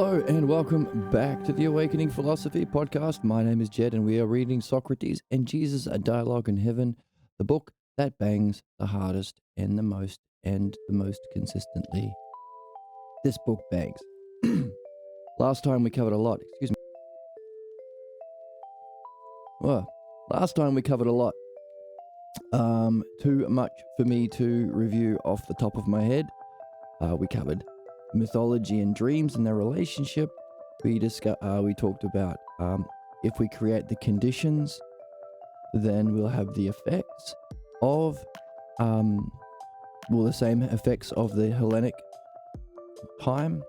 Hello and welcome back to the Awakening Philosophy podcast. My name is Jed and we are reading Socrates and Jesus, A Dialogue in Heaven, the book that bangs the hardest and the most consistently. This book bangs. Last time we covered a lot. Excuse me. Well, last time we covered a lot. Too much for me to review off the top of my head. We covered mythology and dreams and their relationship. We talked about if we create the conditions, then we'll have the effects of the same effects of the Hellenic time,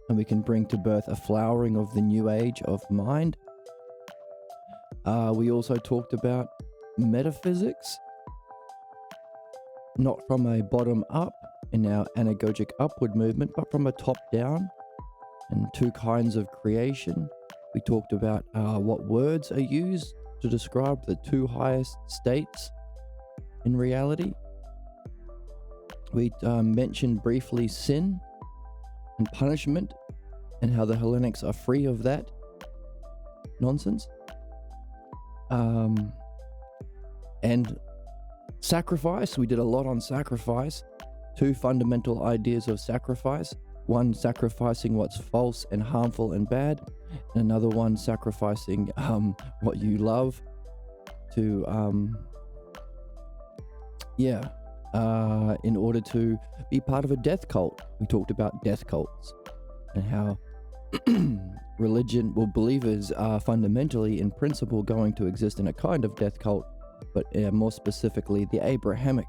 and we can bring to birth a flowering of the new age of mind. We also talked about metaphysics, not from a bottom up in our anagogic upward movement, but from a top down, and two kinds of creation. We talked about what words are used to describe the two highest states in reality. We mentioned briefly sin and punishment and how the Hellenics are free of that nonsense. And sacrifice, we did a lot on sacrifice. Two fundamental ideas of sacrifice. One, sacrificing what's false and harmful and bad, and another one, sacrificing what you love to in order to be part of a death cult. We talked about death cults and how believers are fundamentally in principle going to exist in a kind of death cult, but more specifically the Abrahamic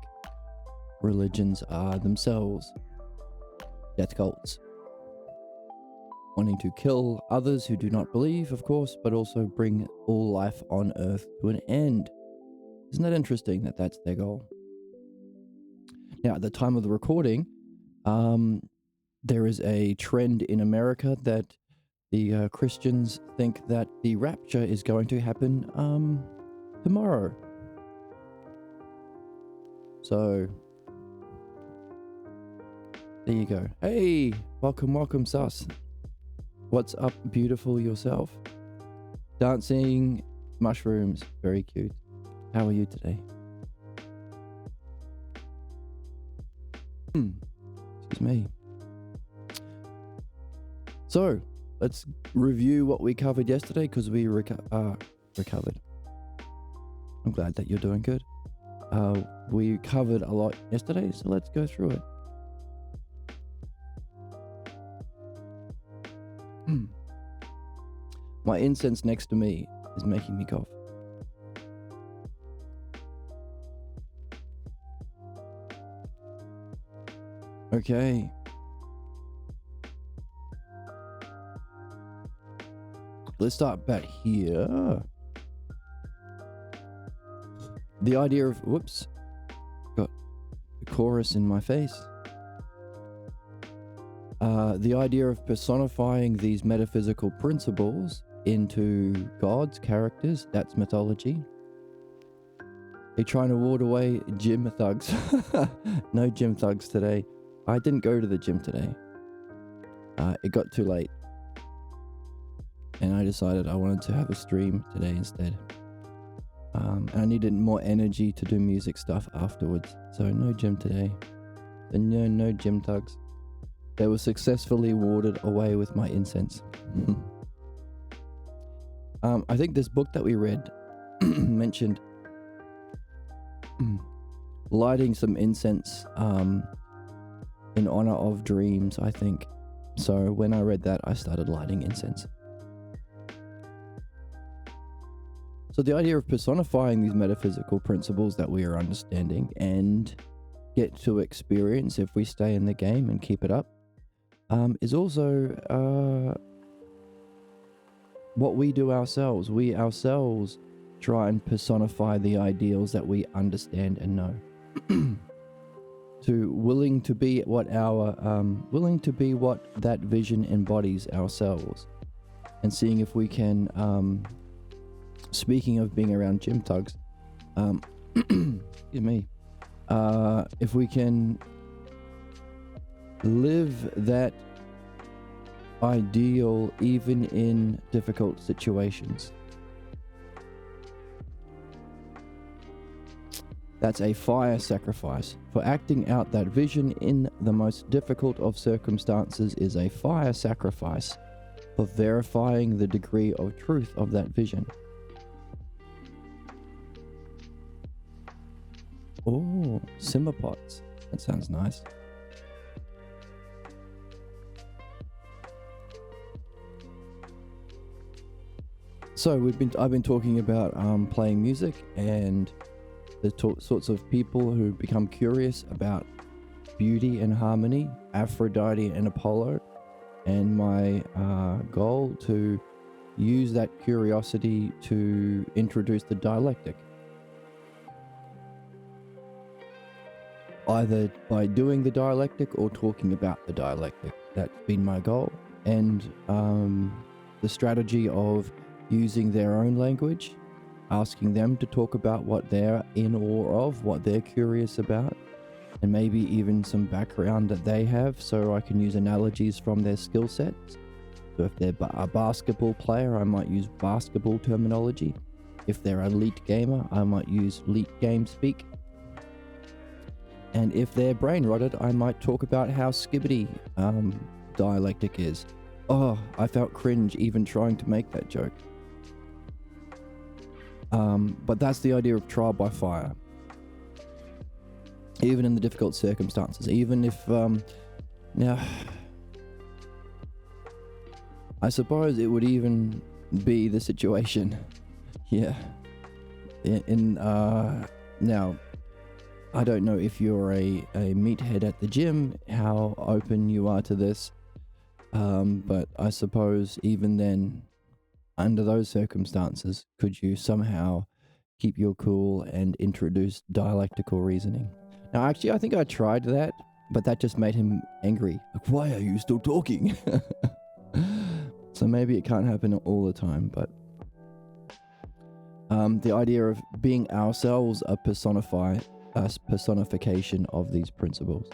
religions are themselves death cults, wanting to kill others who do not believe, of course, but also bring all life on earth to an end. Isn't that interesting that that's their goal? Now, at the time of the recording, there is a trend in America that the Christians think that the rapture is going to happen tomorrow. So there you go. Hey, welcome, sus. What's up, beautiful yourself? Dancing mushrooms, very cute. How are you today? Excuse me. So, let's review what we covered yesterday, because we recovered. I'm glad that you're doing good. We covered a lot yesterday, so let's go through it. My incense next to me is making me cough. Okay. Let's start back here. The idea of, got the chorus in my face. The idea of personifying these metaphysical principles into gods, characters, that's mythology. They're trying to ward away gym thugs. No gym thugs today. I didn't go to the gym today. It got too late. And I decided I wanted to have a stream today instead. And I needed more energy to do music stuff afterwards. So no gym today. And no gym thugs. They were successfully warded away with my incense. I think this book that we read mentioned lighting some incense in honor of dreams, I think. So when I read that, I started lighting incense. So the idea of personifying these metaphysical principles that we are understanding and get to experience if we stay in the game and keep it up is also what we do ourselves. We ourselves try and personify the ideals that we understand and know. Willing to be what that vision embodies ourselves, and seeing if we can. Speaking of being around gym thugs, excuse me, if we can live that ideal even in difficult situations. That's a fire sacrifice. For acting out that vision in the most difficult of circumstances is a fire sacrifice. For verifying the degree of truth of that vision. Oh, simmer pots. That sounds nice. So I've been talking about playing music and the sorts of people who become curious about beauty and harmony, Aphrodite and Apollo, and my goal to use that curiosity to introduce the dialectic. Either by doing the dialectic or talking about the dialectic. That's been my goal. And the strategy of using their own language, asking them to talk about what they're in awe of, what they're curious about, and maybe even some background that they have, so I can use analogies from their skill sets. So if they're a basketball player, I might use basketball terminology. If they're an elite gamer, I might use elite game speak. And if they're brain rotted, I might talk about how skibbity dialectic is. Oh, I felt cringe even trying to make that joke. But that's the idea of trial by fire. Even in the difficult circumstances, even if, now, I suppose it would even be the situation, yeah, now, I don't know if you're a meathead at the gym, how open you are to this, but I suppose even then, under those circumstances, could you somehow keep your cool and introduce dialectical reasoning? Now, actually, I think I tried that, but that just made him angry. Like, why are you still talking? So maybe it can't happen all the time, but the idea of being ourselves a personification of these principles.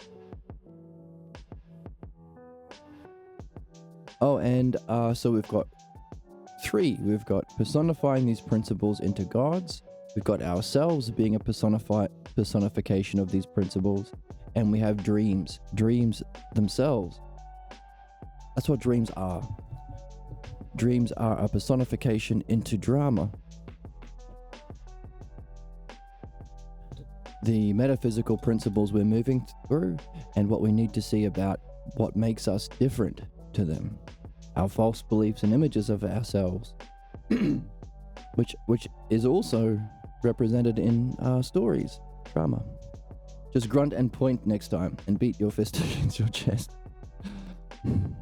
Oh, and so we've got three. We've got personifying these principles into gods. We've got ourselves being a personification of these principles. And we have dreams. Dreams themselves. That's what dreams are. Dreams are a personification into drama. The metaphysical principles we're moving through and what we need to see about what makes us different to them. Our false beliefs and images of ourselves, which is also represented in stories, drama. Just grunt and point next time and beat your fist against your chest. You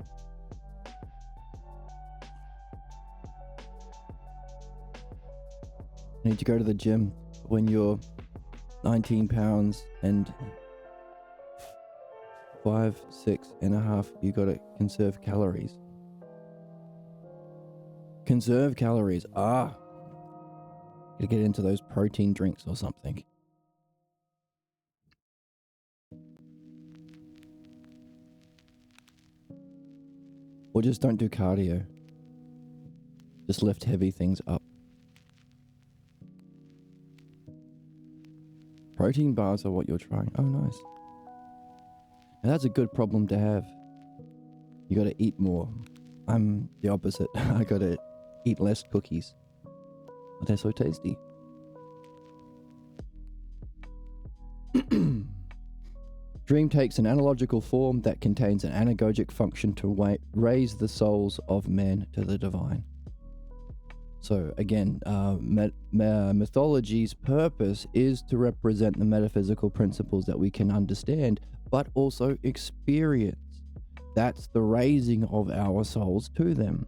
need to go to the gym when you're 19 pounds and 5, 6.5, you gotta conserve calories. Conserve calories. Gotta get into those protein drinks or something. Or just don't do cardio. Just lift heavy things up. Protein bars are what you're trying. Oh, nice. And that's a good problem to have. You gotta eat more. I'm the opposite. I gotta eat less cookies. But they're so tasty. Dream takes an analogical form that contains an anagogic function to raise the souls of men to the divine. So again, mythology's purpose is to represent the metaphysical principles that we can understand, but also experience. That's the raising of our souls to them.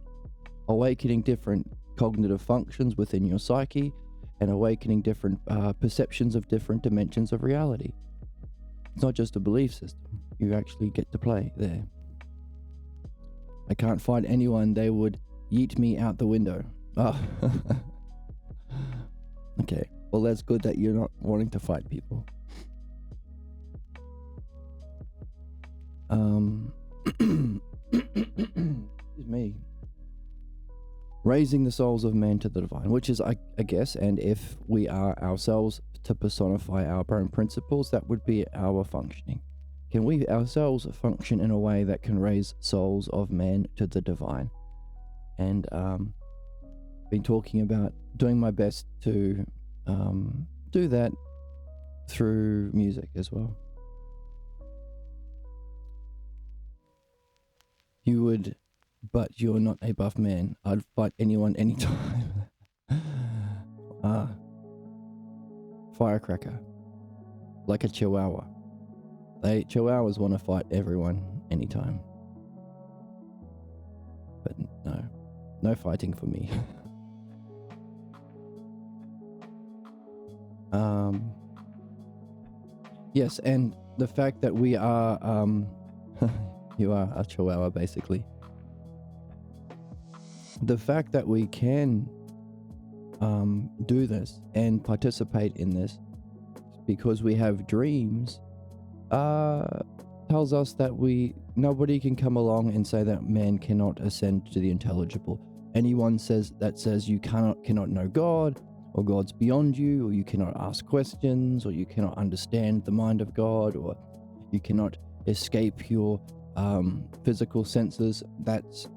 Awakening different cognitive functions within your psyche and awakening different perceptions of different dimensions of reality. It's not just a belief system. You actually get to play there. I can't find anyone, they would yeet me out the window. Oh. Okay, well that's good that you're not wanting to fight people. raising the souls of man to the divine, which is, I guess, and if we are ourselves to personify our own principles, that would be our functioning. Can we ourselves function in a way that can raise souls of man to the divine? And been talking about doing my best to do that through music as well. You would, but you're not a buff man. I'd fight anyone, anytime. Firecracker. Like a chihuahua. Chihuahuas want to fight everyone, anytime. But no fighting for me. Yes, and the fact that we are, you are a chihuahua, basically. The fact that we can do this and participate in this because we have dreams tells us that nobody can come along and say that man cannot ascend to the intelligible. Anyone says you cannot know God, or God's beyond you, or you cannot ask questions, or you cannot understand the mind of God, or you cannot escape your physical senses. That's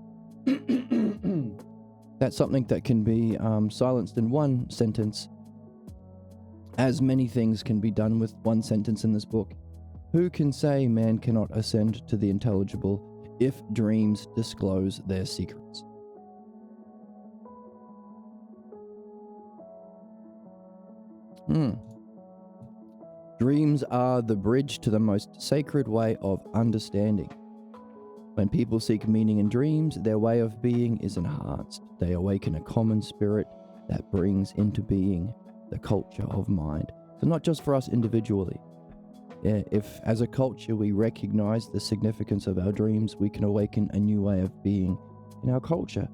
that's something that can be silenced in one sentence, as many things can be done with one sentence in this book. Who can say man cannot ascend to the intelligible if dreams disclose their secrets? Dreams are the bridge to the most sacred way of understanding. When people seek meaning in dreams, their way of being is enhanced. They awaken a common spirit that brings into being the culture of mind. So not just for us individually. If as a culture we recognize the significance of our dreams, we can awaken a new way of being in our culture.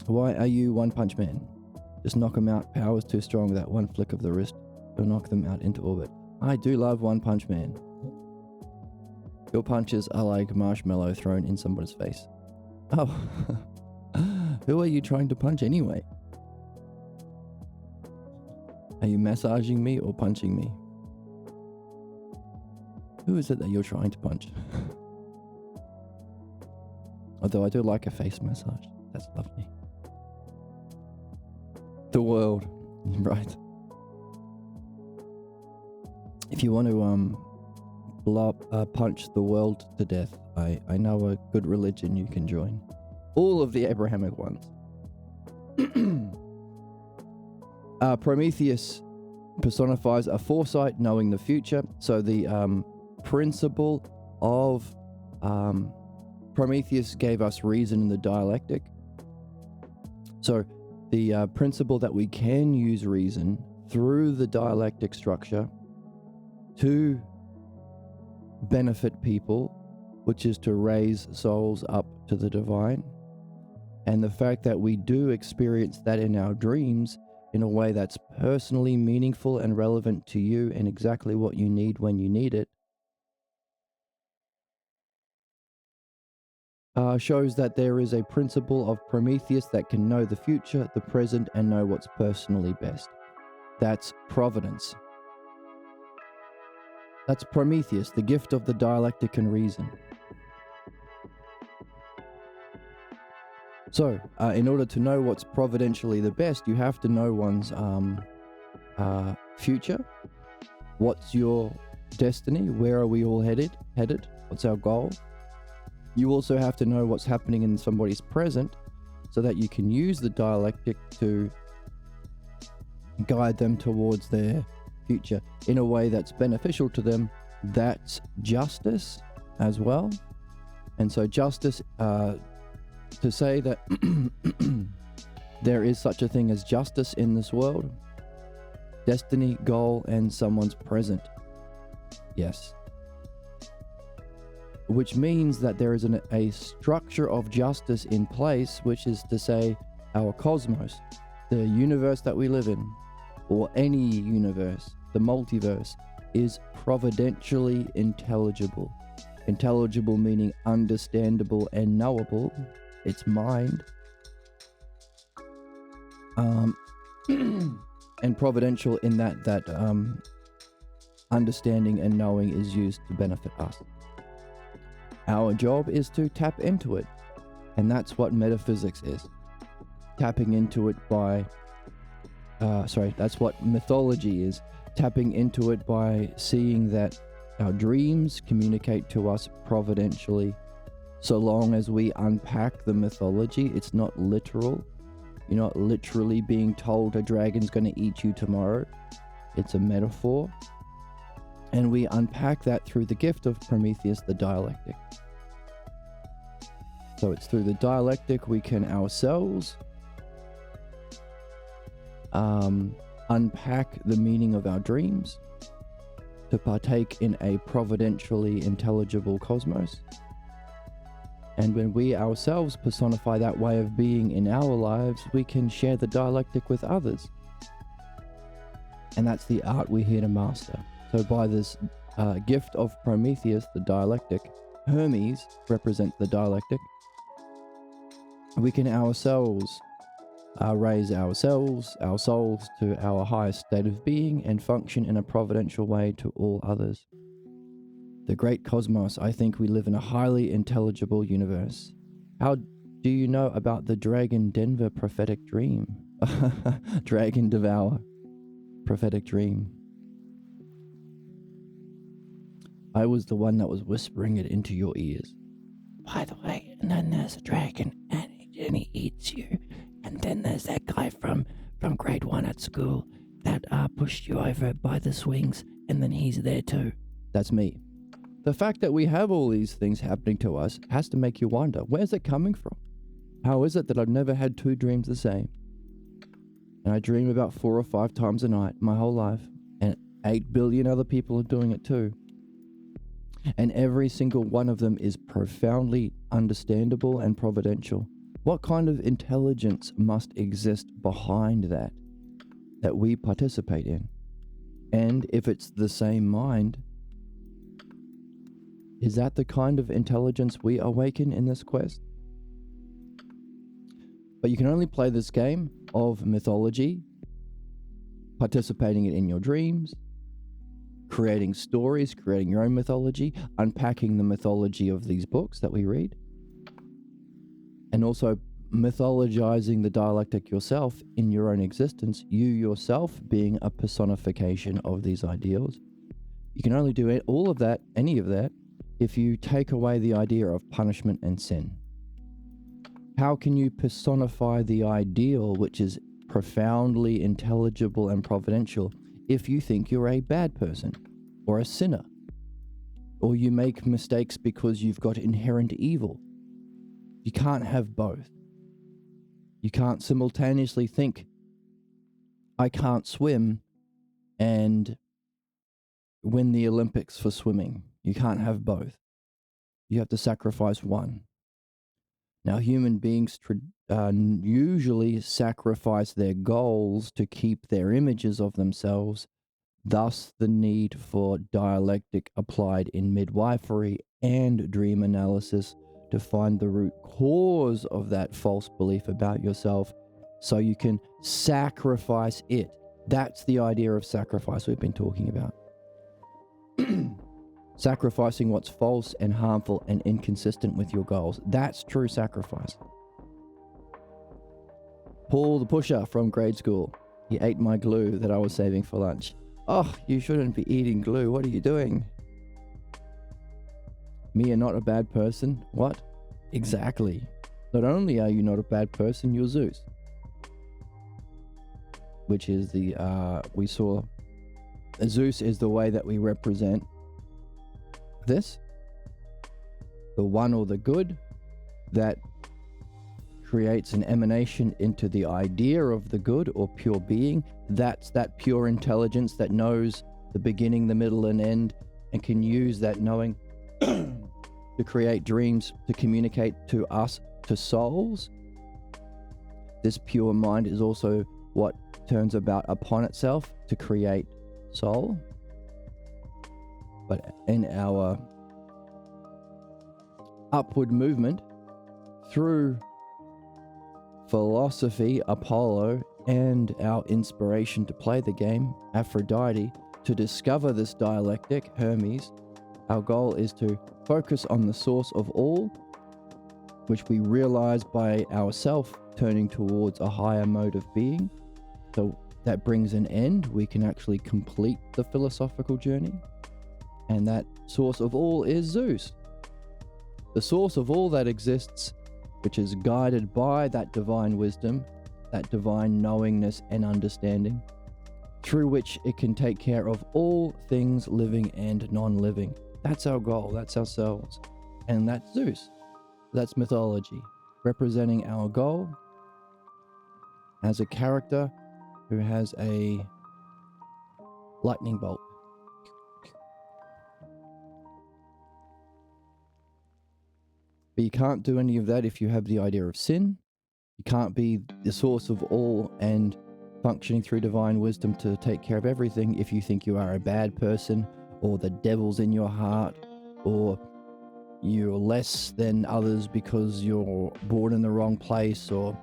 Why are you One Punch Man? Just knock them out. Power's too strong. That one flick of the wrist will knock them out into orbit. I do love One Punch Man. Your punches are like marshmallow thrown in somebody's face. Oh, who are you trying to punch anyway? Are you massaging me or punching me? Who is it that you're trying to punch? Although I do like a face massage. That's lovely. The world, right? If you want to punch the world to death, I know a good religion you can join. All of the Abrahamic ones. Prometheus personifies a foresight, knowing the future. So the principle of Prometheus gave us reason in the dialectic. So the principle that we can use reason through the dialectic structure to benefit people, which is to raise souls up to the divine. And the fact that we do experience that in our dreams in a way that's personally meaningful and relevant to you and exactly what you need when you need it, shows that there is a principle of Prometheus that can know the future, the present, and know what's personally best. That's providence. That's Prometheus, the gift of the dialectic and reason. So, in order to know what's providentially the best, you have to know one's future. What's your destiny? Where are we all headed? What's our goal? You also have to know what's happening in somebody's present so that you can use the dialectic to guide them towards their future in a way that's beneficial to them. That's justice as well. And so justice, to say that there is such a thing as justice in this world, destiny, goal, and someone's present. Yes. Which means that there is a structure of justice in place, which is to say our cosmos, the universe that we live in, or any universe, the multiverse, is providentially intelligible. Intelligible meaning understandable and knowable, its mind. And providential in that understanding and knowing is used to benefit us. Our job is to tap into it, and that's what metaphysics is. Tapping into it by that's what mythology is. Tapping into it by seeing that our dreams communicate to us providentially. So long as we unpack the mythology, it's not literal. You're not literally being told a dragon's going to eat you tomorrow. It's a metaphor. And we unpack that through the gift of Prometheus, the dialectic. So it's through the dialectic we can ourselves unpack the meaning of our dreams to partake in a providentially intelligible cosmos. And when we ourselves personify that way of being in our lives, we can share the dialectic with others. And that's the art we're here to master. So by this gift of Prometheus, the dialectic, Hermes represents the dialectic, we can ourselves raise our souls to our highest state of being and function in a providential way to all others. The great cosmos, I think we live in a highly intelligible universe. How do you know about the Dragon Denver prophetic dream? Dragon Devour prophetic dream. I was the one that was whispering it into your ears. By the way, and then there's a dragon and he eats you. And then there's that guy from grade 1 at school that pushed you over by the swings, and then he's there too. That's me. The fact that we have all these things happening to us has to make you wonder, where's it coming from? How is it that I've never had 2 dreams the same? And I dream about 4 or 5 times a night my whole life, and 8 billion other people are doing it too. And every single one of them is profoundly understandable and providential. What kind of intelligence must exist behind that we participate in? And if it's the same mind, is that the kind of intelligence we awaken in this quest? But you can only play this game of mythology, participating in your dreams, creating stories, creating your own mythology, unpacking the mythology of these books that we read, and also mythologizing the dialectic yourself in your own existence, you yourself being a personification of these ideals. You can only do all of that, any of that, if you take away the idea of punishment and sin. How can you personify the ideal, which is profoundly intelligible and providential, if you think you're a bad person or a sinner, or you make mistakes because you've got inherent evil? You can't have both. You can't simultaneously think, I can't swim, and win the Olympics for swimming. You can't have both. You have to sacrifice one. Now, human beings usually sacrifice their goals to keep their images of themselves, thus the need for dialectic applied in midwifery and dream analysis to find the root cause of that false belief about yourself so you can sacrifice it. That's the idea of sacrifice we've been talking about. Sacrificing what's false and harmful and inconsistent with your goals. That's true sacrifice. Paul the pusher from grade school. He ate my glue that I was saving for lunch. Oh, you shouldn't be eating glue. What are you doing? Me are not a bad person? What? Exactly. Not only are you not a bad person, you're Zeus. Which is we saw, Zeus is the way that we represent this. The one or the good that creates an emanation into the idea of the good or pure being. That's that pure intelligence that knows the beginning, the middle, and end, and can use that knowing to create dreams, to communicate to us, to souls. This pure mind is also what turns about upon itself to create soul. But in our upward movement through philosophy, Apollo, and our inspiration to play the game, Aphrodite, to discover this dialectic, Hermes. Our goal is to focus on the source of all, which we realize by ourselves turning towards a higher mode of being. So that brings an end. We can actually complete the philosophical journey. And that source of all is Zeus. The source of all that exists, which is guided by that divine wisdom, that divine knowingness and understanding, through which it can take care of all things living and non-living. That's our goal, that's ourselves. And that's Zeus. That's mythology, representing our goal as a character who has a lightning bolt. But you can't do any of that if you have the idea of sin. You can't be the source of all and functioning through divine wisdom to take care of everything if you think you are a bad person, or the devil's in your heart, or you're less than others because you're born in the wrong place, or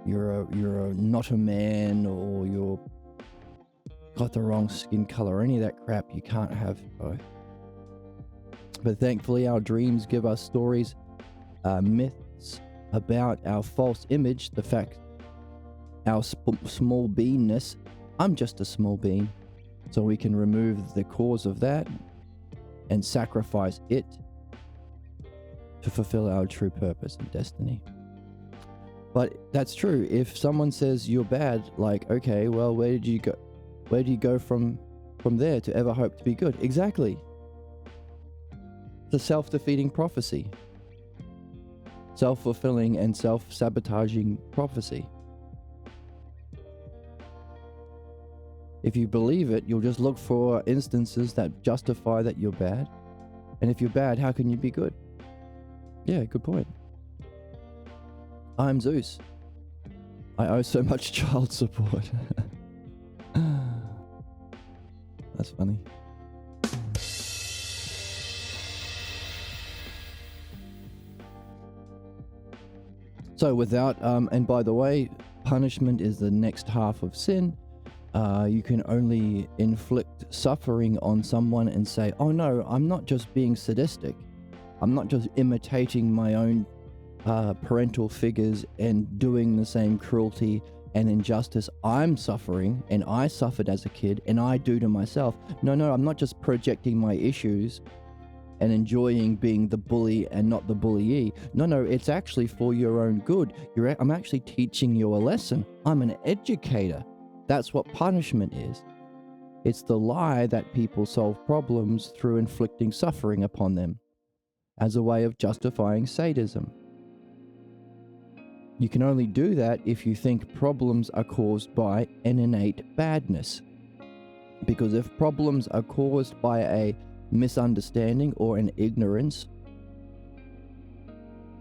you're not a man, or you're got the wrong skin color, or any of that crap. You can't have both. But thankfully our dreams give us stories, myths about our false image, the fact our small beanness. I'm just a small bean. So we can remove the cause of that and sacrifice it to fulfill our true purpose and destiny. But that's true. If someone says you're bad, like, okay, well, where do you go from there to ever hope to be good? Exactly. The self-defeating prophecy. Self-fulfilling and self-sabotaging prophecy. If you believe it, you'll just look for instances that justify that you're bad. And if you're bad, how can you be good? Yeah, good point. I'm Zeus. I owe so much child support. That's funny. So without, and by the way, punishment is the next half of sin. You can only inflict suffering on someone and say, oh no, I'm not just being sadistic. I'm not just imitating my own parental figures and doing the same cruelty and injustice I'm suffering and I suffered as a kid and I do to myself. No, I'm not just projecting my issues and enjoying being the bully and not the bullyee. No, it's actually for your own good. I'm actually teaching you a lesson. I'm an educator. That's what punishment is. It's the lie that people solve problems through inflicting suffering upon them as a way of justifying sadism. You can only do that if you think problems are caused by an innate badness. Because if problems are caused by a misunderstanding or an ignorance,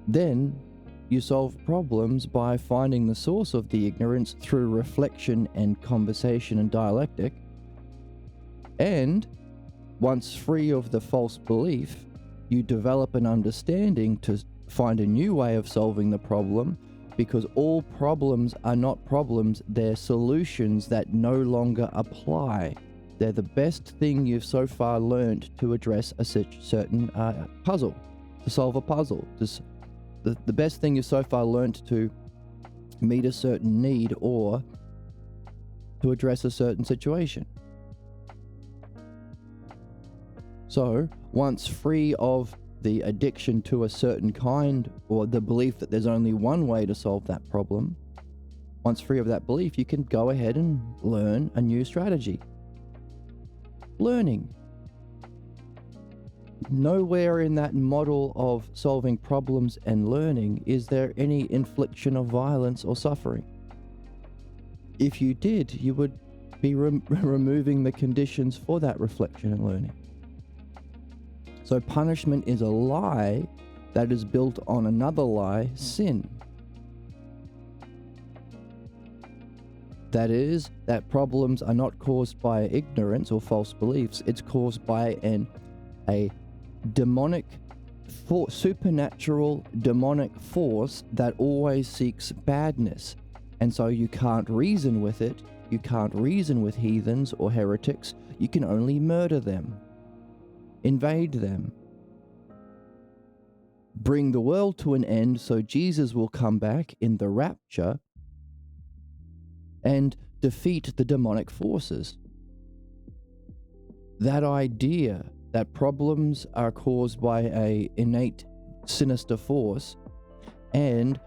then you solve problems by finding the source of the ignorance through reflection and conversation and dialectic. And once free of the false belief, you develop an understanding to find a new way of solving the problem, because all problems are not problems, they're solutions that no longer apply. They're the best thing you've so far learned to address a certain puzzle, to solve a puzzle. The best thing you've so far learned to meet a certain need or to address a certain situation. So, once free of the addiction to a certain kind, or the belief that there's only one way to solve that problem, once free of that belief, you can go ahead and learn a new strategy. Learning. Nowhere in that model of solving problems and learning is there any infliction of violence or suffering. If you did, you would be removing the conditions for that reflection and learning. So punishment is a lie that is built on another lie, sin. That is, that problems are not caused by ignorance or false beliefs. It's caused by a demonic supernatural demonic force that always seeks badness. And so you can't reason with it. You can't reason with heathens or heretics. You can only murder them, invade them, bring the world to an end so Jesus will come back in the rapture and defeat the demonic forces. That idea that problems are caused by an innate sinister force and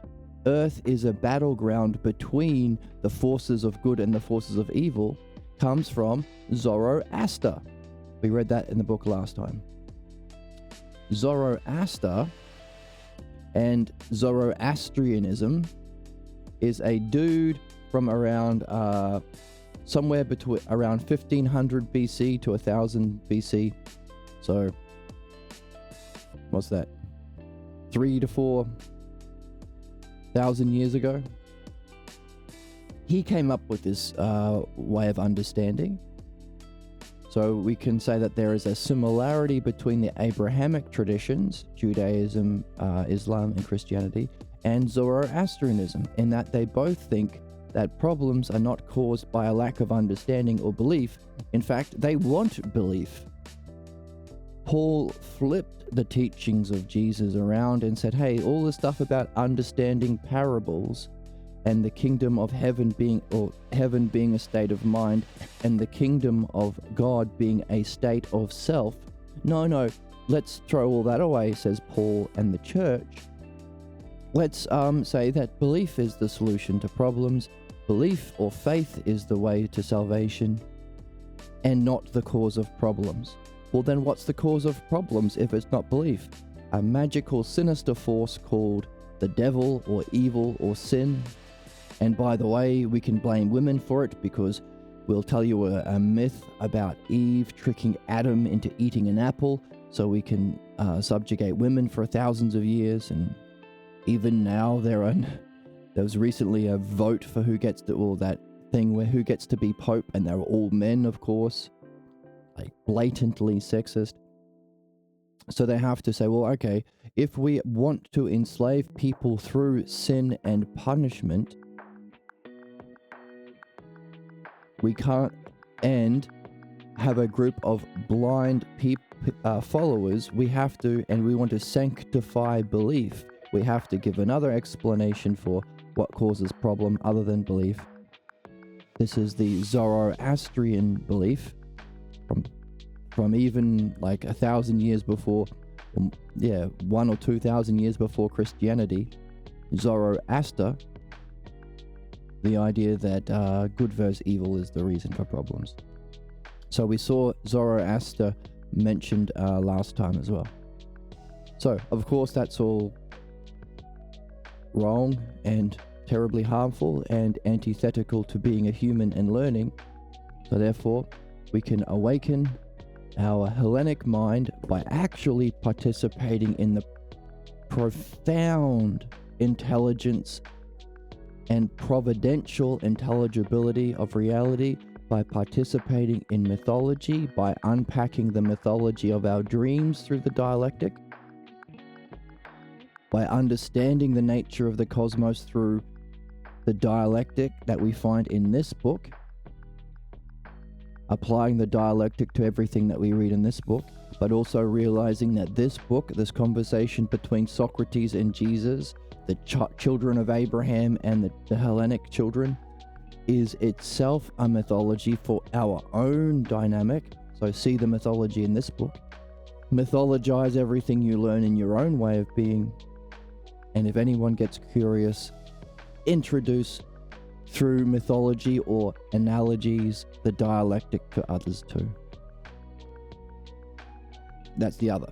Earth is a battleground between the forces of good and the forces of evil comes from Zoroaster. We read that in the book last time. Zoroaster and Zoroastrianism is a dude from around somewhere between around 1500 BC to 1000 BC. So what's that? 3,000 to 4,000 years ago. He came up with this way of understanding. So we can say that there is a similarity between the Abrahamic traditions, Judaism, Islam, and Christianity, and Zoroastrianism, in that they both think that problems are not caused by a lack of understanding or belief. In fact, they want belief. Paul flipped the teachings of Jesus around and said, hey, all this stuff about understanding parables and the kingdom of heaven being a state of mind and the kingdom of God being a state of self. No, let's throw all that away, says Paul and the church. Let's say that belief is the solution to problems. Belief or faith is the way to salvation and not the cause of problems. Well, then what's the cause of problems if it's not belief? A magical, sinister force called the devil or evil or sin. And by the way, we can blame women for it because we'll tell you a myth about Eve tricking Adam into eating an apple so we can subjugate women for thousands of years. And even now there was recently a vote for who gets to, well, that thing where who gets to be Pope, and they were all men, of course, like blatantly sexist. So they have to say, well, okay, if we want to enslave people through sin and punishment, we can't and have a group of blind followers. We have to, and we want to sanctify belief. We have to give another explanation for what causes problem other than belief. This is the Zoroastrian belief from even like 1,000 years before, 1 or 2,000 years before Christianity. Zoroaster, the idea that good versus evil is the reason for problems. So we saw Zoroaster mentioned last time as well. So, of course, that's all wrong and terribly harmful and antithetical to being a human and learning. So therefore, we can awaken our Hellenic mind by actually participating in the profound intelligence and providential intelligibility of reality, by participating in mythology, by unpacking the mythology of our dreams through the dialectic, by understanding the nature of the cosmos through the dialectic that we find in this book, applying the dialectic to everything that we read in this book, but also realizing that this book, this conversation between Socrates and Jesus, the children of Abraham and the Hellenic children, is itself a mythology for our own dynamic. So see the mythology in this book. Mythologize everything you learn in your own way of being. And if anyone gets curious, introduce through mythology or analogies the dialectic to others too. That's the other.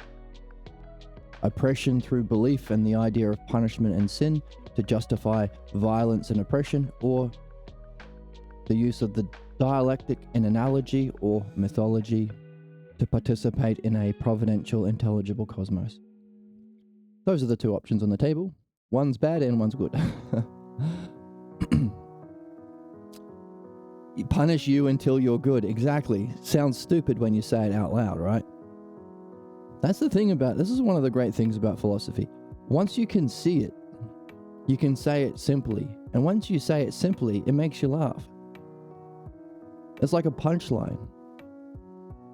Oppression through belief and the idea of punishment and sin to justify violence and oppression, or the use of the dialectic and analogy or mythology to participate in a providential, intelligible cosmos. Those are the two options on the table. One's bad and one's good. Punish you until you're good. Exactly. Sounds stupid when you say it out loud, right? That's the thing about, this is one of the great things about philosophy. Once you can see it, you can say it simply. And once you say it simply, it makes you laugh. It's like a punchline.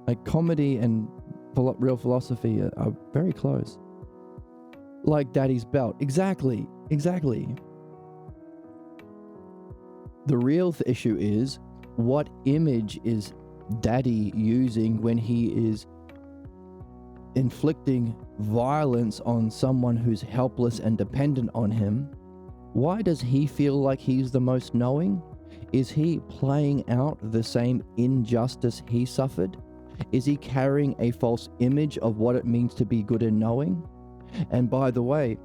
Like comedy and real philosophy are very close. Like Daddy's belt. Exactly. The real issue is, what image is Daddy using when he is inflicting violence on someone who's helpless and dependent on him? Why does he feel like he's the most knowing? Is he playing out the same injustice he suffered? Is he carrying a false image of what it means to be good and knowing? And by the way,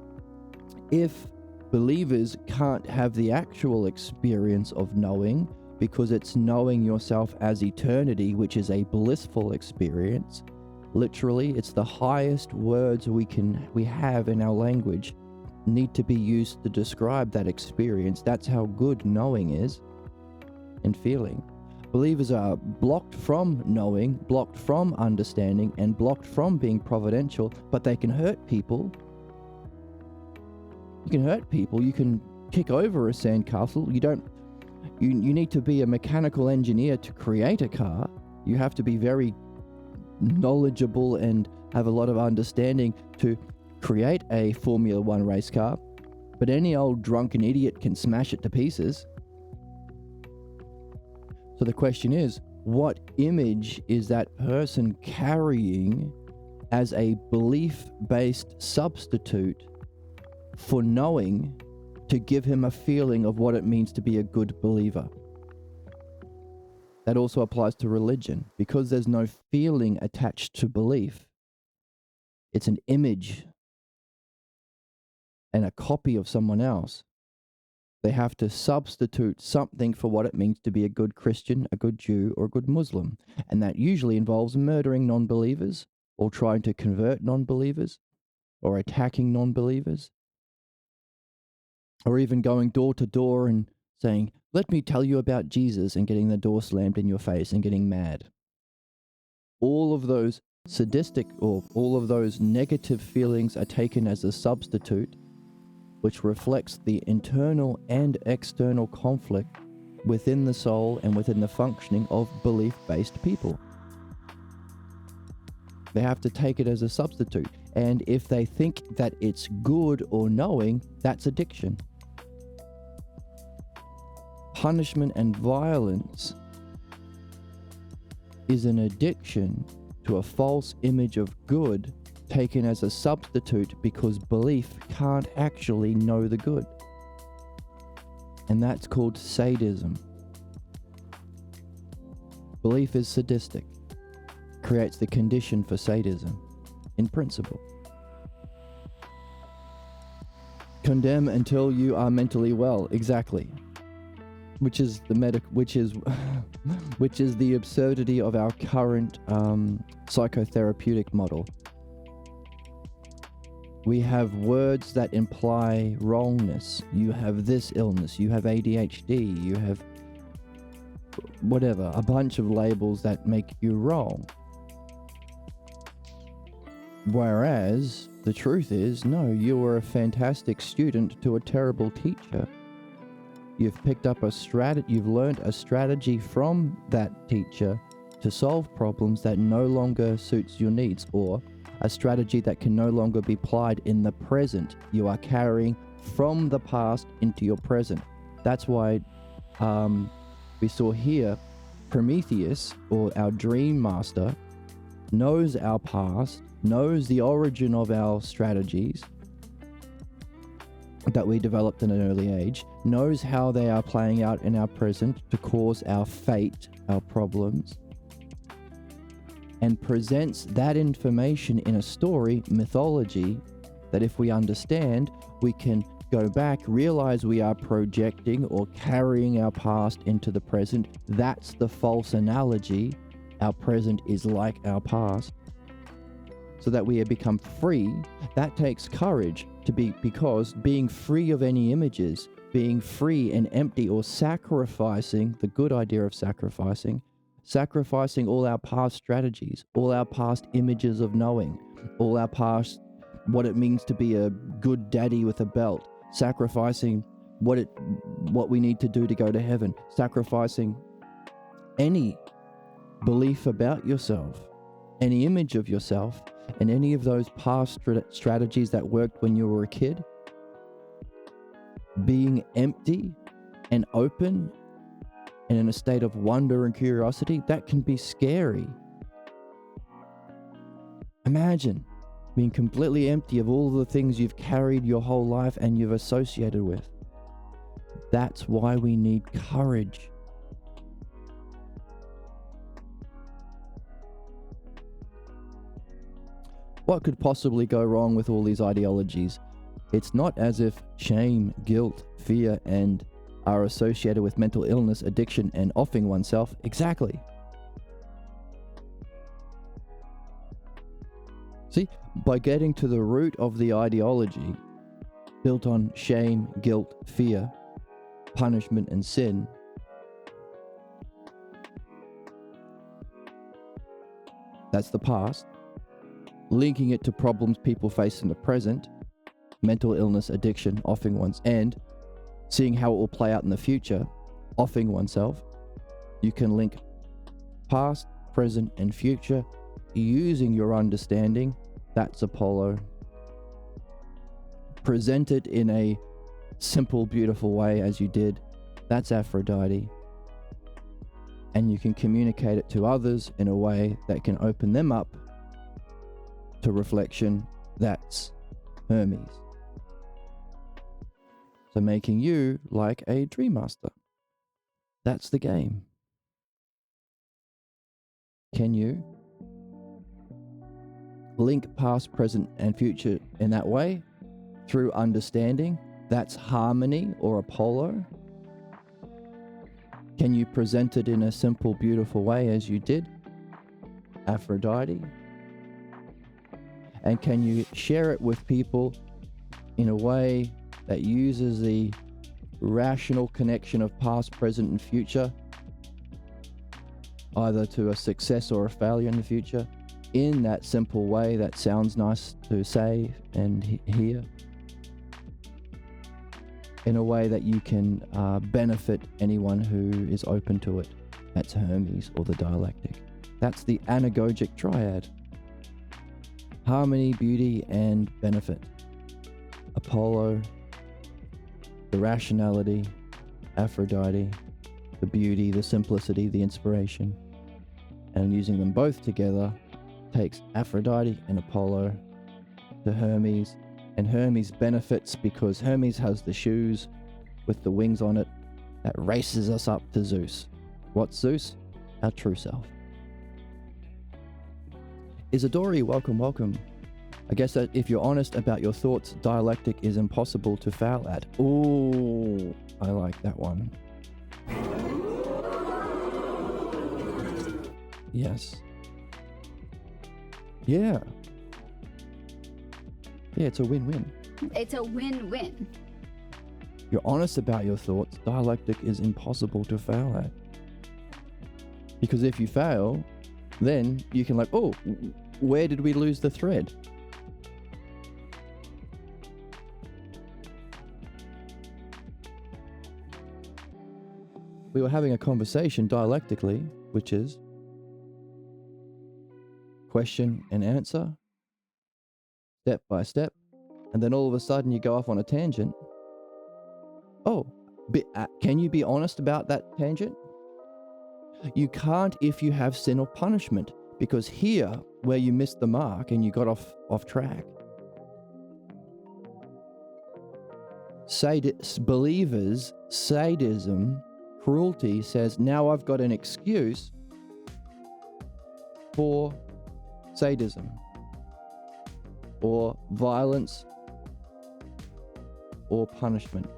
if believers can't have the actual experience of knowing, because it's knowing yourself as eternity, which is a blissful experience, literally, it's the highest words we have in our language need to be used to describe that experience. That's how good knowing is and feeling. Believers are blocked from knowing, blocked from understanding, and blocked from being providential, but they can hurt people. You can hurt people. You can kick over a sandcastle. You need to be a mechanical engineer to create a car. You have to be very knowledgeable and have a lot of understanding to create a Formula One race car, but any old drunken idiot can smash it to pieces. So the question is, what image is that person carrying as a belief-based substitute for knowing, to give him a feeling of what it means to be a good believer? That also applies to religion, because there's no feeling attached to belief. It's an image and a copy of someone else. They have to substitute something for what it means to be a good Christian, a good Jew, or a good Muslim. And that usually involves murdering non-believers, or trying to convert non-believers, or attacking non-believers, or even going door to door and saying, "Let me tell you about Jesus," and getting the door slammed in your face and getting mad. All of those sadistic, or all of those negative feelings are taken as a substitute, which reflects the internal and external conflict within the soul and within the functioning of belief-based people. They have to take it as a substitute. And if they think that it's good or knowing, that's addiction. Punishment and violence is an addiction to a false image of good taken as a substitute, because belief can't actually know the good. And that's called sadism. Belief is sadistic, creates the condition for sadism, in principle. Condemn until you are mentally well, exactly. Which is the which is the absurdity of our current psychotherapeutic model. We have words that imply wrongness. You have this illness, you have ADHD, you have whatever, a bunch of labels that make you wrong. Whereas the truth is, no, you were a fantastic student to a terrible teacher. You've picked up you've learned a strategy from that teacher to solve problems that no longer suits your needs, or a strategy that can no longer be applied in the present. You are carrying from the past into your present. That's why we saw here Prometheus, or our dream master, knows our past, knows the origin of our strategies that we developed in an early age, knows how they are playing out in our present to cause our fate, our problems, and presents that information in a story, mythology, that if we understand, we can go back, realize we are projecting or carrying our past into the present. That's the false analogy. Our present is like our past. So that we have become free. That takes courage because being free of any images, being free and empty, or sacrificing, the good idea of sacrificing, sacrificing all our past strategies, all our past images of knowing, all our past what it means to be a good daddy with a belt, sacrificing what we need to do to go to heaven, sacrificing any belief about yourself, any image of yourself, and any of those past strategies that worked when you were a kid, being empty and open and in a state of wonder and curiosity, that can be scary. Imagine being completely empty of all the things you've carried your whole life and you've associated with. That's why we need courage. What could possibly go wrong with all these ideologies? It's not as if shame, guilt, fear, and are associated with mental illness, addiction, and offing oneself. Exactly. See, by getting to the root of the ideology, built on shame, guilt, fear, punishment, and sin, that's the past, linking it to problems people face in the present, mental illness, addiction, offing and seeing how it will play out in the future, offing oneself, you can link past, present, and future using your understanding. That's Apollo. Present it in a simple, beautiful way as you did. That's Aphrodite. And you can communicate it to others in a way that can open them up to reflection. That's Hermes. So making you like a dream master. That's the game. Can you link past, present, and future in that way through understanding? That's harmony or Apollo. Can you present it in a simple, beautiful way as you did? Aphrodite. And can you share it with people in a way that uses the rational connection of past, present, and future, either to a success or a failure in the future, in that simple way that sounds nice to say and hear, in a way that you can benefit anyone who is open to it? That's Hermes, or the dialectic. That's the anagogic triad. Harmony, beauty, and benefit. Apollo, the rationality, Aphrodite, the beauty, the simplicity, the inspiration. And using them both together takes Aphrodite and Apollo to Hermes. And Hermes benefits because Hermes has the shoes with the wings on it that races us up to Zeus. What's Zeus? Our true self. Isadori, welcome, welcome. I guess that if you're honest about your thoughts, dialectic is impossible to fail at. Ooh, I like that one. Yes. Yeah. Yeah, it's a win-win. It's a win-win. You're honest about your thoughts, dialectic is impossible to fail at. Because if you fail, then you can oh, where did we lose the thread? We were having a conversation dialectically, which is question and answer, step by step, and then all of a sudden you go off on a tangent. Oh, can you be honest about that tangent? You can't if you have sin or punishment, because here, where you missed the mark and you got off track, believers, sadism, cruelty says, now I've got an excuse for sadism or violence or punishment.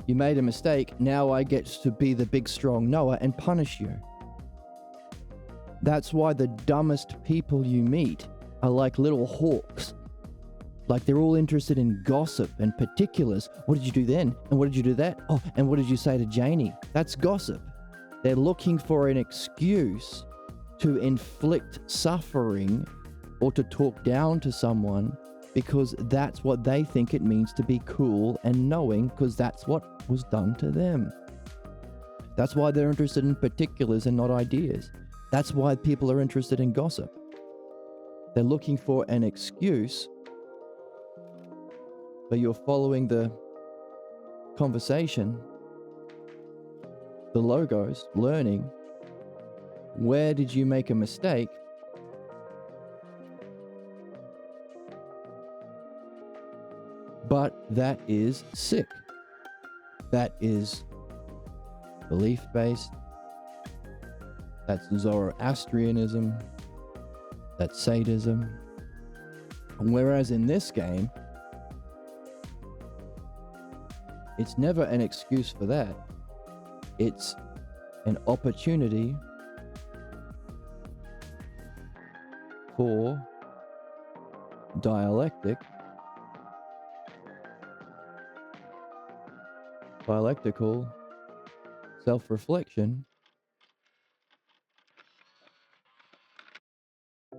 You made a mistake, now I get to be the big strong Noah and punish you. That's why the dumbest people you meet are like little hawks. Like they're all interested in gossip and particulars. What did you do then? And what did you do that? Oh, and what did you say to Janie? That's gossip. They're looking for an excuse to inflict suffering or to talk down to someone because that's what they think it means to be cool and knowing, because that's what was done to them. That's why they're interested in particulars and not ideas. That's why people are interested in gossip. They're looking for an excuse, but you're following the conversation, the logos, learning. Where did you make a mistake? But that is sick. That is belief-based. That's Zoroastrianism. That's sadism. Whereas in this game, it's never an excuse for that. It's an opportunity for dialectical self-reflection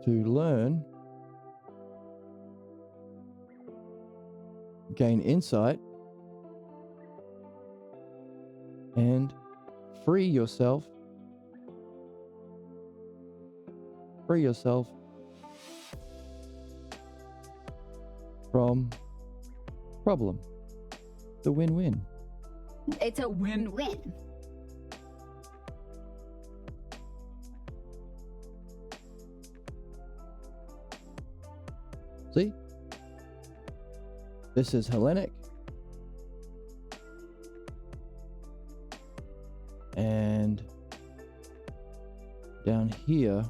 to learn, gain insight, and free yourself from problem. The win-win. It's a win-win. See? This is Hellenic. And down here,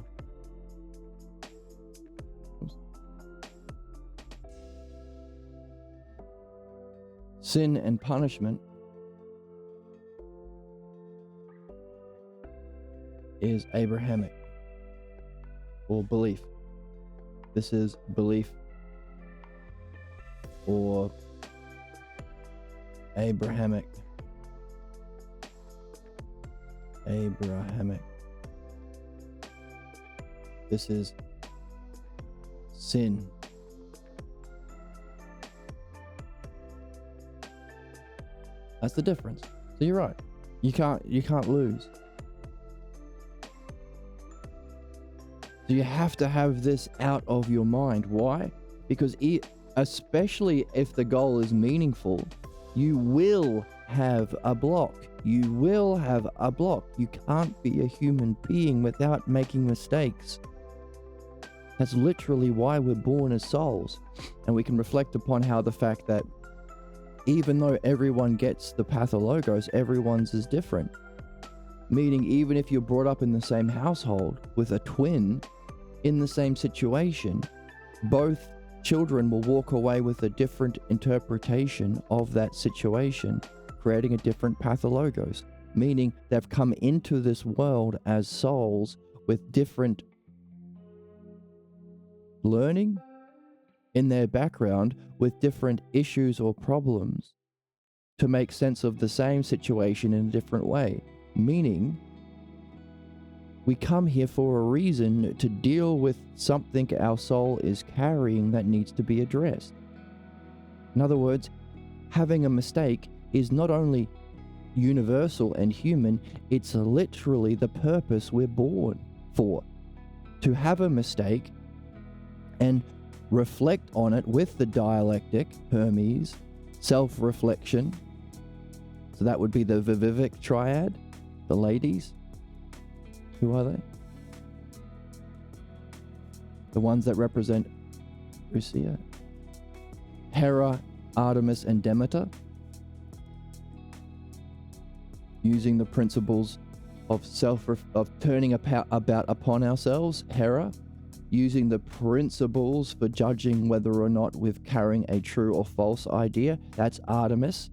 sin and punishment is Abrahamic, or belief. This is belief or Abrahamic. This is sin. That's the difference. So you're right. You can't lose. So you have to have this out of your mind. Why? Because especially if the goal is meaningful, you will have a block. You will have a block. You can't be a human being without making mistakes. That's literally why we're born as souls. And we can reflect upon how the fact that even though everyone gets the pathologos, everyone's is different. Meaning even if you're brought up in the same household with a twin in the same situation, both children will walk away with a different interpretation of that situation, creating a different pathologos, meaning they've come into this world as souls with different learning in their background, with different issues or problems to make sense of the same situation in a different way. Meaning, we come here for a reason, to deal with something our soul is carrying that needs to be addressed. In other words, having a mistake is not only universal and human, it's literally the purpose we're born for. To have a mistake and reflect on it with the dialectic, Hermes, self-reflection. So that would be the Vivivic triad, the ladies. Who are they? The ones that represent Lucia, Hera, Artemis, and Demeter. Using the principles of turning about upon ourselves, Hera. Using the principles for judging whether or not we're carrying a true or false idea. That's Artemis,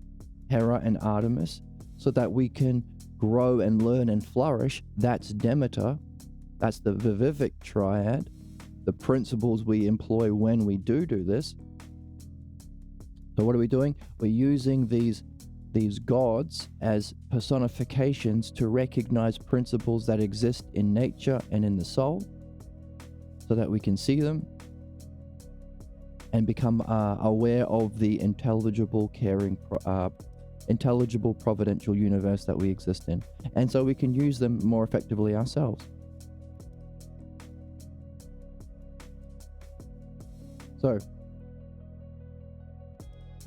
Hera and Artemis, so that we can grow and learn and flourish. That's Demeter. That's the Vivivic triad, the principles we employ when we do this. So what are we doing? We're using these these gods as personifications to recognize principles that exist in nature and in the soul, so that we can see them and become aware of the intelligible, caring, intelligible, providential universe that we exist in. And so we can use them more effectively ourselves. So,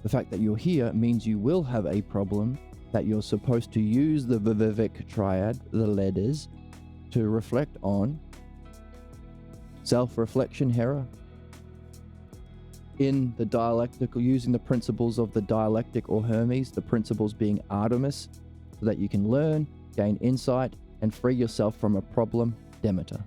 the fact that you're here means you will have a problem, that you're supposed to use the Vivek triad, the letters, to reflect on. Self-reflection, Hera. In the dialectical, using the principles of the dialectic or Hermes, the principles being Artemis, so that you can learn, gain insight, and free yourself from a problem, Demeter.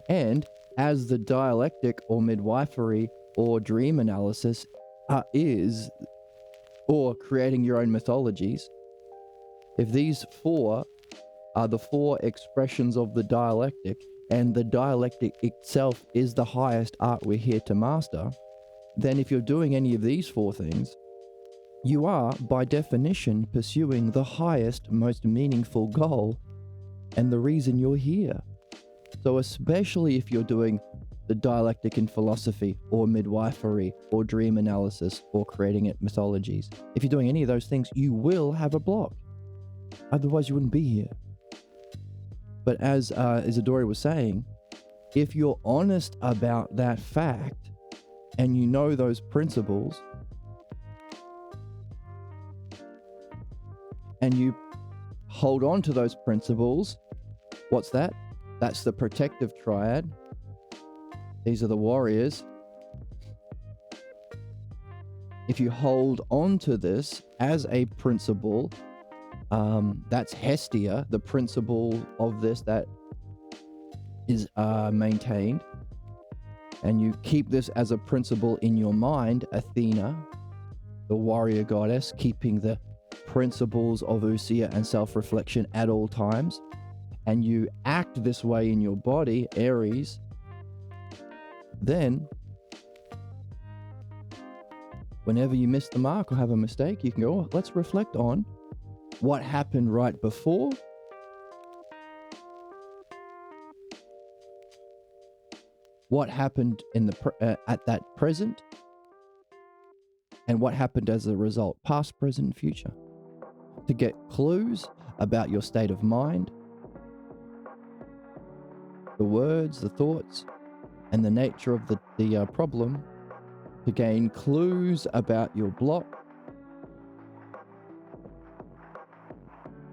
And as the dialectic or midwifery or dream analysis is, or creating your own mythologies, if these four are the four expressions of the dialectic, and the dialectic itself is the highest art we're here to master, then if you're doing any of these four things, you are, by definition, pursuing the highest, most meaningful goal and the reason you're here. So especially if you're doing the dialectic in philosophy, or midwifery, or dream analysis, or creating it mythologies, if you're doing any of those things, you will have a block. Otherwise, you wouldn't be here. But as Isadora was saying, if you're honest about that fact and you know those principles and you hold on to those principles, what's that? That's the protective triad. These are the warriors. If you hold on to this as a principle, that's Hestia, the principle of this that is maintained. And you keep this as a principle in your mind, Athena, the warrior goddess, keeping the principles of Usia and self-reflection at all times. And you act this way in your body, Aries, then whenever you miss the mark or have a mistake, you can go, oh, let's reflect on what happened right before, what happened in the at that present, and what happened as a result, past, present, and future, to get clues about your state of mind, the words, the thoughts, and the nature of the problem, to gain clues about your block.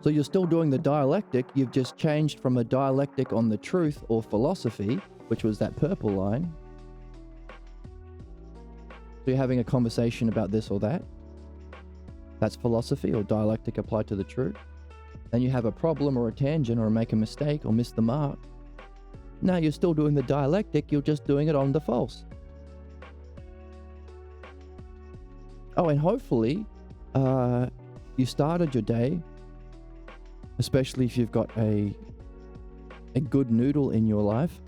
So you're still doing the dialectic, you've just changed from a dialectic on the truth or philosophy, which was that purple line. So you're having a conversation about this or that. That's philosophy or dialectic applied to the truth. Then you have a problem or a tangent or make a mistake or miss the mark. Now you're still doing the dialectic, you're just doing it on the false. Oh, and hopefully you started your day, especially if you've got a good noodle in your life,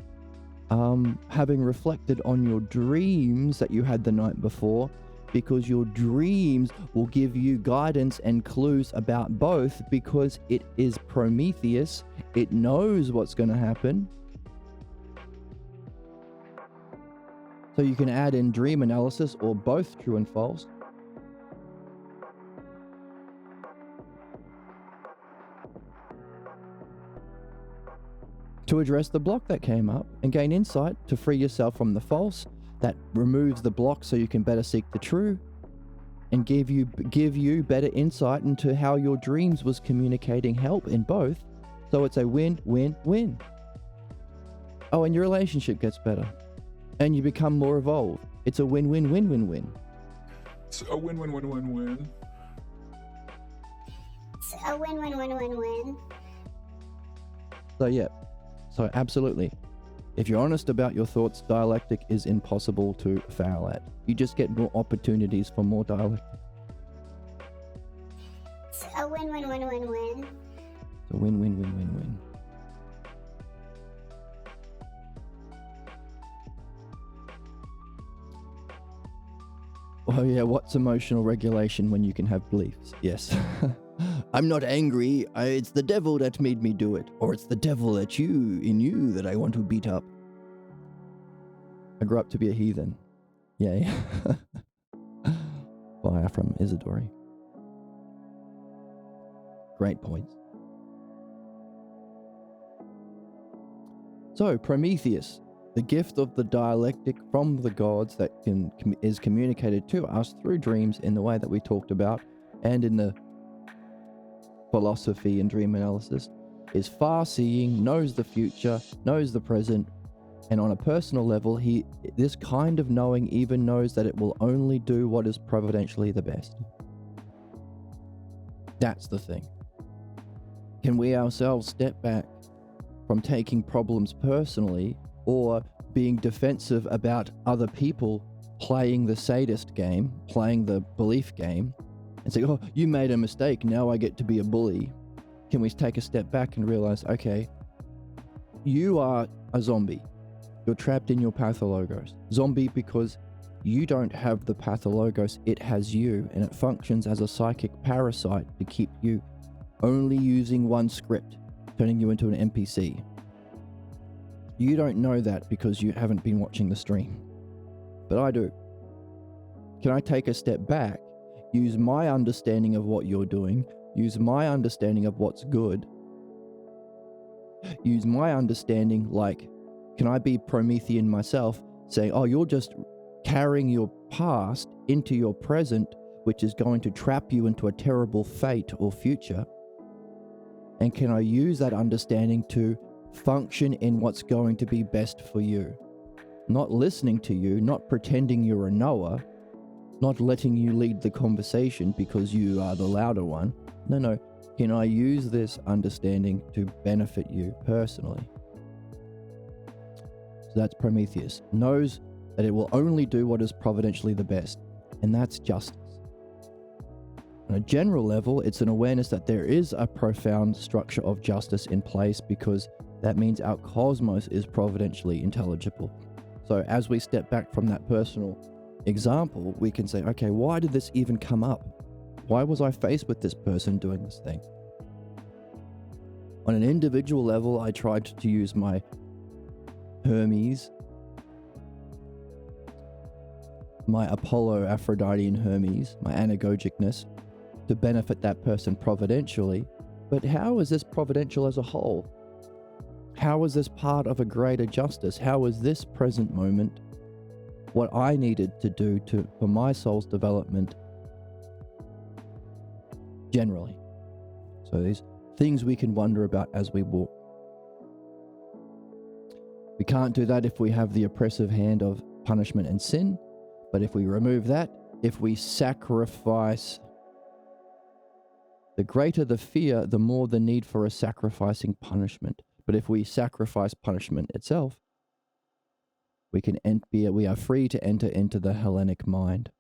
having reflected on your dreams that you had the night before, because your dreams will give you guidance and clues about both, because it is Prometheus, it knows what's going to happen. So you can add in dream analysis or both true and false. To address the block that came up and gain insight to free yourself from the false that removes the block so you can better seek the true, and give you better insight into how your dreams was communicating help in both, so it's a win-win-win. Oh, and your relationship gets better and you become more evolved. It's a win-win-win-win-win. It's a win-win-win-win-win. It's a win-win-win-win-win. So yeah, so absolutely. If you're honest about your thoughts, dialectic is impossible to fail at. You just get more opportunities for more dialectic. It's a win-win-win-win-win. It's a win-win-win-win-win. Oh yeah, what's emotional regulation when you can have beliefs? Yes. I'm not angry. It's the devil that made me do it. Or it's the devil in you that I want to beat up. I grew up to be a heathen. Yay. Fire from Isidori. Great points. So, Prometheus, the gift of the dialectic from the gods that is communicated to us through dreams in the way that we talked about, and in the philosophy and dream analysis, is far-seeing, knows the future, knows the present, and on a personal level, this kind of knowing even knows that it will only do what is providentially the best. That's the thing. Can we ourselves step back from taking problems personally or being defensive about other people playing the sadist game, playing the belief game, and say, oh, you made a mistake, now I get to be a bully? Can we take a step back and realize, okay, you are a zombie. You're trapped in your pathologos. Zombie because you don't have the pathologos, it has you, and it functions as a psychic parasite to keep you only using one script, turning you into an NPC. You don't know that because you haven't been watching the stream, but I do. Can I take a step back, use my understanding of what you're doing, use my understanding of what's good, use my understanding, like, can I be Promethean myself, saying, oh, you're just carrying your past into your present, which is going to trap you into a terrible fate or future? And can I use that understanding to function in what's going to be best for you? Not listening to you, not pretending you're a knower, not letting you lead the conversation because you are the louder one. No. Can I use this understanding to benefit you personally? So that's Prometheus. Knows that it will only do what is providentially the best, and that's justice. On a general level, it's an awareness that there is a profound structure of justice in place, because that means our cosmos is providentially intelligible. So as we step back from that personal example, we can say, okay, why did this even come up? Why was I faced with this person doing this thing? On an individual level, I tried to use my Hermes, my Apollo, Aphrodite and Hermes, my anagogicness, to benefit that person providentially. But how is this providential as a whole? How is this part of a greater justice? How is this present moment what I needed to do for my soul's development generally? So these things we can wonder about as we walk. We can't do that if we have the oppressive hand of punishment and sin. But if we remove that, if we sacrifice, the greater the fear, the more the need for a sacrificing punishment. But if we sacrifice punishment itself, we are free to enter into the Hellenic mind.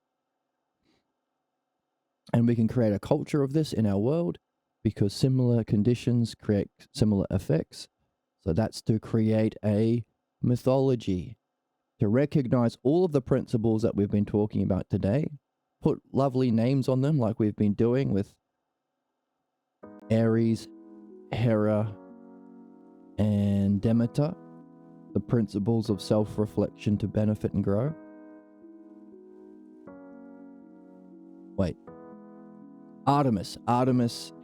And we can create a culture of this in our world, because similar conditions create similar effects. So that's to create a mythology, to recognize all of the principles that we've been talking about today, put lovely names on them like we've been doing with Ares, Hera, and Demeter, the principles of self-reflection to benefit and grow. Wait. Artemis,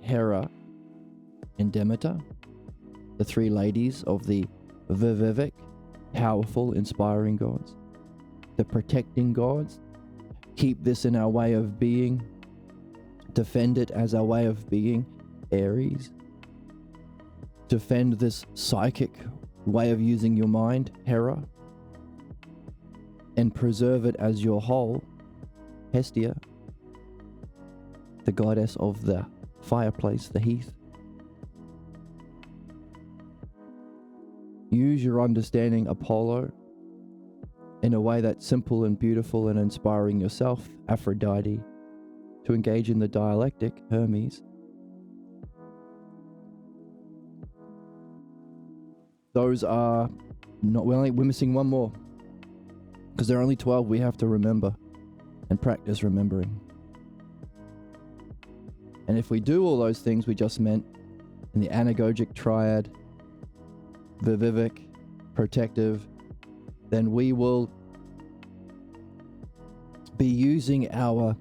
Hera, and Demeter, the three ladies of the Vivek, powerful, inspiring gods, the protecting gods. Keep this in our way of being, defend it as our way of being, Aries. Defend this psychic way of using your mind, Hera, and preserve it as your whole, Hestia, the goddess of the fireplace, the heath. Use your understanding, Apollo, in a way that's simple and beautiful and inspiring yourself, Aphrodite, to engage in the dialectic, Hermes. Those are not, we're missing one more, because there are only 12 we have to remember. and practice remembering. And if we do all those things we just meant in the anagogic triad, vivific, protective, then we will be using our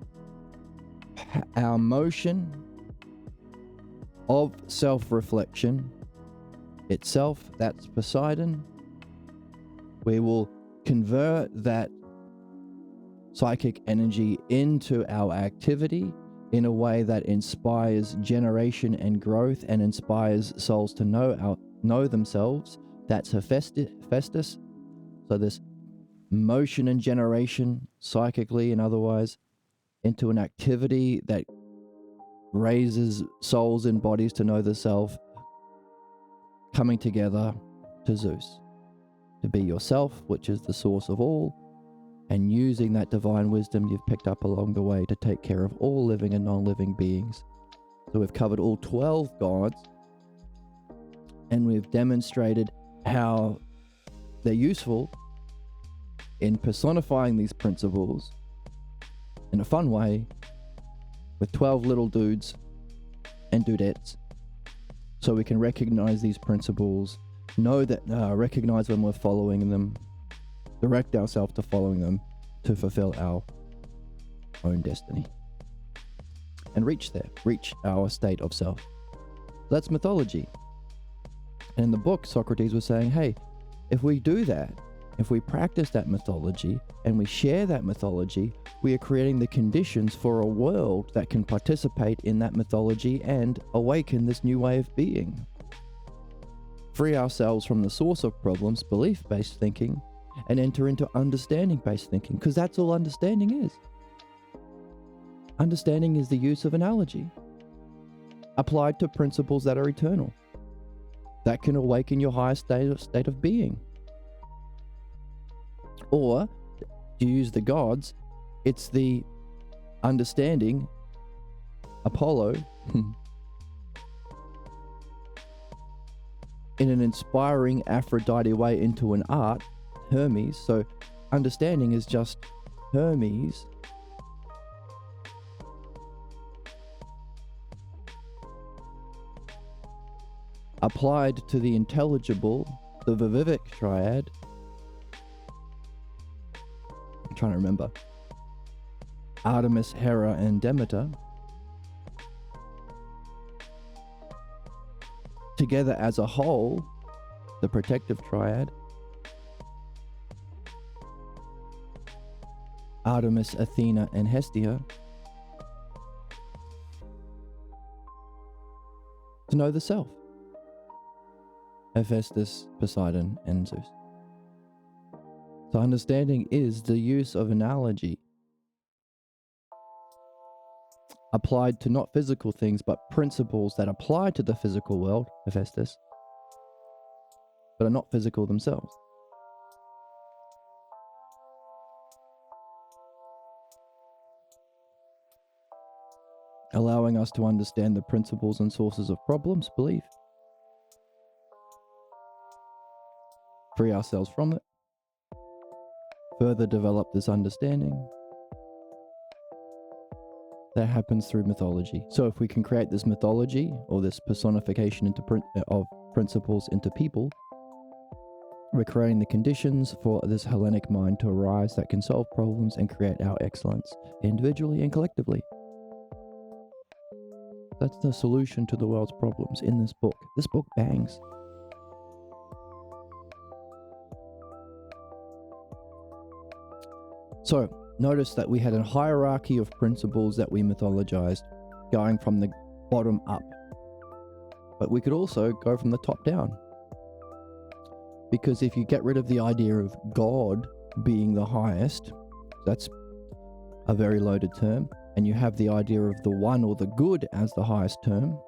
motion of self-reflection itself, that's Poseidon. We will convert that psychic energy into our activity in a way that inspires generation and growth and inspires souls to know themselves. That's Hephaestus. So this motion and generation, psychically and otherwise, into an activity that raises souls and bodies to know the self, coming together to Zeus, to be yourself, which is the source of all, and using that divine wisdom you've picked up along the way to take care of all living and non-living beings. So we've covered all 12 gods, and we've demonstrated how they're useful in personifying these principles in a fun way with 12 little dudes and dudettes, so we can recognize these principles, recognize when we're following them, direct ourselves to following them to fulfill our own destiny and reach our state of self. That's mythology. And in the book, Socrates was saying, hey, if we do that, if we practice that mythology and we share that mythology, we are creating the conditions for a world that can participate in that mythology and awaken this new way of being. Free ourselves from the source of problems, belief-based thinking, and enter into understanding-based thinking, because that's all understanding is. Understanding is the use of analogy applied to principles that are eternal, that can awaken your highest state of being. Or, to use the gods, it's the understanding, Apollo, in an inspiring Aphrodite way into an art, Hermes. So understanding is just Hermes applied to the intelligible, the vivific triad. I'm trying to remember. Artemis, Hera, and Demeter. Together as a whole, the protective triad. Artemis, Athena, and Hestia. To know the self. Hephaestus, Poseidon, and Zeus. So understanding is the use of analogy applied to not physical things, but principles that apply to the physical world, Hephaestus, but are not physical themselves. Allowing us to understand the principles and sources of problems, belief, free ourselves from it, further develop this understanding. That happens through mythology. So if we can create this mythology or this personification of principles into people, we're creating the conditions for this Hellenic mind to arise that can solve problems and create our excellence individually and collectively. That's the solution to the world's problems in this book. This book bangs. So, notice that we had a hierarchy of principles that we mythologized, going from the bottom up. But we could also go from the top down. Because if you get rid of the idea of God being the highest, that's a very loaded term, and you have the idea of the one or the good as the highest term,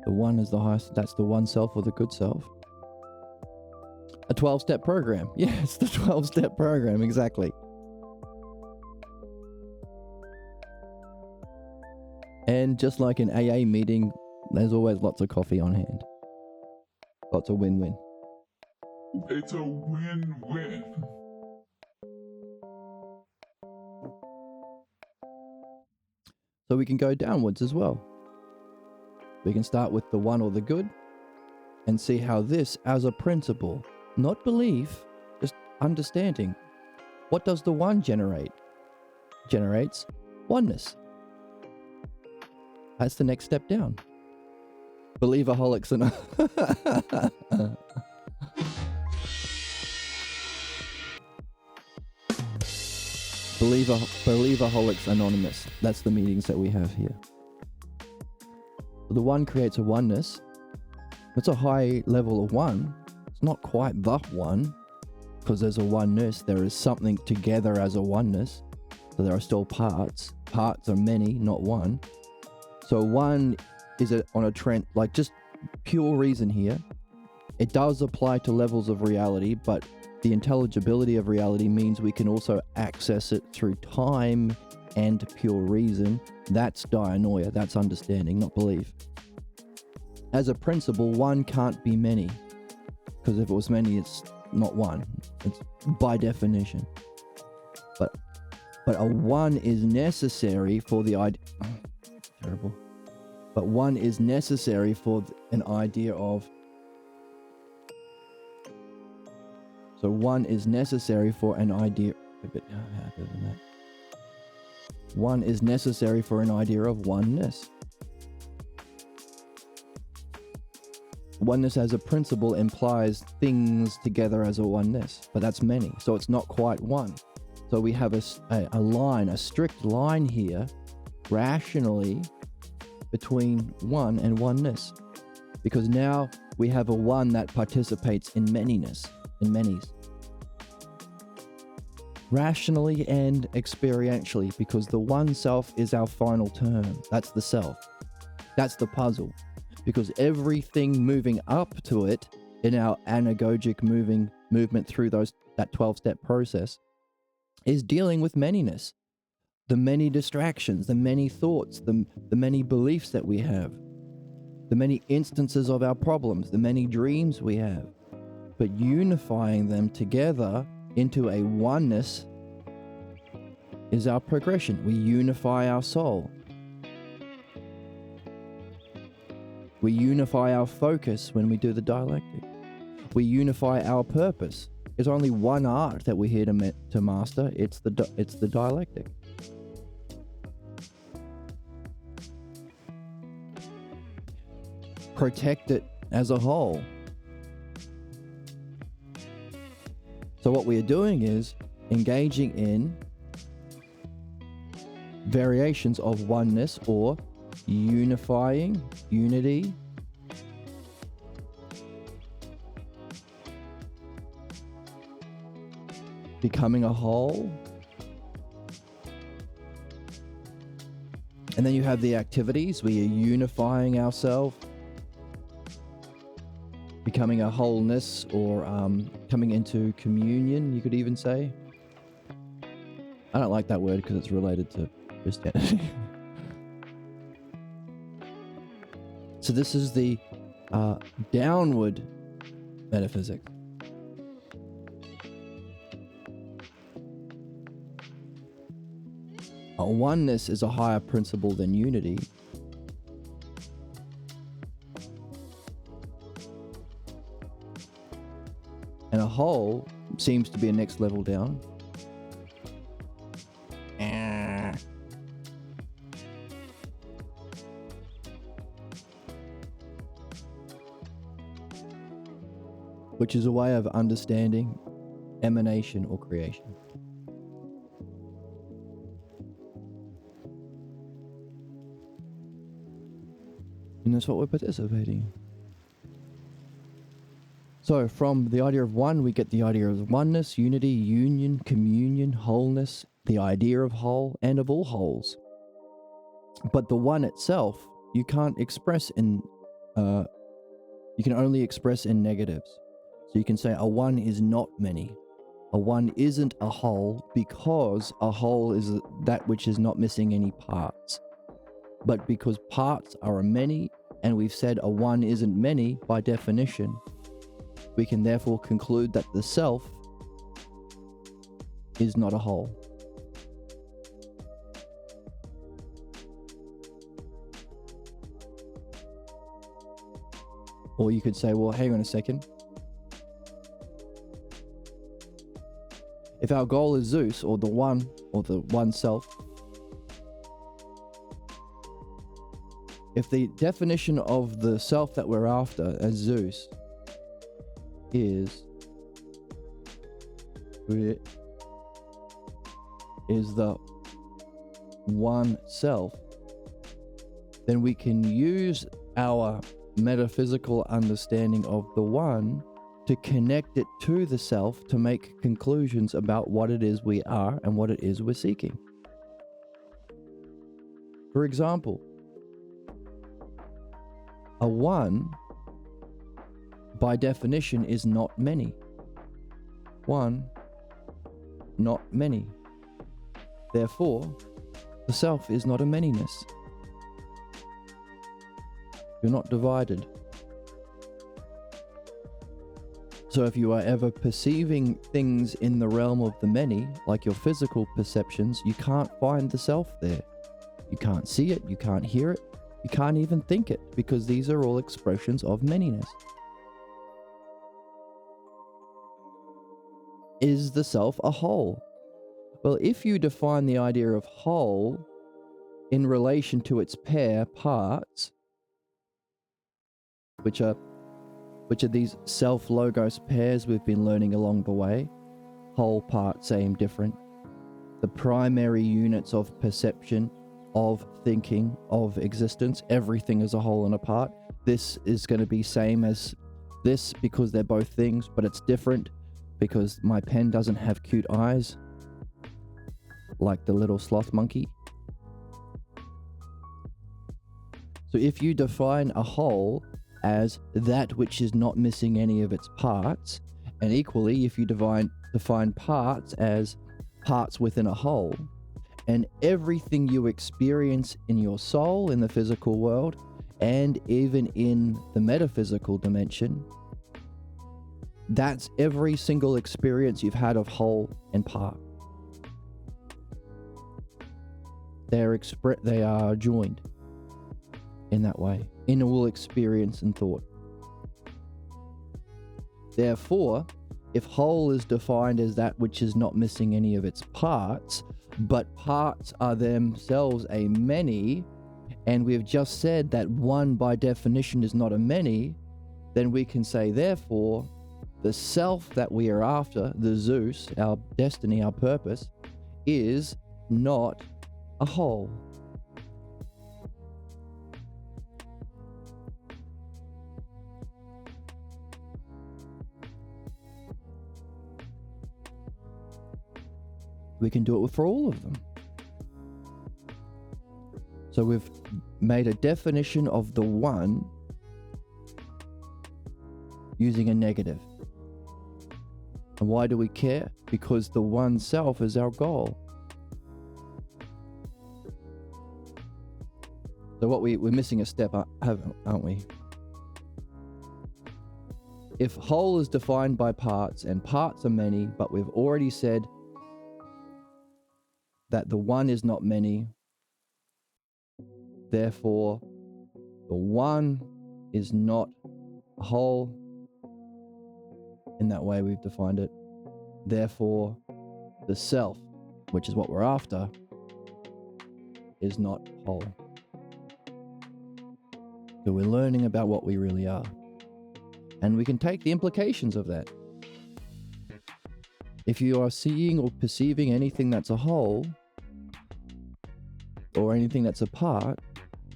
the one is the highest, that's the one self or the good self. A 12-step program. Yes, the 12-step program, exactly. And just like an AA meeting, There's always lots of coffee on hand. Lots of win-win. It's a win-win. So we can go downwards as well. We can start with the one or the good and see how this, as a principle, not belief, just understanding. What does the one generate? Generates oneness. That's the next step down. Believerholics and Believerholics Anonymous. That's the meetings that we have here. The one creates a oneness. It's a high level of one. It's not quite the one, because there's a oneness. There is something together as a oneness. So there are still parts. Parts are many, not one. So one is on a trend, like just pure reason here. It does apply to levels of reality, but the intelligibility of reality means we can also access it through time and pure reason. That's dianoia, that's understanding, not belief. As a principle, one can't be many, because if it was many, it's not one. It's by definition. But a one is necessary for the idea. Terrible. But one is necessary for an idea of. So one is necessary for an idea. A bit harder than that. One is necessary for an idea of oneness. Oneness as a principle implies things together as a oneness, but that's many, so it's not quite one. So we have a line, a strict line here, rationally, between one and oneness. Because now we have a one that participates in manyness, in manys. Rationally and experientially, because the one self is our final term. That's the self. That's the puzzle. Because everything moving up to it in our anagogic movement through that 12-step process is dealing with manyness. The many distractions, the many thoughts, the many beliefs that we have, the many instances of our problems, the many dreams we have. But unifying them together into a oneness is our progression. We unify our soul. We unify our focus when we do the dialectic. We unify our purpose. There's only one art that we're here to master. It's the dialectic. Protect it as a whole. So what we are doing is engaging in variations of oneness or unifying, unity, becoming a whole. And then you have the activities. We are unifying ourselves, becoming a wholeness, or coming into communion, you could even say. I don't like that word because it's related to Christianity. So this is the downward metaphysics. Oneness is a higher principle than unity. And a whole seems to be a next level down. Which is a way of understanding emanation or creation. And that's what we're participating in. So from the idea of one, we get the idea of oneness, unity, union, communion, wholeness, the idea of whole and of all wholes. But the one itself, you can't express in, you can only express in negatives. So you can say a one is not many. A one isn't a whole because a whole is that which is not missing any parts. But because parts are a many, and we've said a one isn't many by definition, we can therefore conclude that the self is not a whole. Or you could say, well, hang on a second. If our goal is Zeus, or the one self, if the definition of the self that we're after as Zeus is the one self, then we can use our metaphysical understanding of the one to connect it to the self to make conclusions about what it is we are and what it is we're seeking. For example, a one, by definition, is not many. One, not many. Therefore, the self is not a manyness. You're not divided. So if you are ever perceiving things in the realm of the many, like your physical perceptions, you can't find the self there. You can't see it, you can't hear it, you can't even think it, because these are all expressions of manyness. Is the self a whole? Well, if you define the idea of whole in relation to its pair parts, which are these self-logos pairs we've been learning along the way, whole, part, same, different, the primary units of perception, of thinking, of existence, everything as a whole and a part. This is going to be same as this because they're both things, but it's different because my pen doesn't have cute eyes like the little sloth monkey. So if you define a whole as that which is not missing any of its parts, and equally if you define parts as parts within a whole, and everything you experience in your soul in the physical world and even in the metaphysical dimension, that's every single experience you've had of whole and part. They are joined in that way, in all experience and thought. Therefore, if whole is defined as that which is not missing any of its parts, but parts are themselves a many, and we've just said that one by definition is not a many, then we can say, therefore, the self that we are after, the Zeus, our destiny, our purpose, is not a whole. We can do it for all of them. So we've made a definition of the one using a negative. And why do we care? Because the one self is our goal. So we're missing a step, aren't we? If whole is defined by parts and parts are many, but we've already said that the one is not many, therefore the one is not a whole. In that way we've defined it. Therefore the self, which is what we're after, is not whole. So we're learning about what we really are. And we can take the implications of that. If you are seeing or perceiving anything that's a whole, or anything that's a part,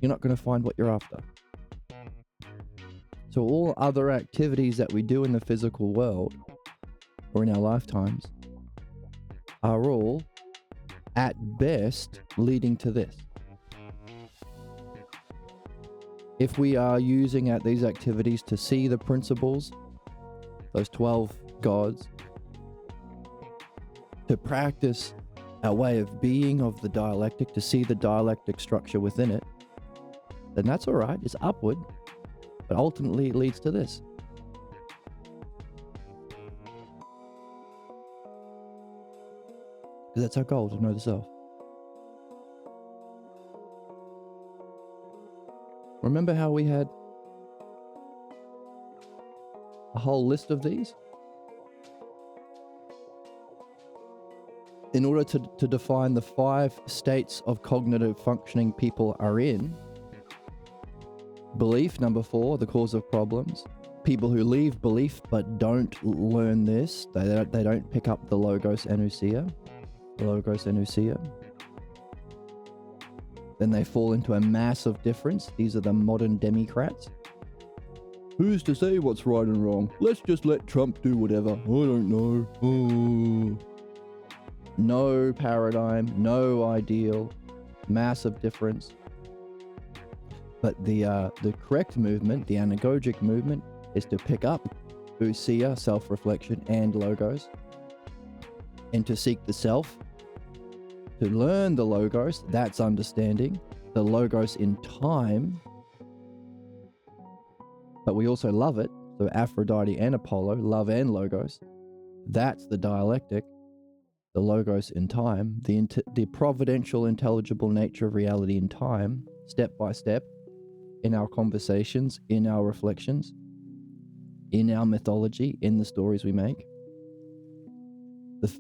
you're not going to find what you're after. So all other activities that we do in the physical world, or in our lifetimes, are all, at best, leading to this. If we are using these activities to see the principles, those 12 gods, to practice our way of being of the dialectic, to see the dialectic structure within it, then that's all right. It's upward. But ultimately, it leads to this. Because that's our goal, to know the self. Remember how we had a whole list of these? In order to define the 5 states of cognitive functioning people are in: belief, number 4, the cause of problems. People who leave belief but don't learn this, they don't pick up the logos enousia. Then they fall into a massive difference. These are the modern democrats. Who's to say what's right and wrong? Let's just let Trump do whatever. I don't know. Oh. No paradigm, no ideal, massive difference. But the correct movement, the anagogic movement, is to pick up ousia, self-reflection, and logos, and to seek the self, to learn the logos, that's understanding, the logos in time, but we also love it, so Aphrodite and Apollo, love and logos, that's the dialectic, the logos in time, the providential, intelligible nature of reality in time, step by step, in our conversations, in our reflections, in our mythology, in the stories we make.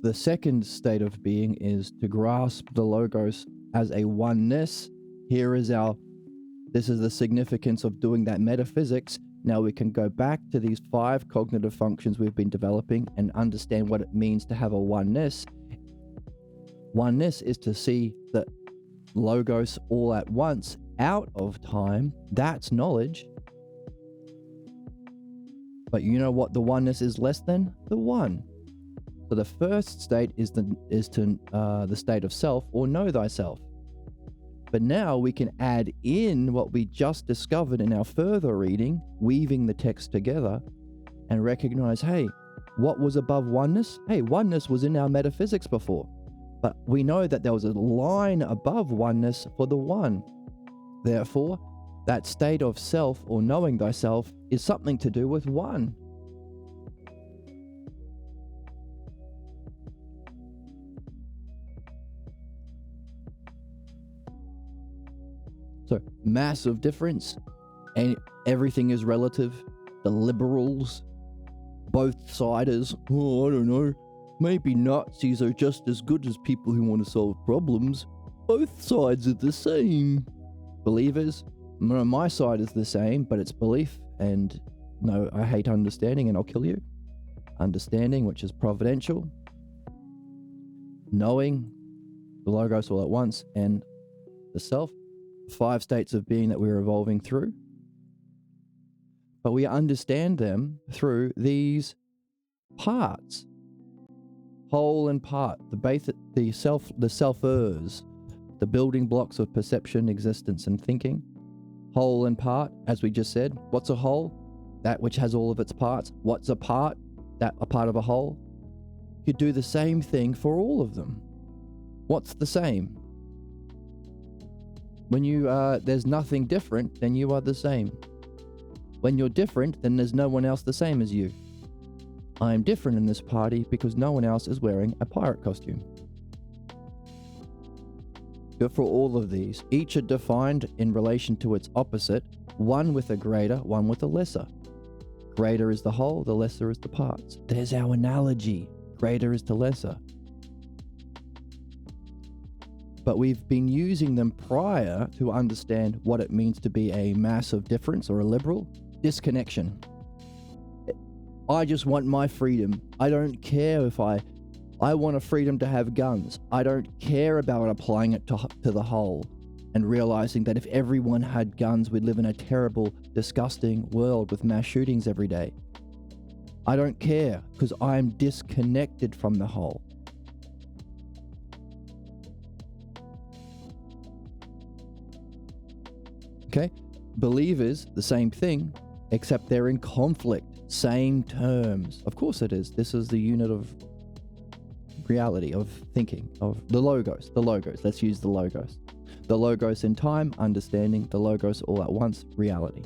The second state of being is to grasp the logos as a oneness. This is the significance of doing that metaphysics. Now we can go back to these 5 cognitive functions we've been developing and understand what it means to have a oneness. Oneness is to see the logos all at once, out of time. That's knowledge. But you know what the oneness is less than? The one. So the first state is the state of self, or know thyself. But now we can add in what we just discovered in our further reading, weaving the text together, and recognize, hey, what was above oneness? Hey, oneness was in our metaphysics before. But we know that there was a line above oneness for the one. Therefore, that state of self, or knowing thyself, is something to do with one. So, massive difference, and everything is relative. The liberals, both-siders, I don't know, maybe Nazis are just as good as people who want to solve problems. Both sides are the same. Believers, my side is the same, but it's belief, and no, I hate understanding and I'll kill you. Understanding, which is providential. Knowing, the logos all at once, and the self. 5 states of being that we're evolving through. But we understand them through these parts. Whole and part, the selfers, the building blocks of perception, existence, and thinking. Whole and part, as we just said. What's a whole? That which has all of its parts. What's a part? That a part of a whole. You do the same thing for all of them. What's the same? When there's nothing different, then you are the same. When you're different, then there's no one else the same as you. I am different in this party because no one else is wearing a pirate costume. But for all of these, each are defined in relation to its opposite, one with a greater, one with a lesser. Greater is the whole, the lesser is the parts. There's our analogy. Greater is to lesser. But we've been using them prior to understand what it means to be a massive difference or a liberal. Disconnection. I just want my freedom. I don't care if I want a freedom to have guns. I don't care about applying it to the whole and realizing that if everyone had guns, we'd live in a terrible, disgusting world with mass shootings every day. I don't care because I'm disconnected from the whole. Okay? Believers, the same thing, except they're in conflict. Same terms. Of course it is. This is the unit of reality, of thinking, of the logos. The logos. Let's use the logos. The logos in time, understanding. The logos all at once, reality.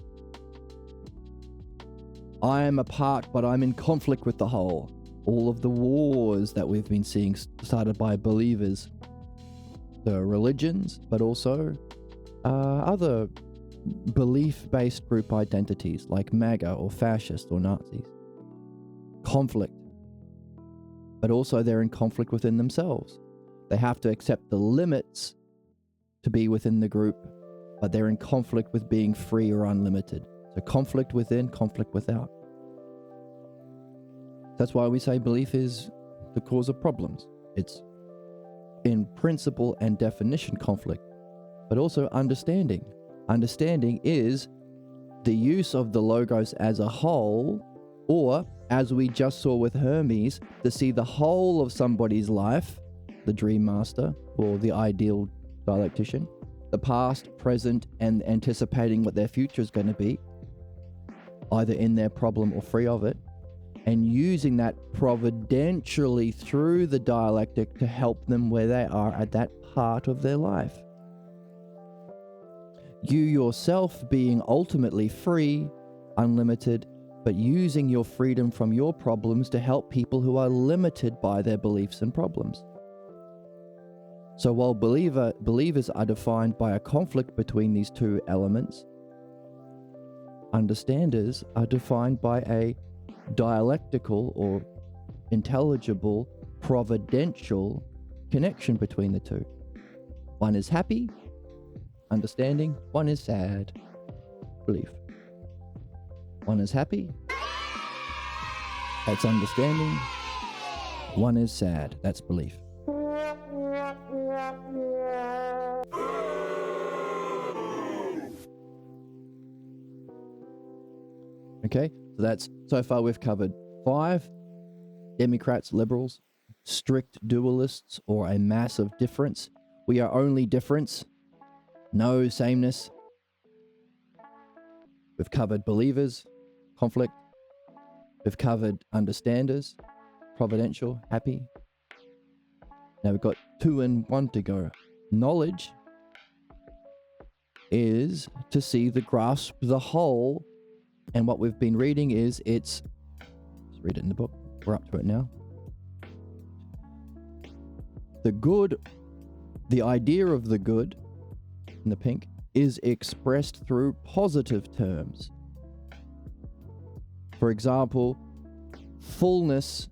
I am a part, but I'm in conflict with the whole. All of the wars that we've been seeing started by believers, the religions, but also other belief-based group identities like MAGA or fascist or Nazis. Conflict. But also they're in conflict within themselves. They have to accept the limits to be within the group, but they're in conflict with being free or unlimited. So conflict within, conflict without. That's why we say belief is the cause of problems. It's in principle and definition conflict, but also understanding. Understanding is the use of the logos as a whole, or as we just saw with Hermes, to see the whole of somebody's life, the dream master or the ideal dialectician, the past, present, and anticipating what their future is going to be, either in their problem or free of it, and using that providentially through the dialectic to help them where they are at that part of their life. You yourself being ultimately free, unlimited, but using your freedom from your problems to help people who are limited by their beliefs and problems. So while believers are defined by a conflict between these two elements, understanders are defined by a dialectical or intelligible, providential connection between the two. One is happy, understanding. One is sad, belief. One is happy, that's understanding. One is sad, that's belief. Okay, so far we've covered 5 Democrats, liberals, strict dualists, or a massive difference. We are only difference, no sameness. We've covered believers, conflict. We've covered understanders, providential, happy. Now we've got 2 and 1 to go. Knowledge is to see the grasp the whole. And what we've been reading is let's read it in the book. We're up to it now. The good, the idea of the good, in the pink, is expressed through positive terms. For example, fullness,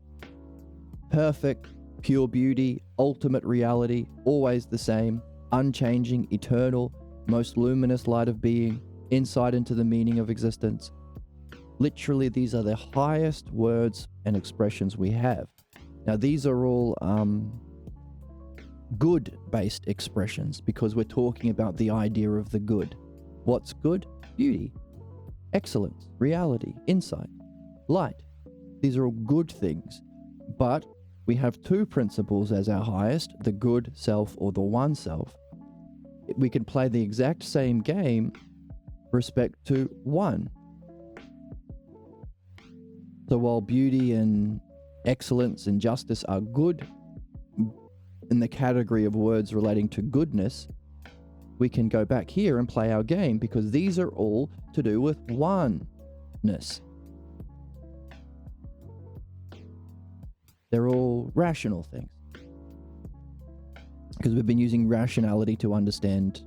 perfect, pure beauty, ultimate reality, always the same, unchanging, eternal, most luminous light of being, insight into the meaning of existence. Literally, these are the highest words and expressions we have. Now, these are all good-based expressions because we're talking about the idea of the good. What's good? Beauty, excellence, reality, insight, light. These are all good things. But we have 2 principles as our highest, the good self or the one self. We can play the exact same game with respect to one. So while beauty and excellence and justice are good in the category of words relating to goodness, we can go back here and play our game because these are all to do with oneness. They're all rational things because we've been using rationality to understand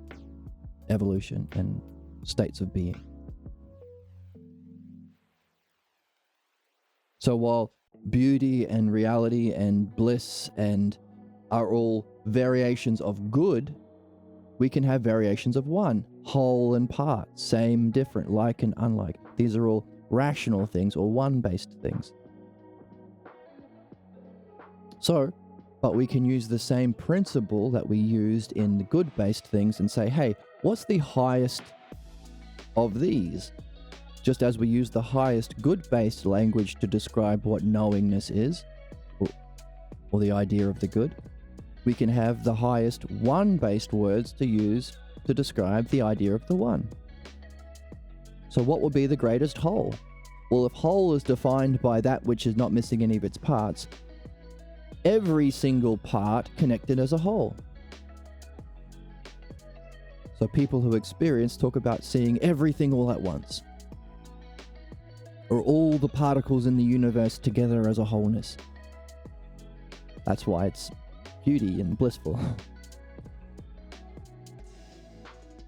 evolution and states of being. So while beauty and reality and bliss and are all variations of good, we can have variations of one, whole and part, same, different, like and unlike. These are all rational things or one-based things. So, but we can use the same principle that we used in the good-based things and say, hey, what's the highest of these? Just as we use the highest good-based language to describe what knowingness is, or the idea of the good, we can have the highest one-based words to use to describe the idea of the one. So what would be the greatest whole? Well, if whole is defined by that which is not missing any of its parts, every single part connected as a whole. So people who experience talk about seeing everything all at once. or all the particles in the universe together as a wholeness. That's why it's beauty and blissful.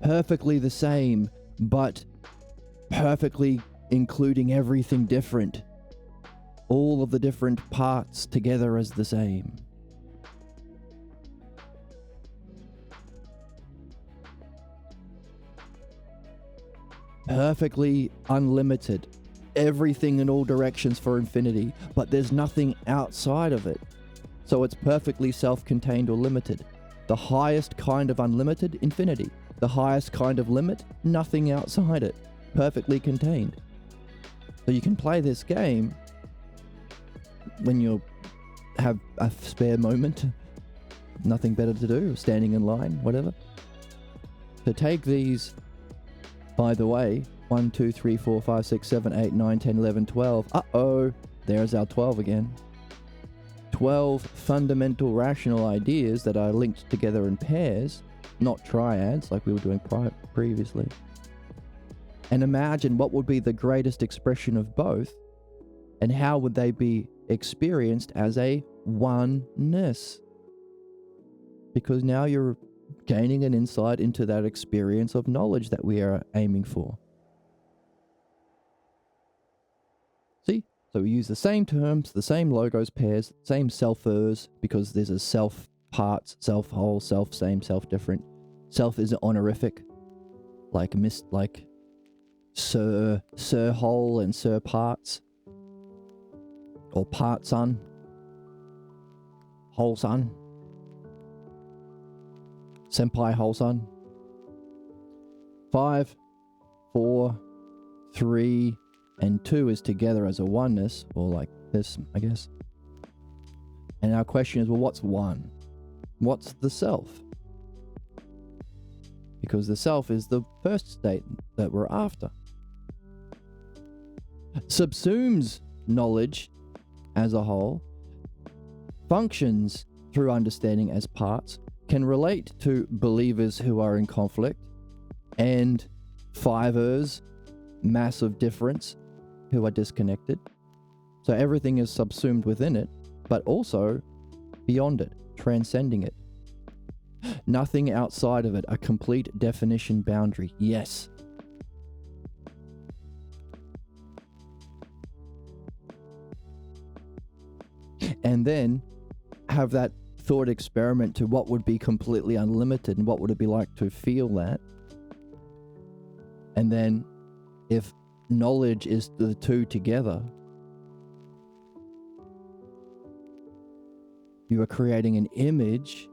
Perfectly the same, but perfectly including everything different. All of the different parts together as the same. Perfectly unlimited. Everything in all directions for infinity, but there's nothing outside of it. So it's perfectly self-contained or limited. The highest kind of unlimited, infinity. The highest kind of limit, nothing outside it. Perfectly contained. So you can play this game when you have a spare moment, nothing better to do, standing in line, whatever. To take these, by the way, 1, 2, 3, 4, 5, 6, 7, 8, 9, 10, 11, 12. Uh-oh, there's our 12 again. 12 fundamental rational ideas that are linked together in pairs, not triads like we were doing previously. And imagine what would be the greatest expression of both, and how would they be experienced as a oneness? Because now you're gaining an insight into that experience of knowledge that we are aiming for. See? So we use the same terms, the same logos pairs, same selfers, because there's a self parts, self whole, self same, self different. Self is honorific, like Sir whole and Sir parts, or part son, whole son, senpai whole son. 5, 4, 3, and 2 is together as a oneness, or like this, I guess. And our question is, well, what's one? What's the self? Because the self is the first state that we're after. Subsumes knowledge as a whole, functions through understanding as parts, can relate to believers who are in conflict, and fivers, massive difference, who are disconnected. So everything is subsumed within it, but also beyond it, transcending it. Nothing outside of it, a complete definition boundary. Yes. And then have that thought experiment to what would be completely unlimited and what would it be like to feel that. And then if knowledge is the two together, you are creating an image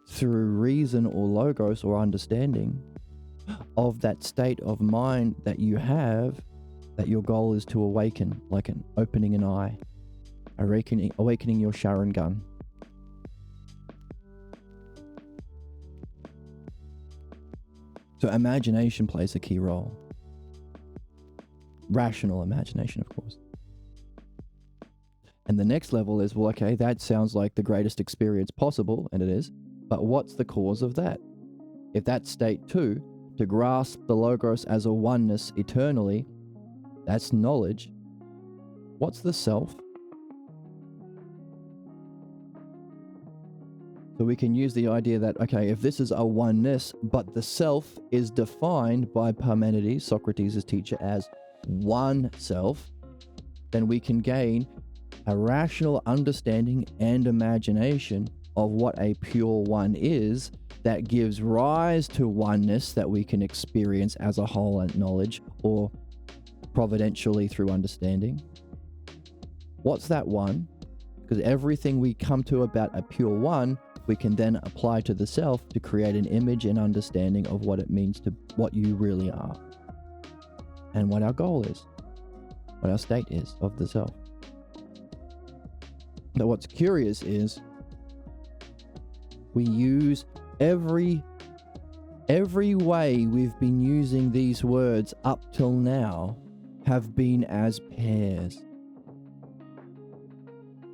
through reason or logos or understanding of that state of mind that you have, that your goal is to awaken, like an opening an eye, awakening your Sharon gun. So imagination plays a key role. Rational imagination, of course. And the next level is, well, okay, that sounds like the greatest experience possible, and it is, but what's the cause of that? If that's state 2, to grasp the logos as a oneness eternally, that's knowledge. What's the self? So we can use the idea that, okay, if this is a oneness, but the self is defined by Parmenides, Socrates' teacher, as one self, then we can gain a rational understanding and imagination of what a pure one is, that gives rise to oneness that we can experience as a whole and knowledge, or providentially through understanding. What's that one? Because everything we come to about a pure one, we can then apply to the self to create an image and understanding of what it means to what you really are, and what our goal is, what our state is of the self. Now what's curious is we use every way we've been using these words up till now have been as pairs.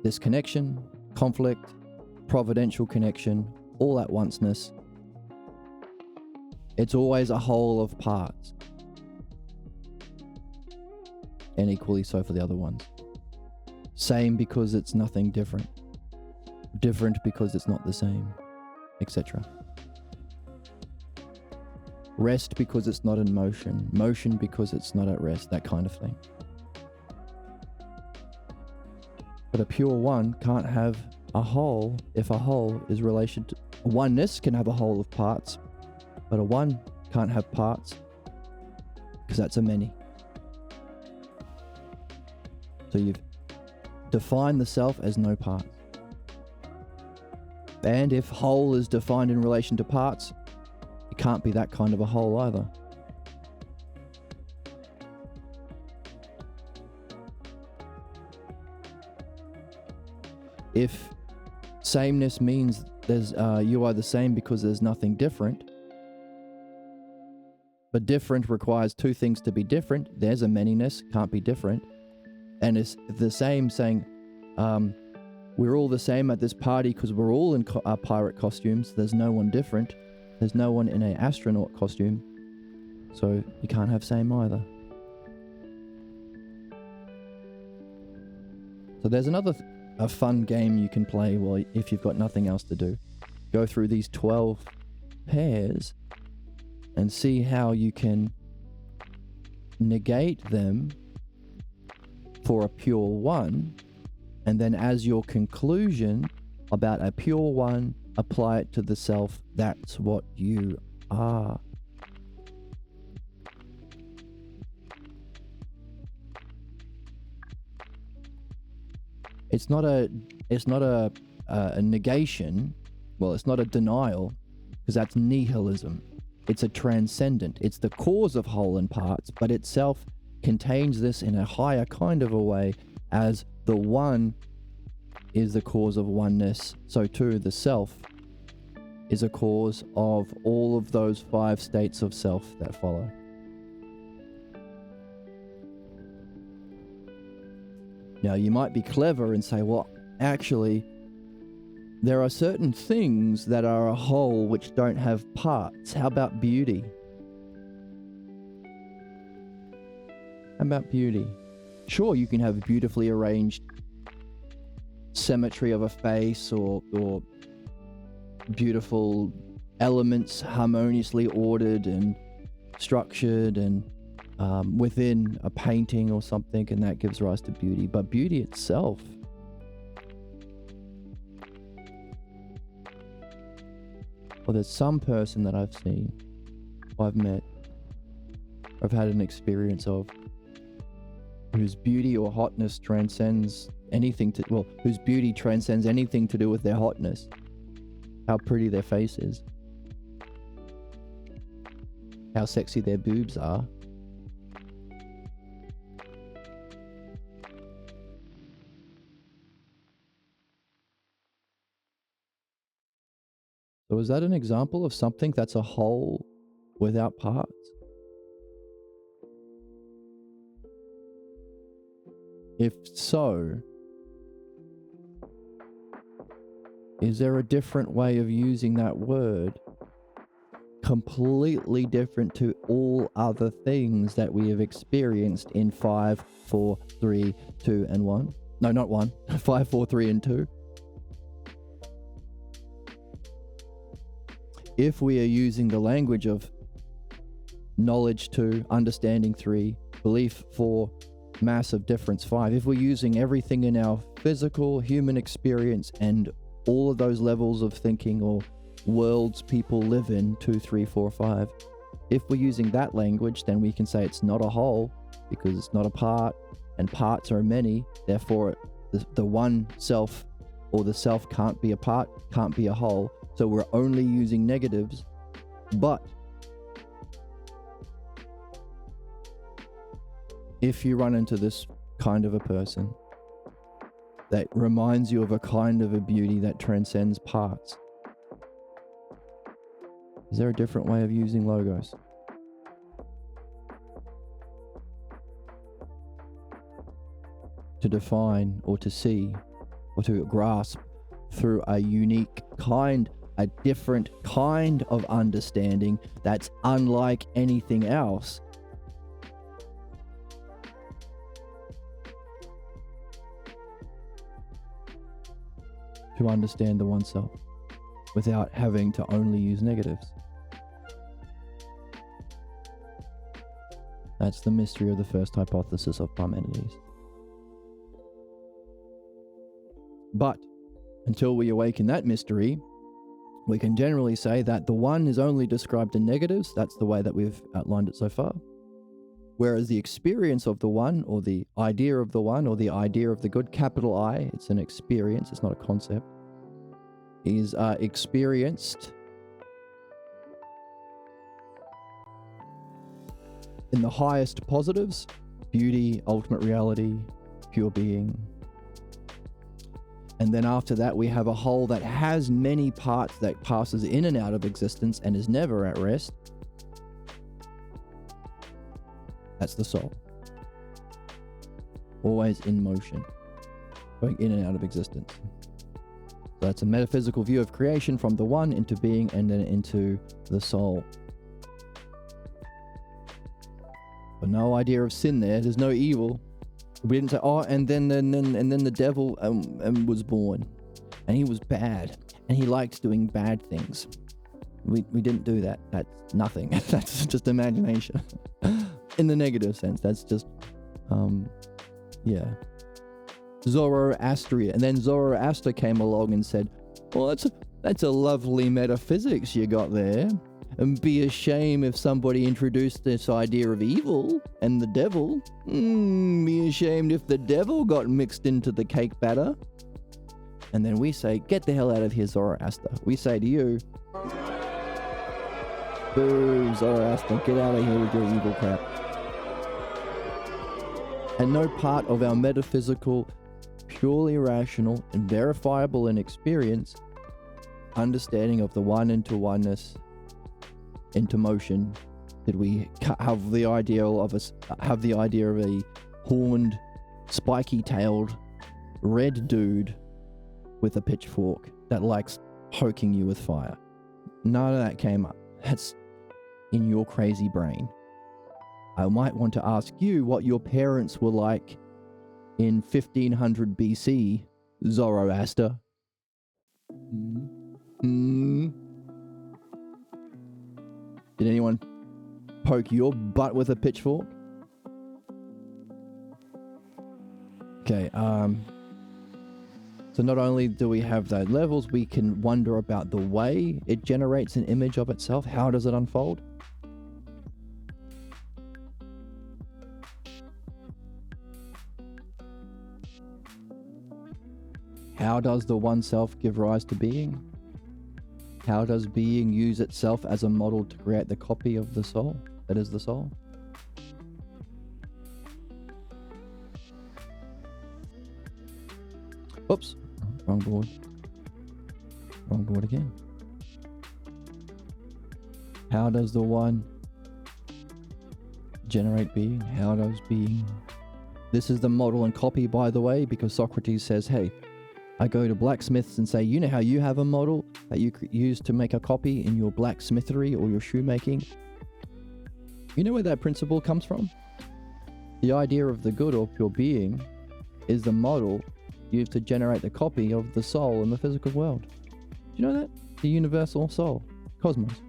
Disconnection, conflict, providential connection, all at onceness. It's always a whole of parts. and equally so for the other ones. Same because it's nothing different. Different because it's not the same, etc. Rest because it's not in motion. Motion because it's not at rest, that kind of thing. But a pure one can't have a whole if a whole is related to... Oneness can have a whole of parts, but a one can't have parts because that's a many. So you've defined the self as no parts. And if whole is defined in relation to parts, it can't be that kind of a whole either. If sameness means there's you are the same because there's nothing different, but different requires two things to be different, there's a manyness, can't be different. And it's the same saying, we're all the same at this party because we're all in pirate costumes. There's no one different. There's no one in an astronaut costume. So you can't have same either. So there's a fun game you can play if you've got nothing else to do. Go through these 12 pairs and see how you can negate them for a pure one, and then as your conclusion about a pure one, apply it to the self. That's what you are. It's not a negation. Well, it's not a denial, because that's nihilism. It's a transcendent. It's the cause of whole and parts, but itself contains this in a higher kind of a way, as the one is the cause of oneness, so too the self is a cause of all of those 5 states of self that follow. Now you might be clever and say, well, actually there are certain things that are a whole which don't have parts. How about beauty? How about beauty? Sure, you can have a beautifully arranged symmetry of a face or beautiful elements harmoniously ordered and structured and within a painting or something, and that gives rise to beauty. But beauty itself, well, there's some person that I've seen, I've met, I've had an experience of, whose beauty or hotness transcends anything whose beauty transcends anything to do with their hotness. How pretty their face is. How sexy their boobs are. So is that an example of something that's a whole without parts? If so, is there a different way of using that word, completely different to all other things that we have experienced in 5, 4, 3, 2, and 1? No, not 1. 5, 4, 3, and 2. If we are using the language of knowledge 2, understanding 3, belief 4, massive difference 5, if we're using everything in our physical human experience and all of those levels of thinking or worlds people live in, 2, 3, 4, 5, if we're using that language, then we can say it's not a whole because it's not a part, and parts are many. Therefore the one self or the self can't be a part, can't be a whole. So we're only using negatives. But if you run into this kind of a person that reminds you of a kind of a beauty that transcends parts, is there a different way of using logos? To define or to see or to grasp through a unique kind, a different kind of understanding that's unlike anything else. to understand the oneself without having to only use negatives. That's the mystery of the first hypothesis of Parmenides. But until we awaken that mystery, we can generally say that the one is only described in negatives. That's the way that we've outlined it so far. Whereas the experience of the one, or the idea of the one, or the idea of the good, capital I, it's an experience, it's not a concept, is experienced in the highest positives: beauty, ultimate reality, pure being. And then after that, we have a whole that has many parts that passes in and out of existence and is never at rest. That's the soul. Always in motion, going in and out of existence. So that's a metaphysical view of creation, from the one into being and then into the soul. But no idea of sin there. There's no evil. We didn't say, oh, and then the devil was born, and he was bad, and he liked doing bad things. We didn't do that. That's nothing. That's just imagination. In the negative sense, that's just, Zoroastria. And then Zoroaster came along and said, well, that's a lovely metaphysics you got there. And be a shame if somebody introduced this idea of evil and the devil. Be ashamed if the devil got mixed into the cake batter. And then we say, get the hell out of here, Zoroaster. We say to you, boo, Zoroaster, get out of here with your evil crap. And no part of our metaphysical, purely rational and verifiable in experience understanding of the one into oneness, into motion, did we have the idea of a horned, spiky-tailed, red dude with a pitchfork that likes poking you with fire. None of that came up. That's in your crazy brain. I might want to ask you what your parents were like in 1500 BC, Zoroaster. Did anyone poke your butt with a pitchfork? Okay, so not only do we have those levels, we can wonder about the way it generates an image of itself. How does it unfold? How does the one self give rise to being? How does being use itself as a model to create the copy of the soul that is the soul? Oops, wrong board. Wrong board again. How does the one generate being? How does being? This is the model and copy, by the way, because Socrates says, hey, I go to blacksmiths and say, you know how you have a model that you use to make a copy in your blacksmithery or your shoemaking? You know where that principle comes from? The idea of the good or pure being is the model used to generate the copy of the soul in the physical world. Do you know that? The universal soul, cosmos.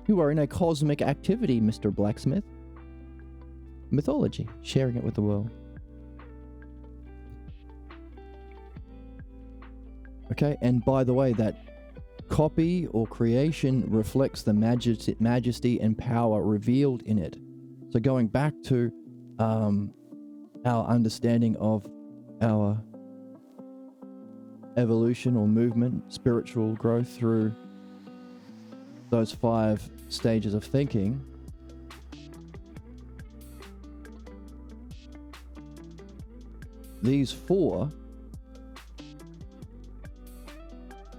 You are in a cosmic activity, Mr. Blacksmith. Mythology, sharing it with the world. Okay, and by the way, that copy or creation reflects the majesty and power revealed in it. So going back to our understanding of our evolution or movement, spiritual growth through those 5 stages of thinking, these 4,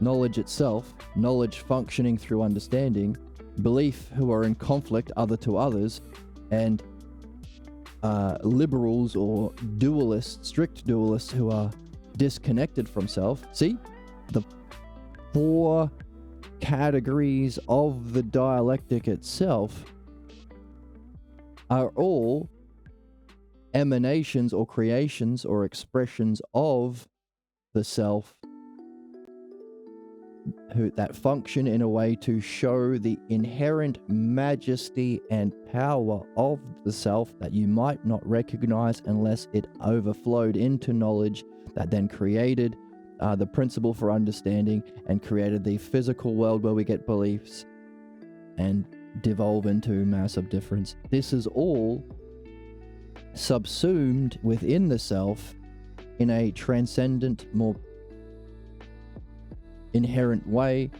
knowledge itself, knowledge functioning through understanding, belief who are in conflict other to others, and liberals or dualists, strict dualists who are disconnected from self. See, the 4 categories of the dialectic itself are all emanations or creations or expressions of the self, that function in a way to show the inherent majesty and power of the self that you might not recognize unless it overflowed into knowledge that then created the principle for understanding and created the physical world where we get beliefs and devolve into massive difference. This is all subsumed within the self in a transcendent, more inherent way.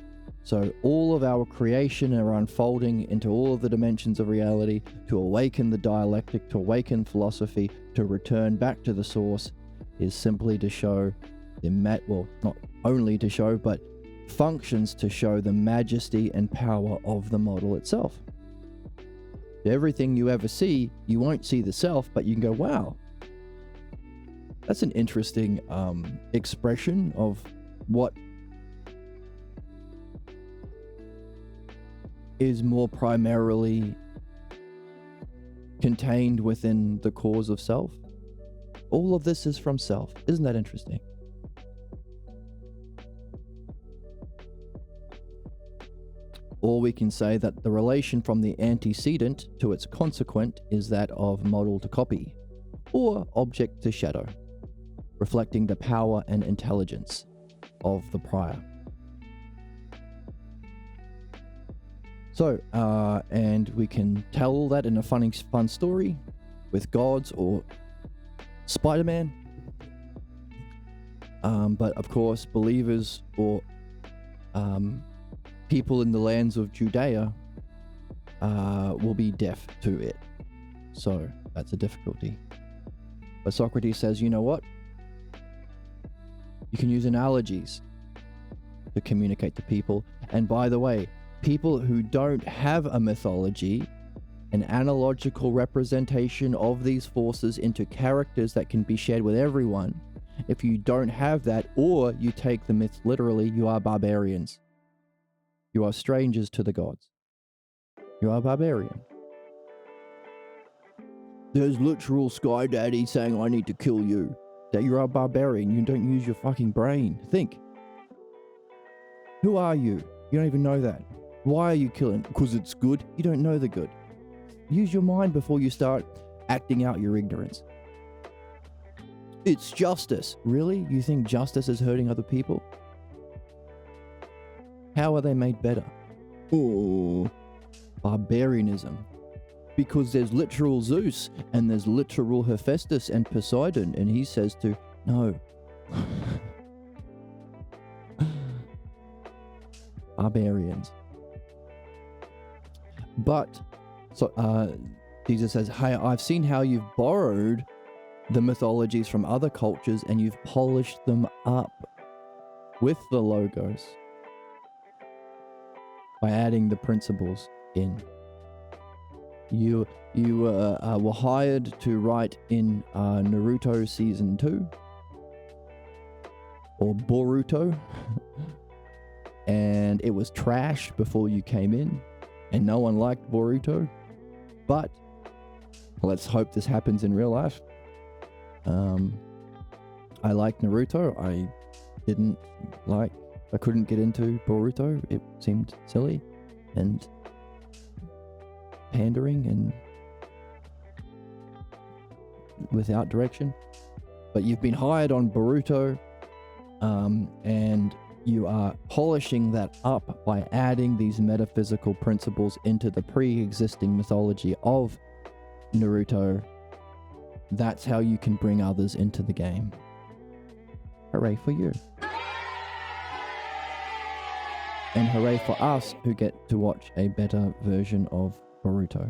So all of our creation are unfolding into all of the dimensions of reality to awaken the dialectic, to awaken philosophy, to return back to the source, is simply to show the well, not only to show, but functions to show the majesty and power of the model itself. Everything you ever see, you won't see the self, but you can go, wow, that's an interesting expression of what is more primarily contained within the cause of self. All of this is from self. Isn't that interesting? Or we can say that the relation from the antecedent to its consequent is that of model to copy, or object to shadow, reflecting the power and intelligence of the prior. So, and we can tell that in a fun story with gods or Spider-Man. But of course, believers or people in the lands of Judea will be deaf to it. So that's a difficulty. But Socrates says, you know what? You can use analogies to communicate to people. And by the way, people who don't have a mythology, an analogical representation of these forces into characters that can be shared with everyone, if you don't have that, or you take the myths literally, you are barbarians. You are strangers to the gods. You are a barbarian. There's literal Sky Daddy saying, I need to kill you. That you're a barbarian. You don't use your fucking brain. Think. Who are you? You don't even know that. Why are you killing? Because it's good? You don't know the good. Use your mind before you start acting out your ignorance. It's justice. Really? You think justice is hurting other people? How are they made better? Oh, barbarianism. Because there's literal Zeus and there's literal Hephaestus and Poseidon, and he says to, no. Barbarians. But, so, Jesus says, hey, I've seen how you've borrowed the mythologies from other cultures and you've polished them up with the logos by adding the principles in. You were hired to write in Naruto Season 2, or Boruto, and it was trash before you came in, and no one liked Boruto, but let's hope this happens in real life. I liked Naruto. I couldn't get into Boruto. It seemed silly and pandering and without direction. But you've been hired on Boruto, and you are polishing that up by adding these metaphysical principles into the pre-existing mythology of Naruto. That's how you can bring others into the game. Hooray for you. And hooray for us who get to watch a better version of Boruto.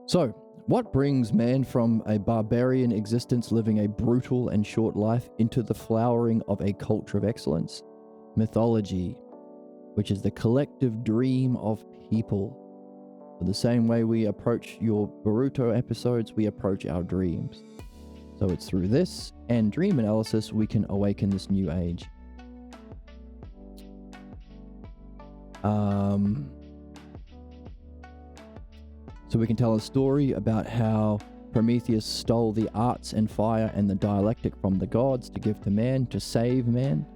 So, what brings man from a barbarian existence living a brutal and short life into the flowering of a culture of excellence? Mythology, which is the collective dream of people. In the same way we approach your Boruto episodes, we approach our dreams. So it's through this and dream analysis we can awaken this new age. So we can tell a story about how Prometheus stole the arts and fire and the dialectic from the gods to give to man, to save man.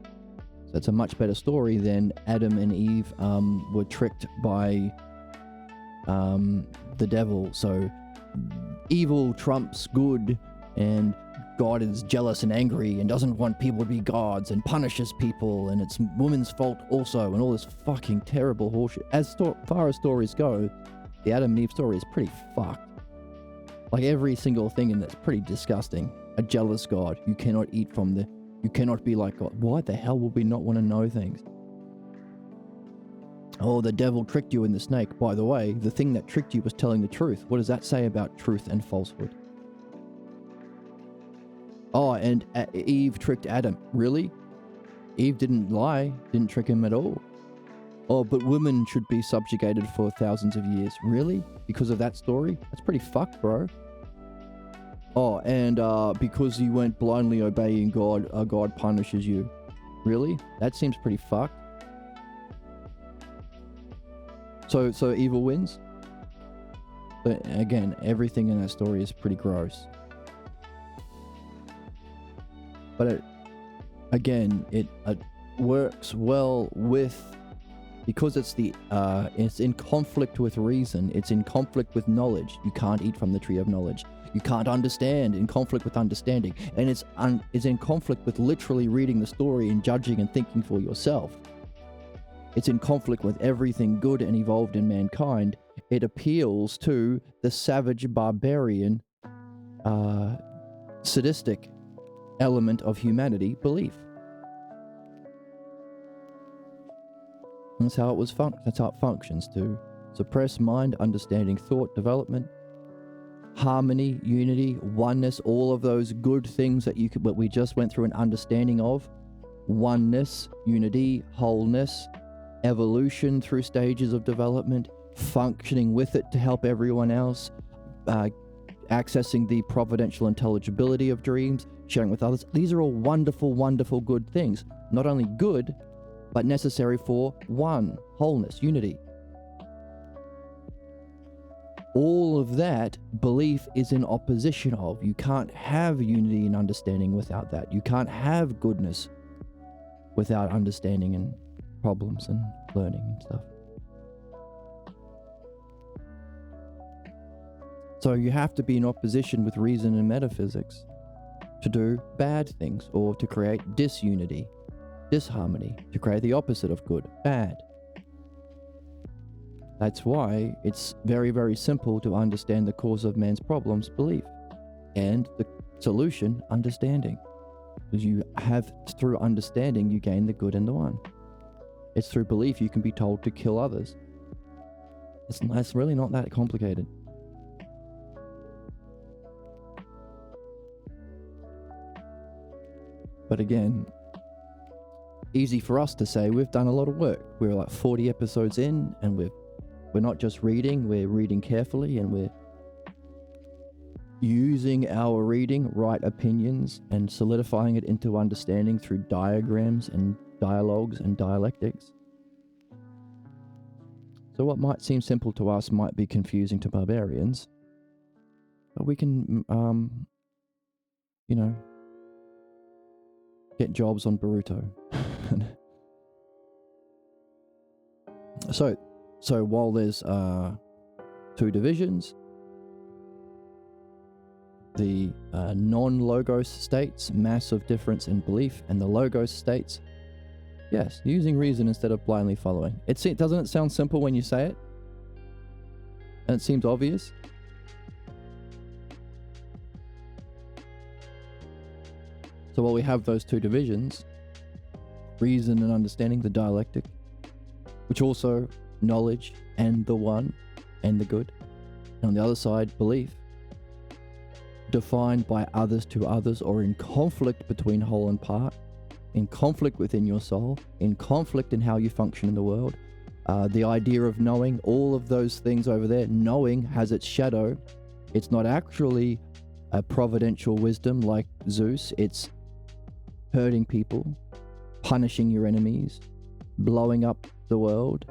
So it's a much better story than Adam and Eve were tricked by the devil. So evil trumps good, and God is jealous and angry and doesn't want people to be gods and punishes people, and it's women's fault also, and all this fucking terrible horseshit. As far as stories go, the Adam and Eve story is pretty fucked. Like every single thing in that's pretty disgusting. A jealous God. You cannot eat from the... You cannot be like God. Why the hell would we not want to know things? Oh, the devil tricked you in the snake. By the way, the thing that tricked you was telling the truth. What does that say about truth and falsehood? Oh, and Eve tricked Adam. Really? Eve didn't lie, didn't trick him at all. Oh, but women should be subjugated for thousands of years. Really? Because of that story? That's pretty fucked, bro. Oh, and because you weren't blindly obeying God, God punishes you. Really? That seems pretty fucked. So evil wins? But again, everything in that story is pretty gross. But it works well with, because it's in conflict with reason, it's in conflict with knowledge. You can't eat from the tree of knowledge. You can't understand, in conflict with understanding. And it's in conflict with literally reading the story and judging and thinking for yourself. It's in conflict with everything good and evolved in mankind. It appeals to the savage barbarian, sadistic element of humanity belief. That's how it was that's how it functions, to suppress mind, understanding, thought, development, harmony, unity, oneness, all of those good things that what we just went through an understanding of. Oneness, unity, wholeness, evolution through stages of development, functioning with it to help everyone else, accessing the providential intelligibility of dreams, sharing with others. These are all wonderful, wonderful good things. Not only good, but necessary for one, wholeness, unity. All of that belief is in opposition of. You can't have unity and understanding without that. You can't have goodness without understanding and problems and learning and stuff. So you have to be in opposition with reason and metaphysics to do bad things, or to create disunity, disharmony, to create the opposite of good, bad. That's why it's very, very simple to understand the cause of man's problems, belief, and the solution, understanding. Because you have, through understanding, you gain the good and the one. It's through belief you can be told to kill others. It's really not that complicated. But again, easy for us to say. We've done a lot of work. We're like 40 episodes in, and we're not just reading, we're reading carefully, and we're using our reading, right opinions, and solidifying it into understanding through diagrams and dialogues and dialectics. So what might seem simple to us might be confusing to barbarians, but we can, get jobs on Boruto. So while there's two divisions, the non-logos states, massive difference in belief, and the logos states, yes, using reason instead of blindly following. Doesn't it sound simple when you say it? And it seems obvious? So while we have those two divisions, reason and understanding, the dialectic, which also knowledge and the one and the good, and on the other side, belief, defined by others to others, or in conflict between whole and part, in conflict within your soul, in conflict in how you function in the world. The idea of knowing, all of those things over there, knowing has its shadow. It's not actually a providential wisdom like Zeus. It's hurting people, punishing your enemies, blowing up the world,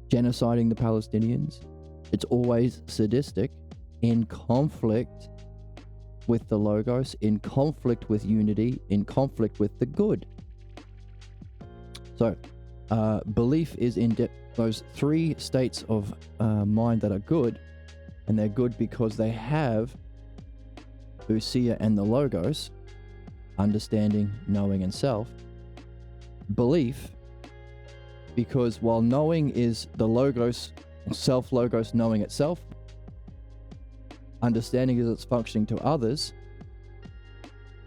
genociding the Palestinians, It's always sadistic, in conflict with the Logos, in conflict with unity, in conflict with the good. So, belief is in those three states of mind that are good, and they're good because they have Usia and the Logos, understanding, knowing, and self. Belief, because while knowing is the Logos, self-Logos knowing itself, understanding is its functioning to others,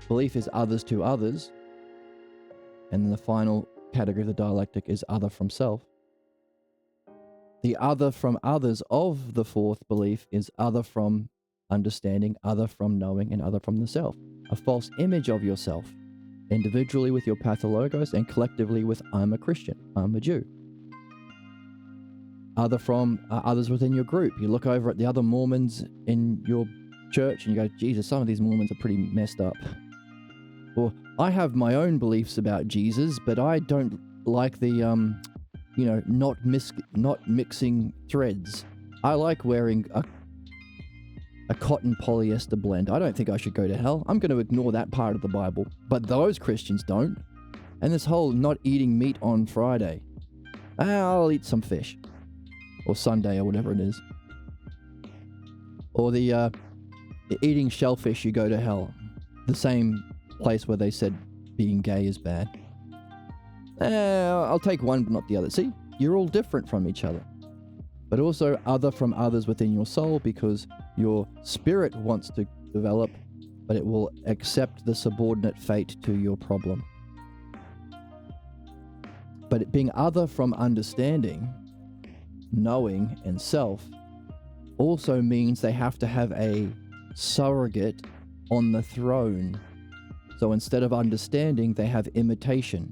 belief is others to others, and then the final category of the dialectic is other from self. The other from others of the fourth belief is other from understanding, other from knowing, and other from the self. A false image of yourself, individually with your pathologos and collectively with I'm a Christian, I'm a Jew. Other from others within your group. You look over at the other Mormons in your church and you go, Jesus, some of these Mormons are pretty messed up. Or I have my own beliefs about Jesus, but I don't like the not mixing threads. I like wearing a cotton polyester blend. I don't think I should go to hell. I'm going to ignore that part of the Bible. But those Christians don't. And this whole not eating meat on Friday. I'll eat some fish. Or Sunday or whatever it is. Or the eating shellfish, you go to hell. The same place where they said being gay is bad. I'll take one but not the other. See, you're all different from each other. But also other from others within your soul, because your spirit wants to develop, but it will accept the subordinate fate to your problem. But it being other from understanding, knowing, and self also means they have to have a surrogate on the throne. So instead of understanding, they have imitation.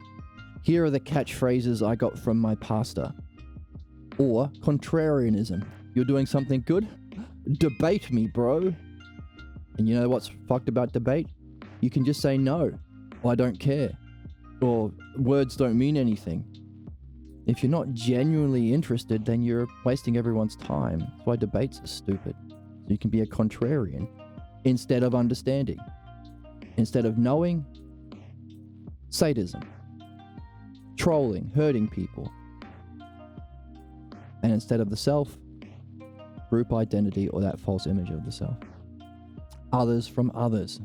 Here are the catchphrases I got from my pastor. Or contrarianism. You're doing something good? Debate me, bro. And you know what's fucked about debate? You can just say no. Or I don't care. Or words don't mean anything. If you're not genuinely interested, then you're wasting everyone's time. That's why debates are stupid. So you can be a contrarian instead of understanding. Instead of knowing, sadism. Trolling, hurting people. And instead of the self, group identity or that false image of the self. Others from others.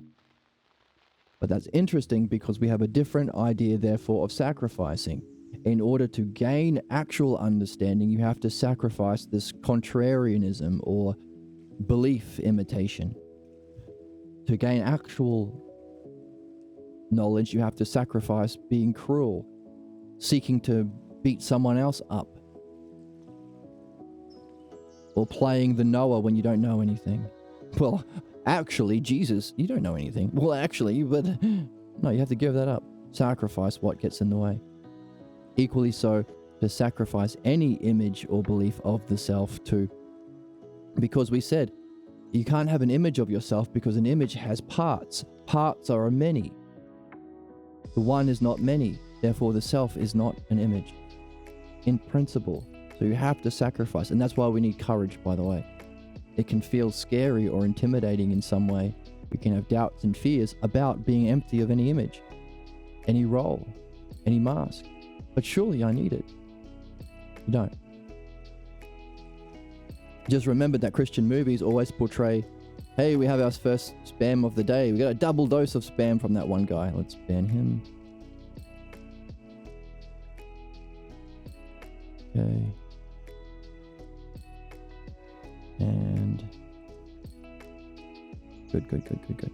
But that's interesting because we have a different idea, therefore, of sacrificing. In order to gain actual understanding, you have to sacrifice this contrarianism or belief imitation. To gain actual knowledge, you have to sacrifice being cruel, seeking to beat someone else up, or playing the knower when you don't know anything. Well, actually, Jesus, you don't know anything. Well, actually, but no, you have to give that up. Sacrifice what gets in the way. Equally so, to sacrifice any image or belief of the self too. Because we said, you can't have an image of yourself because an image has parts. Parts are a many. The one is not many. Therefore, the self is not an image. In principle. So you have to sacrifice. And that's why we need courage, by the way. It can feel scary or intimidating in some way. We can have doubts and fears about being empty of any image, any role, any mask. But surely I need it. You don't. Just remember that Christian movies always portray, hey, we have our first spam of the day. We got a double dose of spam from that one guy. Let's ban him. Okay. And good.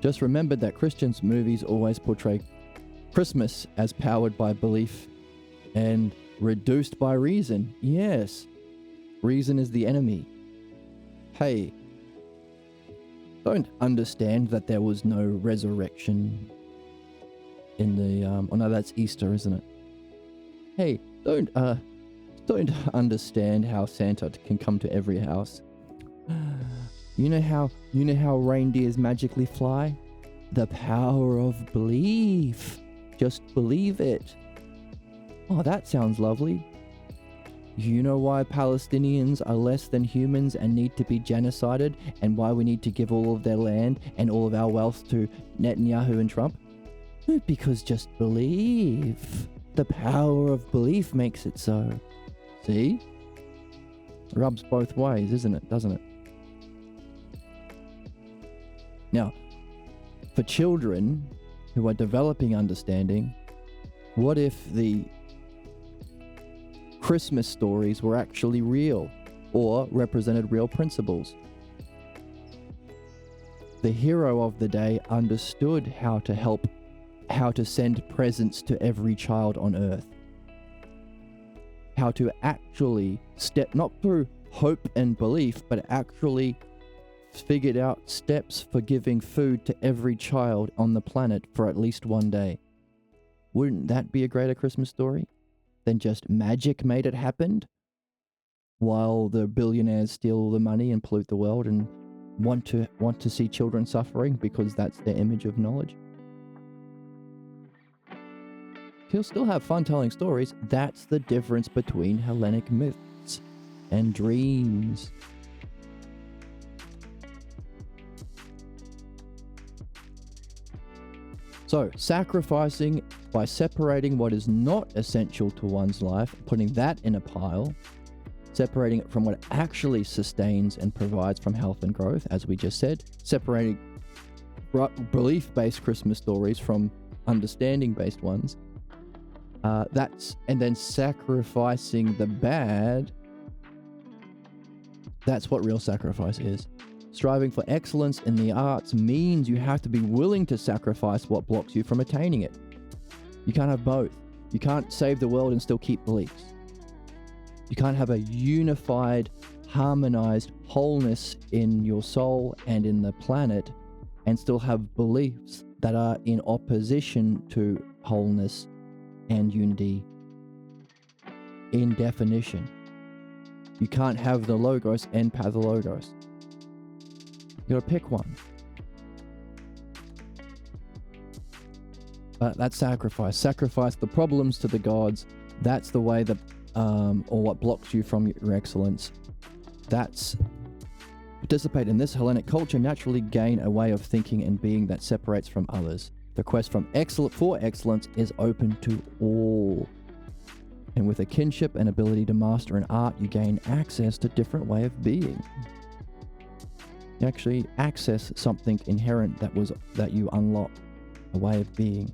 Just remember that Christians movies always portray Christmas as powered by belief and reduced by reason. Yes, reason is the enemy. Hey, don't understand that there was no resurrection in the oh no, that's Easter, isn't it? Hey, don't understand how Santa can come to every house. You know how reindeers magically fly? The power of belief. Just believe it. Oh, that sounds lovely. You know why Palestinians are less than humans and need to be genocided, and why we need to give all of their land and all of our wealth to Netanyahu and Trump? Because just believe. The power of belief makes it so. See? Rubs both ways, isn't it? Doesn't it? Now, for children who are developing understanding, what if the Christmas stories were actually real or represented real principles? The hero of the day understood how to send presents to every child on earth. How to actually step, not through hope and belief, but actually figured out steps for giving food to every child on the planet for at least one day. Wouldn't that be a greater Christmas story than just magic made it happen, while the billionaires steal all the money and pollute the world and want to see children suffering because that's their image of knowledge? He'll still have fun telling stories. That's the difference between Hellenic myths and dreams. So, sacrificing by separating what is not essential to one's life, putting that in a pile, separating it from what actually sustains and provides from health and growth, as we just said, separating belief-based Christmas stories from understanding-based ones, and then sacrificing the bad. That's what real sacrifice is. Striving for excellence in the arts means you have to be willing to sacrifice what blocks you from attaining it. You can't have both. You can't save the world and still keep beliefs. You can't have a unified, harmonized wholeness in your soul and in the planet and still have beliefs that are in opposition to wholeness and unity in definition. You can't have the logos and pathologos. You gotta pick one. But that's sacrifice. Sacrifice the problems to the gods. That's the way that, or what blocks you from your excellence. That's participate in this Hellenic culture, naturally gain a way of thinking and being that separates from others. The quest for excellence is open to all. And with a kinship and ability to master an art, you gain access to different way of being. You actually access something inherent that you unlock, a way of being.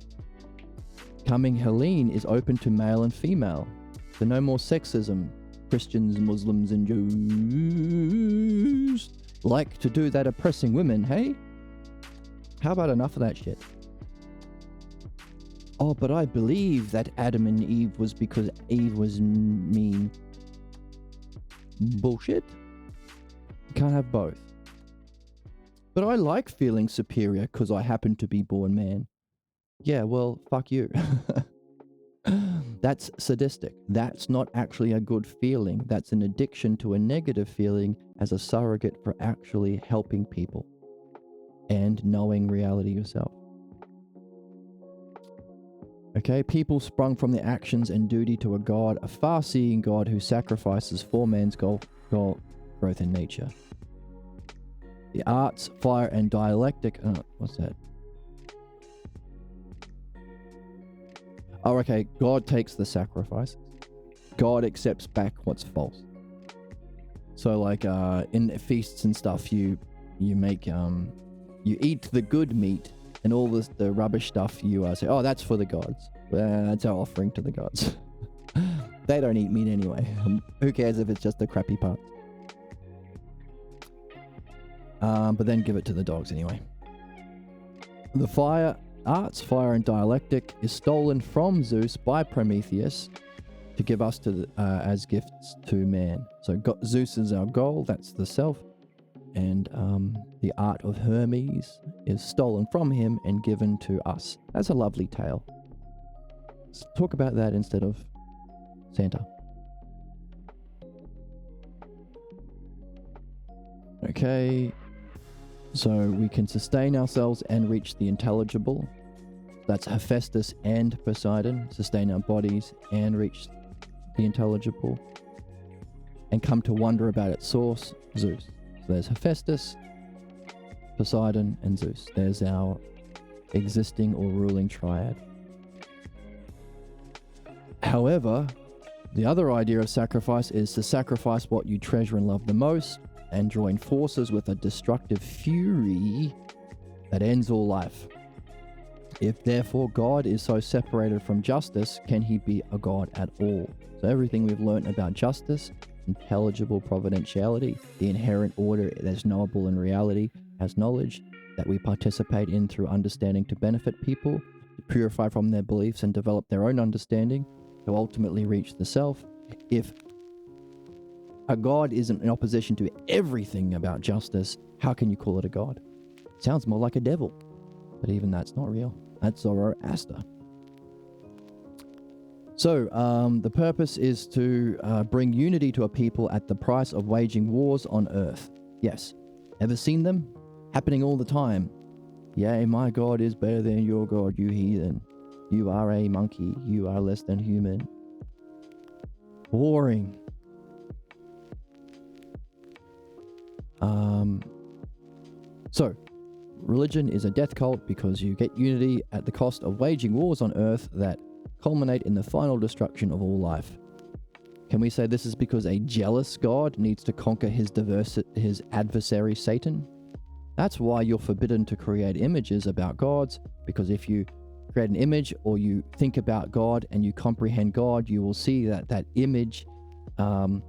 Becoming Hellene is open to male and female. So no more sexism. Christians, Muslims, and Jews like to do that, oppressing women, hey? How about enough of that shit? Oh, but I believe that Adam and Eve was because Eve was mean. Bullshit. You can't have both. But I like feeling superior because I happen to be born man. Yeah, well, fuck you. That's sadistic. That's not actually a good feeling. That's an addiction to a negative feeling as a surrogate for actually helping people and knowing reality yourself. Okay, people sprung from the actions and duty to a God, a far-seeing God who sacrifices for man's goal, growth in nature. The arts, fire, and dialectic. What's that? Oh, okay. God takes the sacrifice. God accepts back what's false. So, like, in feasts and stuff, you make you eat the good meat, and all the rubbish stuff you say, oh, that's for the gods. That's our offering to the gods. They don't eat meat anyway. Who cares if it's just the crappy part? But then give it to the dogs anyway. The arts, fire, and dialectic is stolen from Zeus by Prometheus to give us as gifts to man. So Zeus is our goal, that's the self. And the art of Hermes is stolen from him and given to us. That's a lovely tale. Let's talk about that instead of Santa. Okay. So we can sustain ourselves and reach the intelligible. That's Hephaestus and Poseidon. Sustain our bodies and reach the intelligible. and come to wonder about its source, Zeus. So there's Hephaestus, Poseidon, and Zeus. There's our existing or ruling triad. However, the other idea of sacrifice is to sacrifice what you treasure and love the most and join forces with a destructive fury that ends all life. If therefore God is so separated from justice, can he be a God at all? So everything we've learned about justice, intelligible providentiality, the inherent order that's knowable in reality, as knowledge that we participate in through understanding to benefit people, to purify from their beliefs and develop their own understanding, to ultimately reach the self. If a God isn't in opposition to everything about justice, how can you call it a God? Sounds more like a devil, but even that's not real. That's Zoroaster. So, the purpose is to bring unity to a people at the price of waging wars on earth. Yes. Ever seen them? Happening all the time. Yea, my God is better than your God, you heathen. You are a monkey. You are less than human. Boring. So, religion is a death cult because you get unity at the cost of waging wars on earth that culminate in the final destruction of all life. Can we say this is because a jealous God needs to conquer his adversary Satan? That's why you're forbidden to create images about gods, because if you create an image or you think about God and you comprehend God, you will see that image and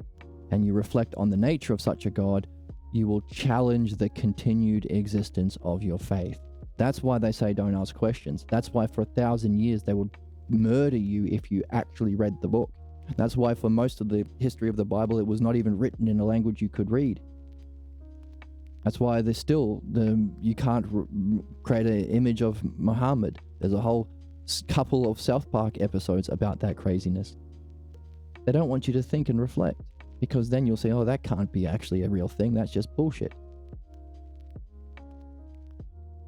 you reflect on the nature of such a God, you will challenge the continued existence of your faith. That's why they say don't ask questions. That's why for 1,000 years they would murder you if you actually read the book. That's why for most of the history of the Bible it was not even written in a language you could read. That's why there's still you can't create an image of Muhammad. There's a whole couple of South Park episodes about that craziness. They don't want you to think and reflect, because then you'll say, oh, that can't be actually a real thing. That's just bullshit.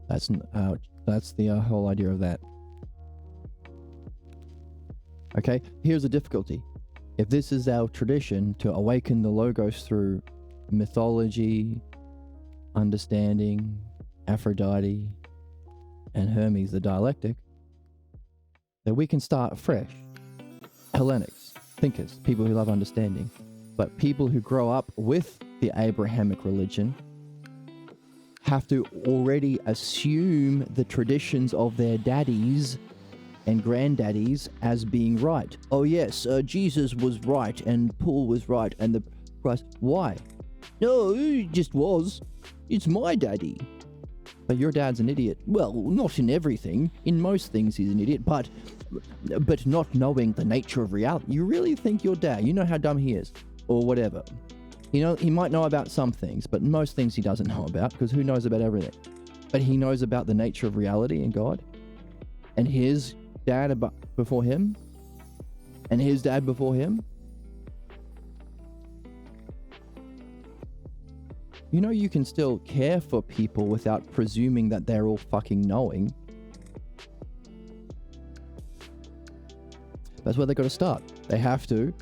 That's the whole idea of that. Okay, here's the difficulty. If this is our tradition to awaken the Logos through mythology, understanding, Aphrodite, and Hermes the dialectic, then we can start fresh. Hellenics, thinkers, people who love understanding. But people who grow up with the Abrahamic religion have to already assume the traditions of their daddies and granddaddies as being right. Oh yes, Jesus was right and Paul was right and the Christ. Why? No, it just was. It's my daddy. But your dad's an idiot. Well, not in everything. In most things he's an idiot, but not knowing the nature of reality. You really think your dad, you know how dumb he is, or whatever. You know, he might know about some things, but most things he doesn't know about, because who knows about everything? But he knows about the nature of reality and God, and his dad before him, and his dad before him. You know, you can still care for people without presuming that they're all fucking knowing. That's where they got to start. They have to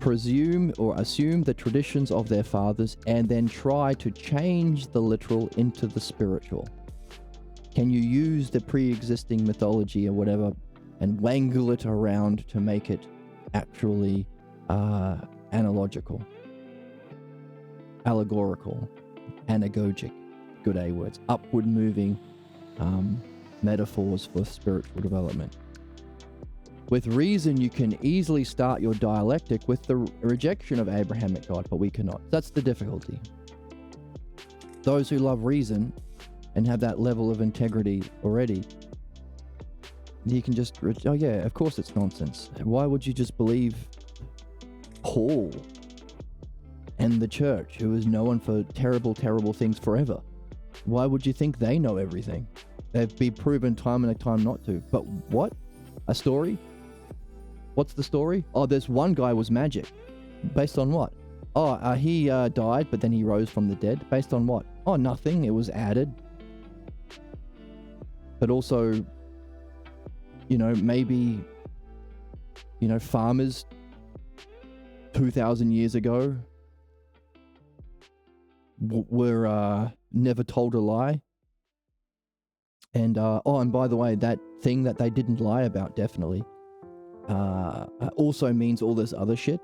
presume or assume the traditions of their fathers and then try to change the literal into the spiritual. Can you use the pre-existing mythology or whatever and wangle it around to make it actually analogical, allegorical, anagogic, good A words, upward moving metaphors for spiritual development? With reason, you can easily start your dialectic with the rejection of Abrahamic God, but we cannot. That's the difficulty. Those who love reason and have that level of integrity already, you can just, oh yeah, of course it's nonsense. Why would you just believe Paul and the church, who is known for terrible, terrible things forever? Why would you think they know everything? They've been proven time and time not to. But what? A story? What's the story? Oh, there's one guy was magic. Based on what? Oh, he died, but then he rose from the dead. Based on what? Oh, nothing. It was added. But also, you know, maybe, you know, farmers 2,000 years ago were never told a lie. And and by the way, that thing that they didn't lie about definitely also means all this other shit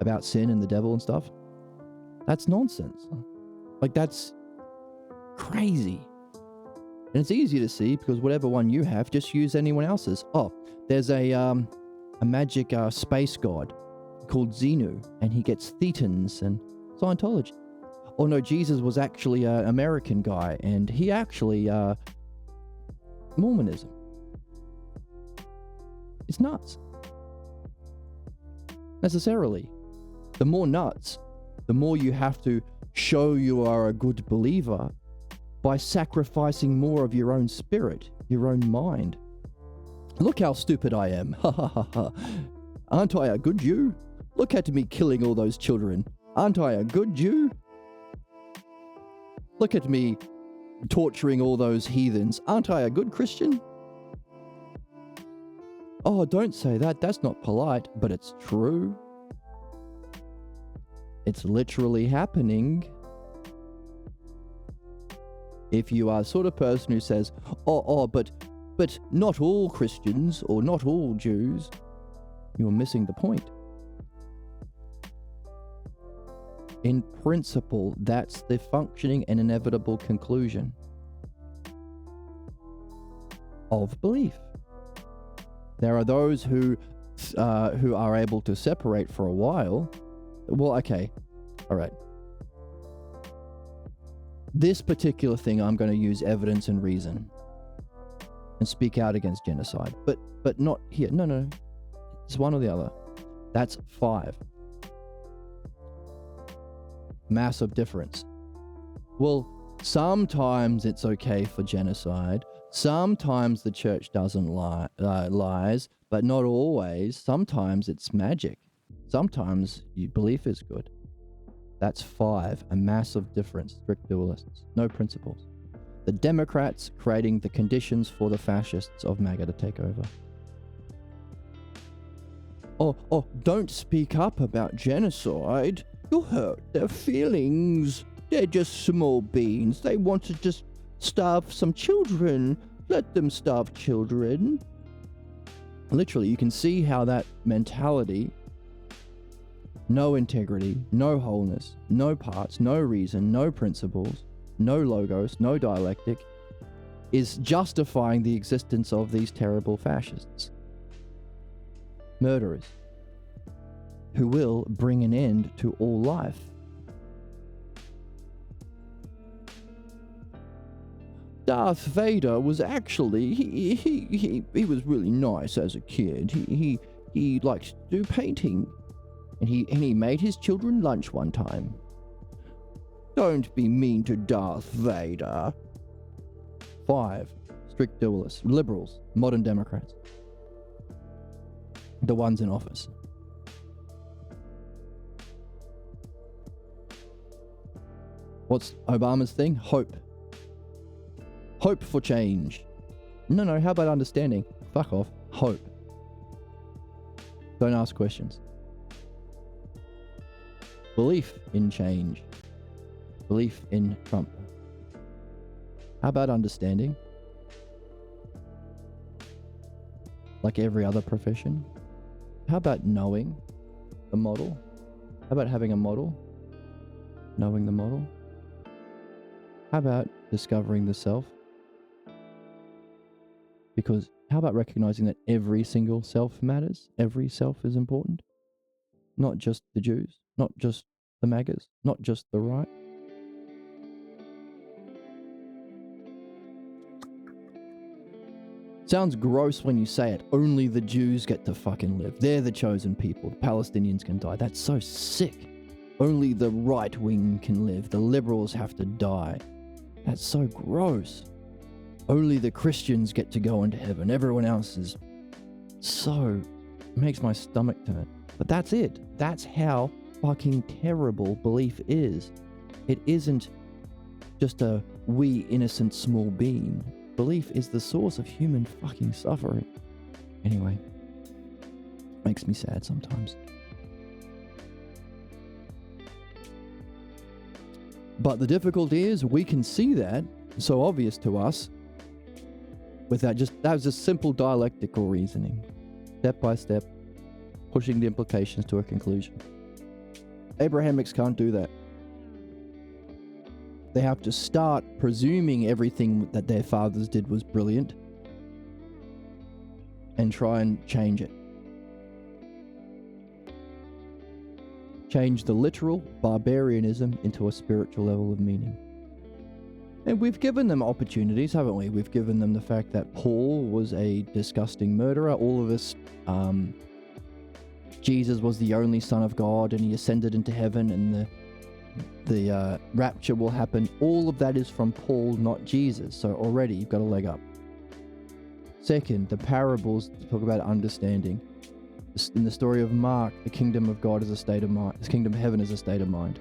about sin and the devil and stuff. That's nonsense. Like, that's crazy. And it's easy to see because whatever one you have, just use anyone else's. Oh, there's a magic space god called Xenu, and he gets thetans and Scientology. Oh no, Jesus was actually an American guy, and he actually Mormonism. It's nuts. Necessarily. The more nuts, the more you have to show you are a good believer by sacrificing more of your own spirit, your own mind. Look how stupid I am. Ha ha ha ha. Aren't I a good Jew? Look at me killing all those children. Aren't I a good Jew? Look at me torturing all those heathens. Aren't I a good Christian? Oh, don't say that. That's not polite, but it's true. It's literally happening. If you are the sort of person who says, but not all Christians or not all Jews, you're missing the point. In principle, that's the functioning and inevitable conclusion of belief. There are those who are able to separate for a while. Well, okay, all right. This particular thing, I'm going to use evidence and reason and speak out against genocide, but not here. No, it's one or the other. That's 5. Massive difference. Well, sometimes it's okay for genocide. Sometimes the church doesn't lies, but not always. Sometimes it's magic. Sometimes your belief is good. That's 5. A massive difference. Strict dualists. No principles. The Democrats creating the conditions for the fascists of MAGA to take over. Oh, don't speak up about genocide. You'll hurt their feelings. They're just small beans. They want to just starve some children. Let them starve children. Literally, you can see how that mentality, no integrity, no wholeness, no parts, no reason, no principles, no logos, no dialectic, is justifying the existence of these terrible fascists. Murderers who will bring an end to all life. Darth Vader was actually, he was really nice as a kid. He liked to do painting, and he made his children lunch one time. Don't be mean to Darth Vader. 5. Strict dualists, liberals, modern Democrats. The ones in office. What's Obama's thing? Hope. Hope for change. No, how about understanding? Fuck off. Hope. Don't ask questions. Belief in change. Belief in Trump. How about understanding? Like every other profession. How about knowing the model? How about having a model? Knowing the model? How about discovering the self? Because how about recognizing that every single self matters? Every self is important? Not just the Jews, not just the MAGAs, not just the right. Sounds gross when you say it. Only the Jews get to fucking live. They're the chosen people. The Palestinians can die. That's so sick. Only the right wing can live. The liberals have to die. That's so gross. Only the Christians get to go into heaven. Everyone else is so... It makes my stomach turn. But that's it. That's how fucking terrible belief is. It isn't just a wee innocent small being. Belief is the source of human fucking suffering. Anyway, makes me sad sometimes. But the difficulty is we can see that, so obvious to us, that was just simple dialectical reasoning, step by step, pushing the implications to a conclusion. Abrahamics can't do that. They have to start presuming everything that their fathers did was brilliant and try and change it. Change the literal barbarianism into a spiritual level of meaning. And we've given them opportunities, haven't we? We've given them the fact that Paul was a disgusting murderer. All of us, Jesus was the only Son of God and he ascended into heaven and the rapture will happen. All of that is from Paul, not Jesus. So already you've got a leg up. Second, the parables talk about understanding. In the story of Mark, the kingdom of God is a state of mind. The kingdom of heaven is a state of mind.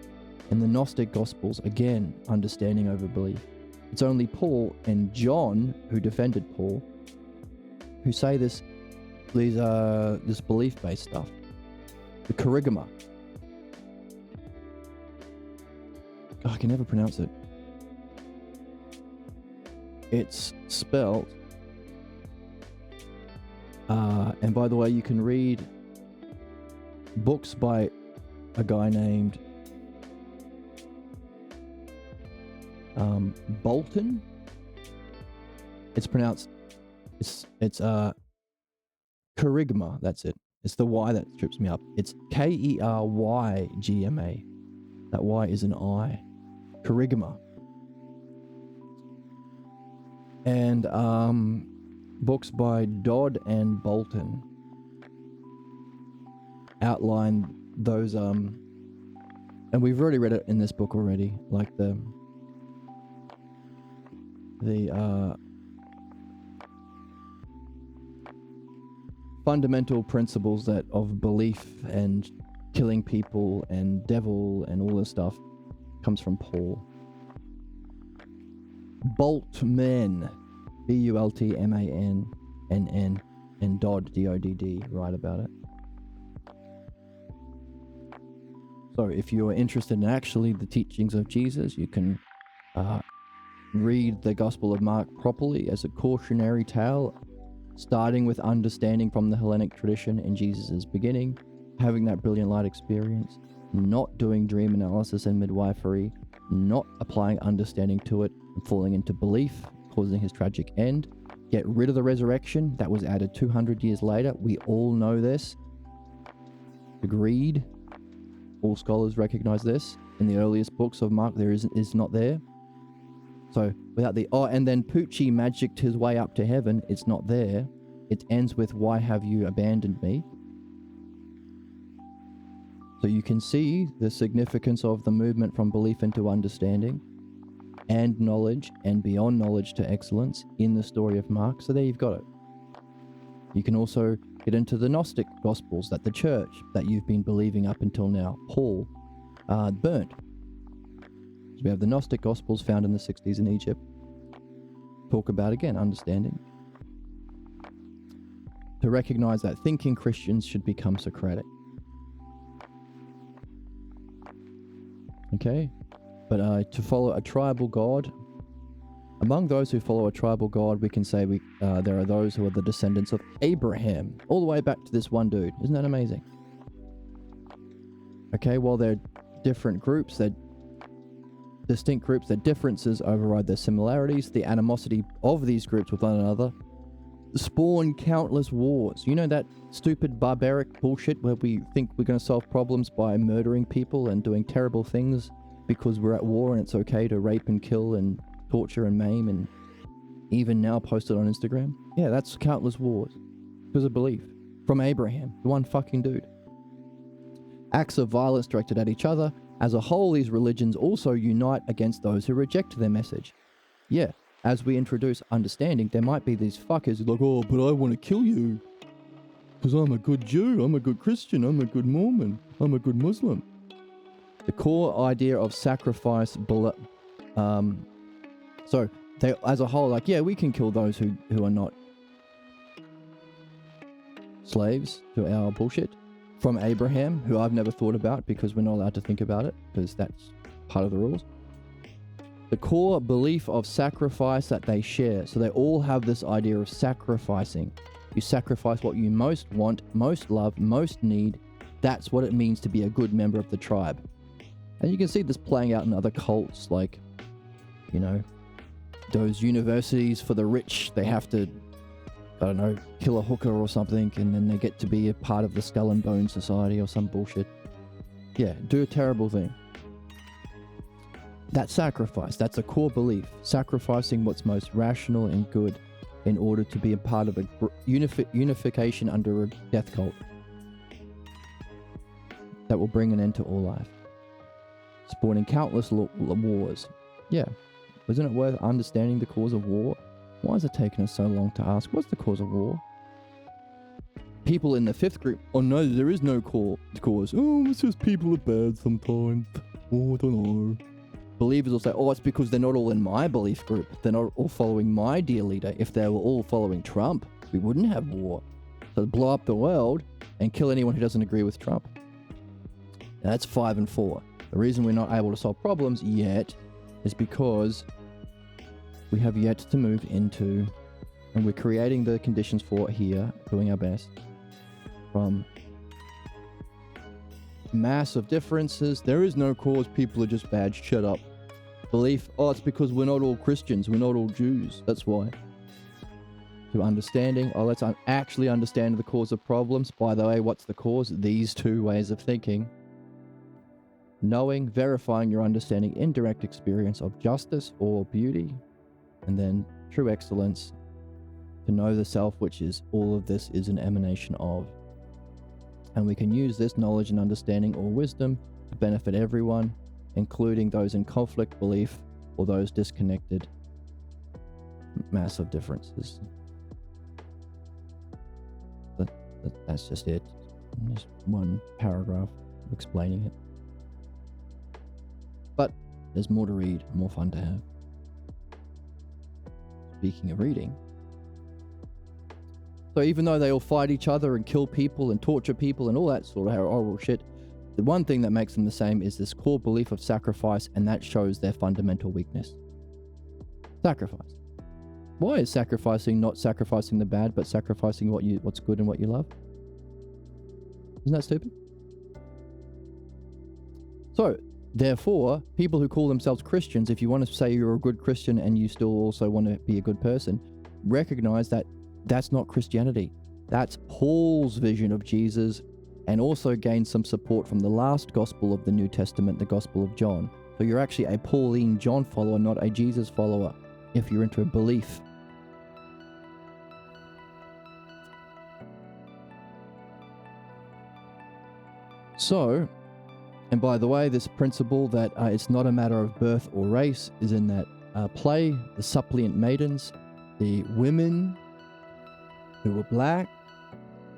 In the Gnostic Gospels, again, understanding over belief. It's only Paul and John, who defended Paul, who say this belief-based stuff. The kerygma. Oh, I can never pronounce it. It's spelled... and by the way, you can read books by a guy named Bolton. It's pronounced, it's kerygma, that's it. It's the Y that trips me up. It's Keyrygma. That Y is an I. Kerygma. And books by Dodd and Bolton outline those and we've already read it in this book already, like the fundamental principles that of belief and killing people and devil and all this stuff comes from Paul. Boltman, Bultmann, and Dodd, Dodd, write about it. So if you are interested in actually the teachings of Jesus, you can read the Gospel of Mark properly as a cautionary tale, starting with understanding from the Hellenic tradition in Jesus' beginning, having that brilliant light experience, not doing dream analysis and midwifery, not applying understanding to it, and falling into belief, causing his tragic end. Get rid of the resurrection that was added 200 years later. We all know this. Agreed. All scholars recognize this. In the earliest books of Mark, there is not there. So without and then Poochie magicked his way up to heaven. It's not there. It ends with, "Why have you abandoned me?" So you can see the significance of the movement from belief into understanding and knowledge and beyond knowledge to excellence in the story of Mark. So there you've got it. You can also get into the Gnostic Gospels that the church that you've been believing up until now, Paul, burnt. So we have the Gnostic Gospels found in the 60s in Egypt. Talk about, again, understanding. To recognize that thinking Christians should become Socratic. Okay? But to follow a tribal god, among those who follow a tribal god, we can say there are those who are the descendants of Abraham, all the way back to this one dude. Isn't that amazing? Okay, well, they're different groups, they're distinct groups, their differences override their similarities. The animosity of these groups with one another spawn countless wars. You know that stupid barbaric bullshit where we think we're going to solve problems by murdering people and doing terrible things because we're at war and it's okay to rape and kill and torture and maim and even now post it on Instagram? Yeah, that's countless wars because of belief. From Abraham, the one fucking dude. Acts of violence directed at each other. As a whole, these religions also unite against those who reject their message. Yeah, as we introduce understanding, there might be these fuckers who are like, "Oh, but I want to kill you because I'm a good Jew, I'm a good Christian, I'm a good Mormon, I'm a good Muslim." The core idea of sacrifice, so they, as a whole, like, yeah, we can kill those who are not slaves to our bullshit. From Abraham, who I've never thought about because we're not allowed to think about it because that's part of the rules. The core belief of sacrifice that they share. So they all have this idea of sacrificing. You sacrifice what you most want, most love, most need. That's what it means to be a good member of the tribe. And you can see this playing out in other cults, like, you know, those universities for the rich. They have to, I don't know, kill a hooker or something, and then they get to be a part of the Skull and Bone Society or some bullshit. Yeah, do a terrible thing. That sacrifice, that's a core belief. Sacrificing what's most rational and good in order to be a part of a unification under a death cult that will bring an end to all life. Spawning countless wars. Yeah, isn't it worth understanding the cause of war? Why is it taking us so long to ask, what's the cause of war? People in the fifth group, oh no, there is no cause. Oh, it's just people are bad sometimes. Oh, I don't know. Believers will say, oh, it's because they're not all in my belief group. They're not all following my dear leader. If they were all following Trump, we wouldn't have war. So blow up the world and kill anyone who doesn't agree with Trump. Now, that's 5 and 4. The reason we're not able to solve problems yet is because we have yet to move into, and we're creating the conditions for it here, doing our best, from massive differences. There is no cause, people are just bad, shut up. Belief, oh, it's because we're not all Christians, we're not all Jews, that's why. To understanding, oh, let's actually understand the cause of problems. By the way, what's the cause? These two ways of thinking. Knowing, verifying your understanding, indirect experience of justice or beauty, and then true excellence, to know the self, which is all of this is an emanation of. And we can use this knowledge and understanding or wisdom to benefit everyone, including those in conflict, belief, or those disconnected. Massive differences. That's just it. Just one paragraph explaining it. But there's more to read, more fun to have. Speaking of reading, so even though they all fight each other and kill people and torture people and all that sort of horrible shit, the one thing that makes them the same is this core belief of sacrifice, and that shows their fundamental weakness. Sacrifice. Why is sacrificing not sacrificing the bad, but sacrificing what's good and what you love? Isn't that stupid? So, therefore, people who call themselves Christians, if you want to say you're a good Christian and you still also want to be a good person, recognize that that's not Christianity. That's Paul's vision of Jesus, and also gain some support from the last gospel of the New Testament, the Gospel of John. So you're actually a Pauline John follower, not a Jesus follower, if you're into a belief. So, and by the way, this principle that it's not a matter of birth or race is in that play, the suppliant maidens, the women who were black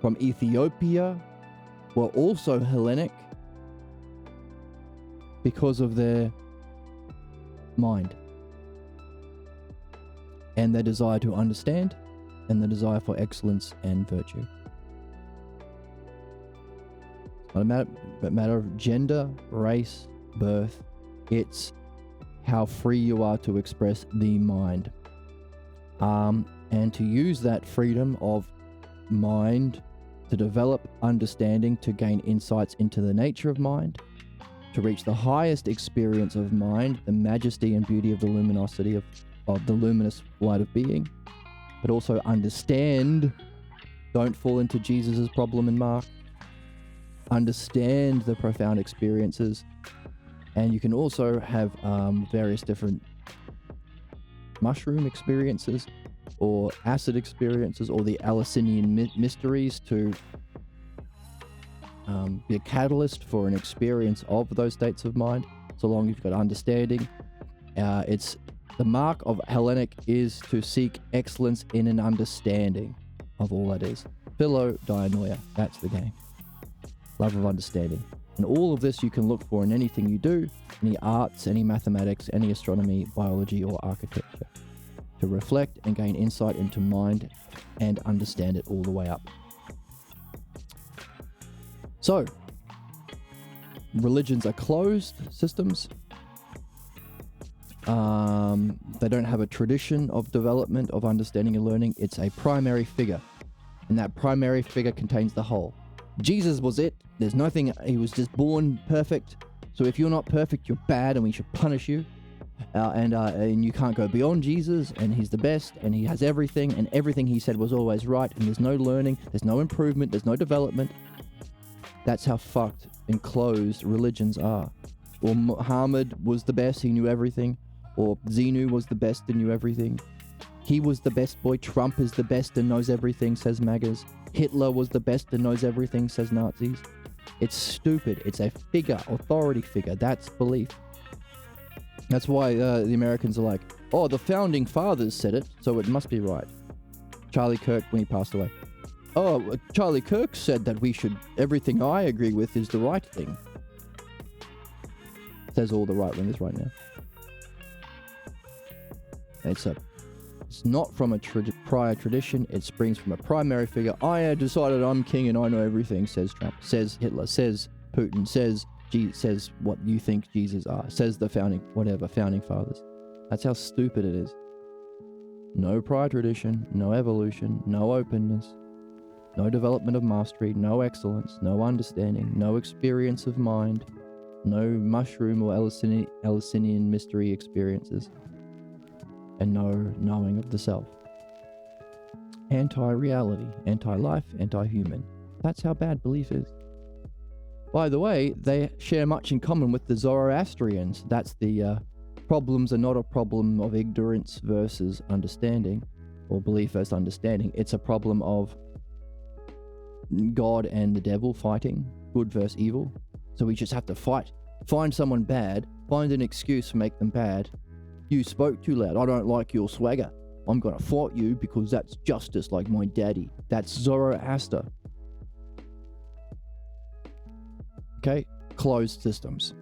from Ethiopia were also Hellenic because of their mind and their desire to understand and the desire for excellence and virtue. It's not a matter of gender, race, birth. It's how free you are to express the mind. And to use that freedom of mind to develop understanding, to gain insights into the nature of mind, to reach the highest experience of mind, the majesty and beauty of the luminosity of the luminous light of being, but also understand, don't fall into Jesus's problem in Mark, understand the profound experiences, and you can also have various different mushroom experiences or acid experiences or the Eleusinian mysteries to be a catalyst for an experience of those states of mind, so long as you've got understanding. It's the mark of Hellenic is to seek excellence in an understanding of all that is. Philodianoia, that's the game. Love of understanding. And all of this you can look for in anything you do, any arts, any mathematics, any astronomy, biology, or architecture, to reflect and gain insight into mind and understand it all the way up. So, religions are closed systems. They don't have a tradition of development, of understanding and learning. It's a primary figure. And that primary figure contains the whole. Jesus was it. There's nothing. He was just born perfect. So if you're not perfect, you're bad and we should punish you. And you can't go beyond Jesus, and he's the best, and he has everything, and everything he said was always right, and there's no learning, there's no improvement, there's no development. That's how fucked and closed religions are. Or Muhammad was the best, he knew everything. Or Xenu was the best and knew everything. He was the best boy. Trump is the best and knows everything, says MAGAs. Hitler was the best and knows everything, says Nazis. It's stupid. It's a figure, authority figure. That's belief. That's why the Americans are like, oh, the founding fathers said it, so it must be right. Charlie Kirk, when he passed away. Oh, Charlie Kirk said that everything I agree with is the right thing. Says all the right wingers right now. It's not from a prior tradition. It springs from a primary figure. I decided I'm king and I know everything, says Trump, says Hitler, says Putin, says what you think Jesus are, says the founding fathers. That's how stupid it is. No prior tradition, no evolution, no openness, no development of mastery, no excellence, no understanding, no experience of mind, no mushroom or Eleusinian mystery experiences, and no knowing of the self. Anti-reality, anti-life, anti-human. That's how bad belief is. By the way, they share much in common with the Zoroastrians. That's the problems are not a problem of ignorance versus understanding, or belief versus understanding. It's a problem of God and the devil fighting, good versus evil. So we just have to fight. Find someone bad, find an excuse to make them bad. You spoke too loud. I don't like your swagger. I'm gonna fight you because that's justice, like my daddy. That's Zoroaster. Okay, closed systems.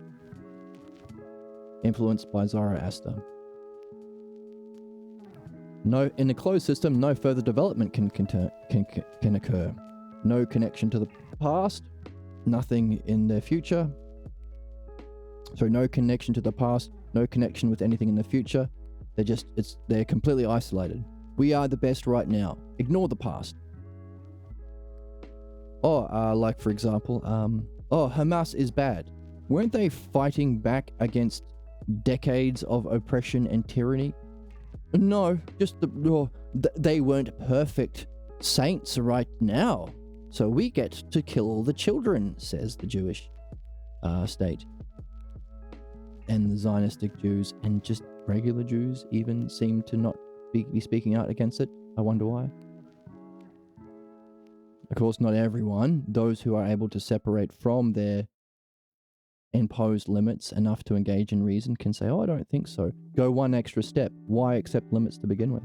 Influenced by Zoroaster. No, in a closed system, no further development can occur. No connection to the past, nothing in the future. So no connection to the past, no connection with anything in the future. They're completely isolated. We are the best right now. Ignore the past. Like for example, Hamas is bad. Weren't they fighting back against decades of oppression and tyranny? No, just they weren't perfect saints right now. So we get to kill all the children, says the Jewish state. And the Zionistic Jews and just regular Jews even seem to not be speaking out against it. I wonder why. Of course, not everyone. Those who are able to separate from their imposed limits enough to engage in reason can say, oh, I don't think so. Go one extra step. Why accept limits to begin with?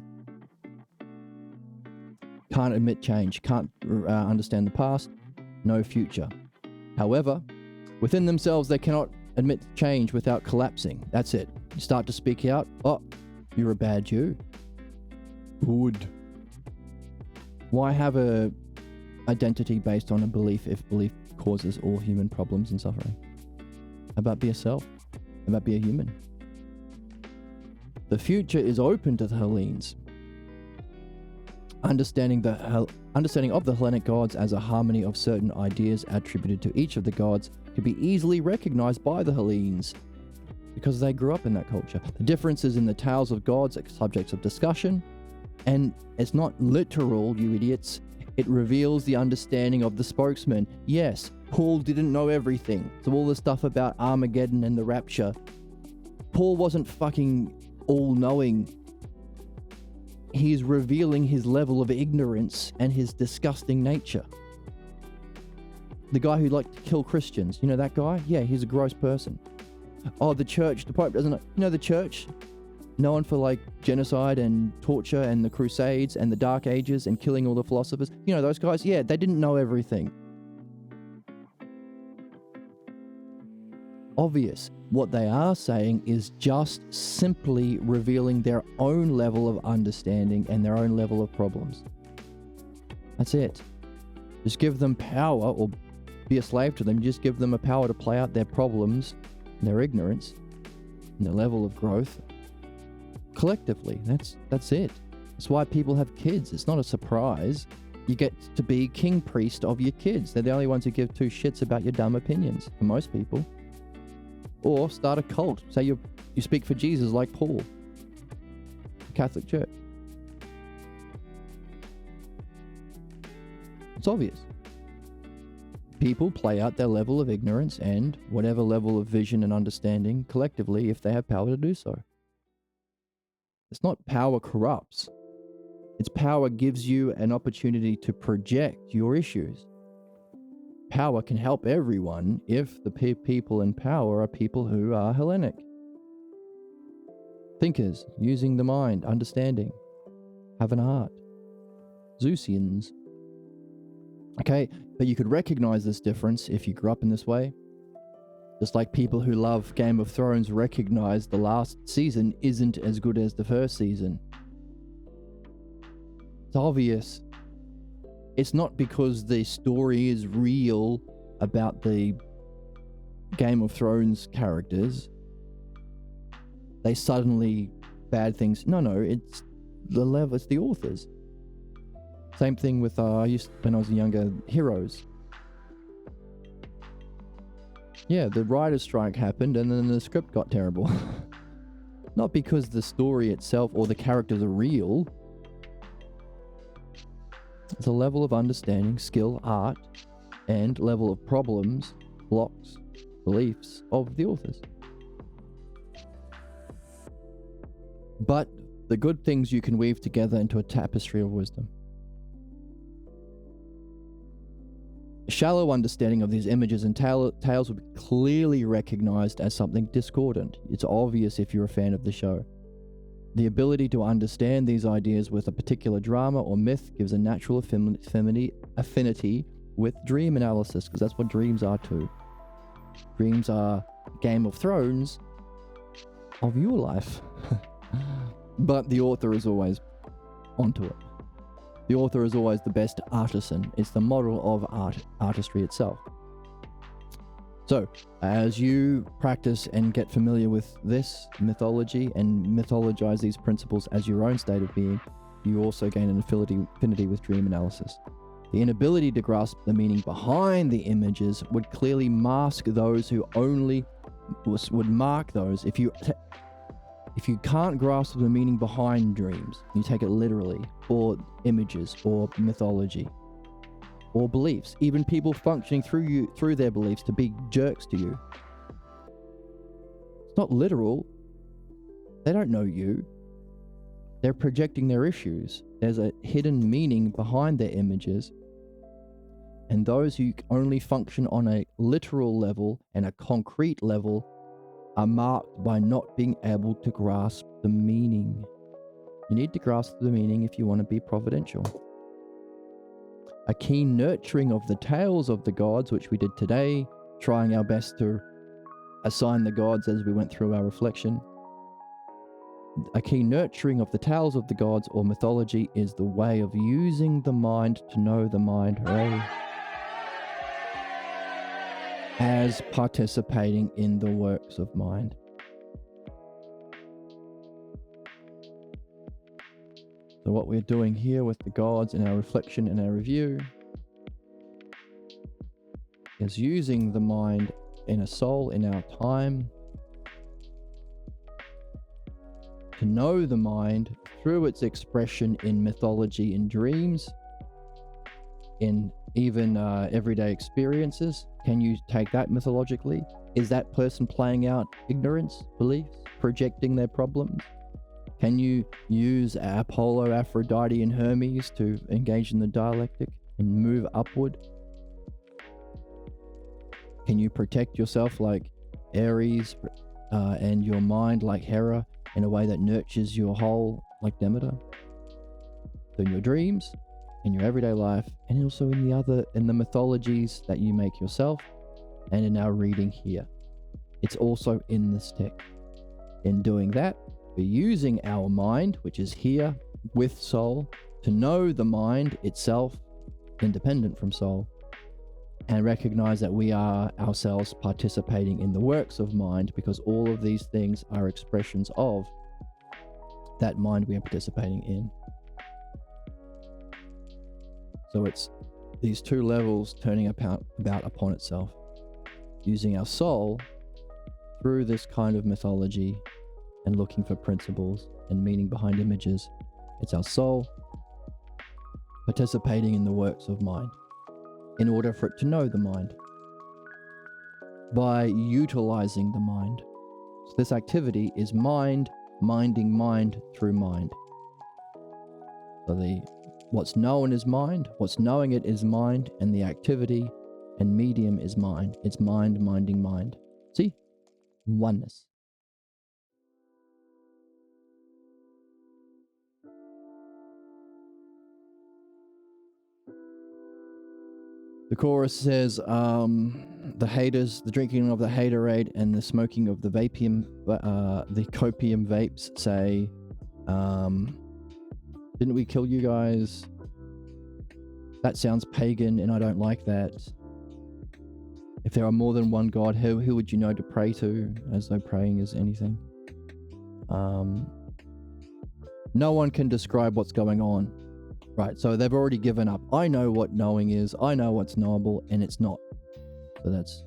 Can't admit change. Can't understand the past. No future. However, within themselves, they cannot admit change without collapsing. That's it. You start to speak out. Oh, you're a bad Jew. Good. Why have a identity based on a belief if belief causes all human problems and suffering? How about be yourself? How about be a human? The future is open to the Hellenes. Understanding of the Hellenic gods as a harmony of certain ideas attributed to each of the gods could be easily recognized by the Hellenes because they grew up in that culture. The differences in the tales of gods are subjects of discussion, and it's not literal, you idiots. It reveals the understanding of the spokesman. Yes, Paul didn't know everything. So all the stuff about Armageddon and the rapture, Paul wasn't fucking all-knowing. He's revealing his level of ignorance and his disgusting nature. The guy who liked to kill Christians, you know that guy? Yeah, he's a gross person. Oh, the church, the Pope doesn't know. You know the church? Known for like genocide and torture and the Crusades and the Dark Ages and killing all the philosophers. You know those guys? Yeah, they didn't know everything. Obvious. What they are saying is just simply revealing their own level of understanding and their own level of problems. That's it. Just give them power, or be a slave to them. Just give them a power to play out their problems, their ignorance, and their level of growth, collectively. That's it. That's why people have kids. It's not a surprise. You get to be king priest of your kids. They're the only ones who give two shits about your dumb opinions, for most people. Or start a cult. Say you speak for Jesus like Paul. The Catholic Church. It's obvious. People play out their level of ignorance and whatever level of vision and understanding collectively if they have power to do so. It's not power corrupts. It's power gives you an opportunity to project your issues. Power can help everyone if the people in power are people who are Hellenic. Thinkers, using the mind, understanding, have an heart. Zeusians. Okay, but you could recognize this difference if you grew up in this way. Just like people who love Game of Thrones recognize the last season isn't as good as the first season. It's obvious. It's not because the story is real about the Game of Thrones characters. They suddenly bad things. No, it's the level, it's the authors. Same thing with, when I was younger, Heroes. Yeah, the writer's strike happened and then the script got terrible. Not because the story itself or the characters are real. It's a level of understanding, skill, art, and level of problems, blocks, beliefs of the authors. But the good things you can weave together into a tapestry of wisdom. A shallow understanding of these images and tales will be clearly recognized as something discordant. It's obvious if you're a fan of the show. The ability to understand these ideas with a particular drama or myth gives a natural affinity with dream analysis, because that's what dreams are too. Dreams are Game of Thrones of your life. But the author is always onto it. The author is always the best artisan. It's the model of artistry itself. So, as you practice and get familiar with this mythology and mythologize these principles as your own state of being, you also gain an affinity with dream analysis. The inability to grasp the meaning behind the images would clearly mask those who only would mark those. If you can't grasp the meaning behind dreams, you take it literally, or images, or mythology, or beliefs, even people functioning through their beliefs to be jerks to you. It's not literal. They don't know you. They're projecting their issues. There's a hidden meaning behind their images. And those who only function on a literal level and a concrete level are marked by not being able to grasp the meaning. You need to grasp the meaning if you want to be providential. A keen nurturing of the tales of the gods, which we did today, trying our best to assign the gods as we went through our reflection. A keen nurturing of the tales of the gods or mythology is the way of using the mind to know the mind. Hooray. As participating in the works of mind. So what we're doing here with the gods in our reflection and our review is using the mind in a soul in our time to know the mind through its expression in mythology, in dreams, in even everyday experiences. Can you take that mythologically? Is that person playing out ignorance, beliefs, projecting their problems? Can you use Apollo, Aphrodite, and Hermes to engage in the dialectic and move upward? Can you protect yourself like Ares and your mind like Hera in a way that nurtures your whole like Demeter? So in your dreams, in your everyday life, and also in the mythologies that you make yourself, and in our reading here. It's also in this text. In doing that, we're using our mind, which is here with soul, to know the mind itself, independent from soul, and recognize that we are ourselves participating in the works of mind, because all of these things are expressions of that mind we are participating in. So it's these two levels turning about upon itself, using our soul through this kind of mythology and looking for principles and meaning behind images. It's our soul participating in the works of mind in order for it to know the mind by utilizing the mind. So this activity is mind minding mind through mind. So what's known is mind, what's knowing it is mind, and the activity and medium is mind. It's mind minding mind. See? Oneness. The chorus says, the drinking of the haterade and the smoking of the the copium vapes say, didn't we kill you guys? That sounds pagan and I don't like that. If there are more than one God, who would you know to pray to? As though praying is anything. No one can describe what's going on. Right, so they've already given up. I know what knowing is, I know what's knowable, and it's not. So that's,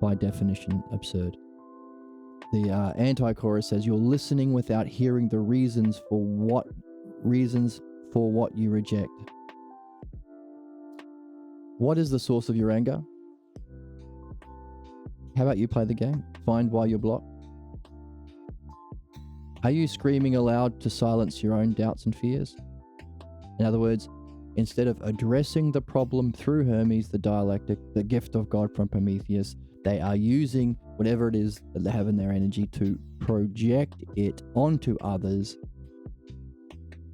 by definition, absurd. The anti-chorus says, you're listening without hearing the reasons for what you reject. What is the source of your anger? How about you play the game? Find why you're blocked. Are you screaming aloud to silence your own doubts and fears? In other words, instead of addressing the problem through Hermes, the dialectic, the gift of God from Prometheus, they are using whatever it is that they have in their energy to project it onto others,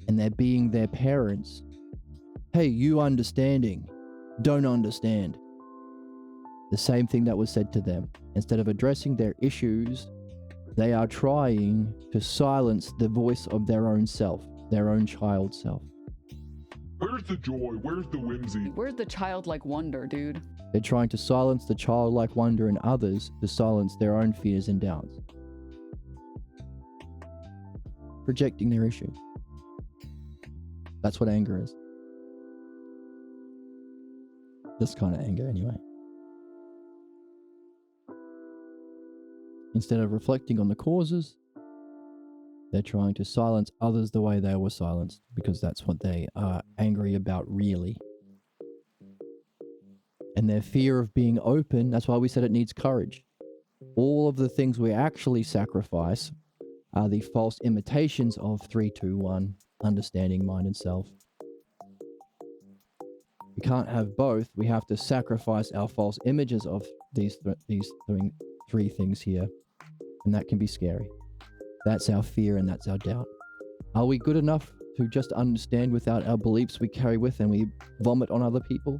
and they're being their parents. Hey, you understanding, don't understand. The same thing that was said to them. Instead of addressing their issues, they are trying to silence the voice of their own self, their own child self. Where's the joy? Where's the whimsy? Where's the childlike wonder, dude? They're trying to silence the childlike wonder in others to silence their own fears and doubts. Projecting their issues. That's what anger is. This kind of anger, anyway. Instead of reflecting on the causes, they're trying to silence others the way they were silenced, because that's what they are angry about, really. And their fear of being open, that's why we said it needs courage. All of the things we actually sacrifice are the false imitations of 3-2-1, understanding mind and self. We can't have both. We have to sacrifice our false images of these three things here, and that can be scary. That's our fear and that's our doubt. Are we good enough to just understand without our beliefs we carry with and we vomit on other people?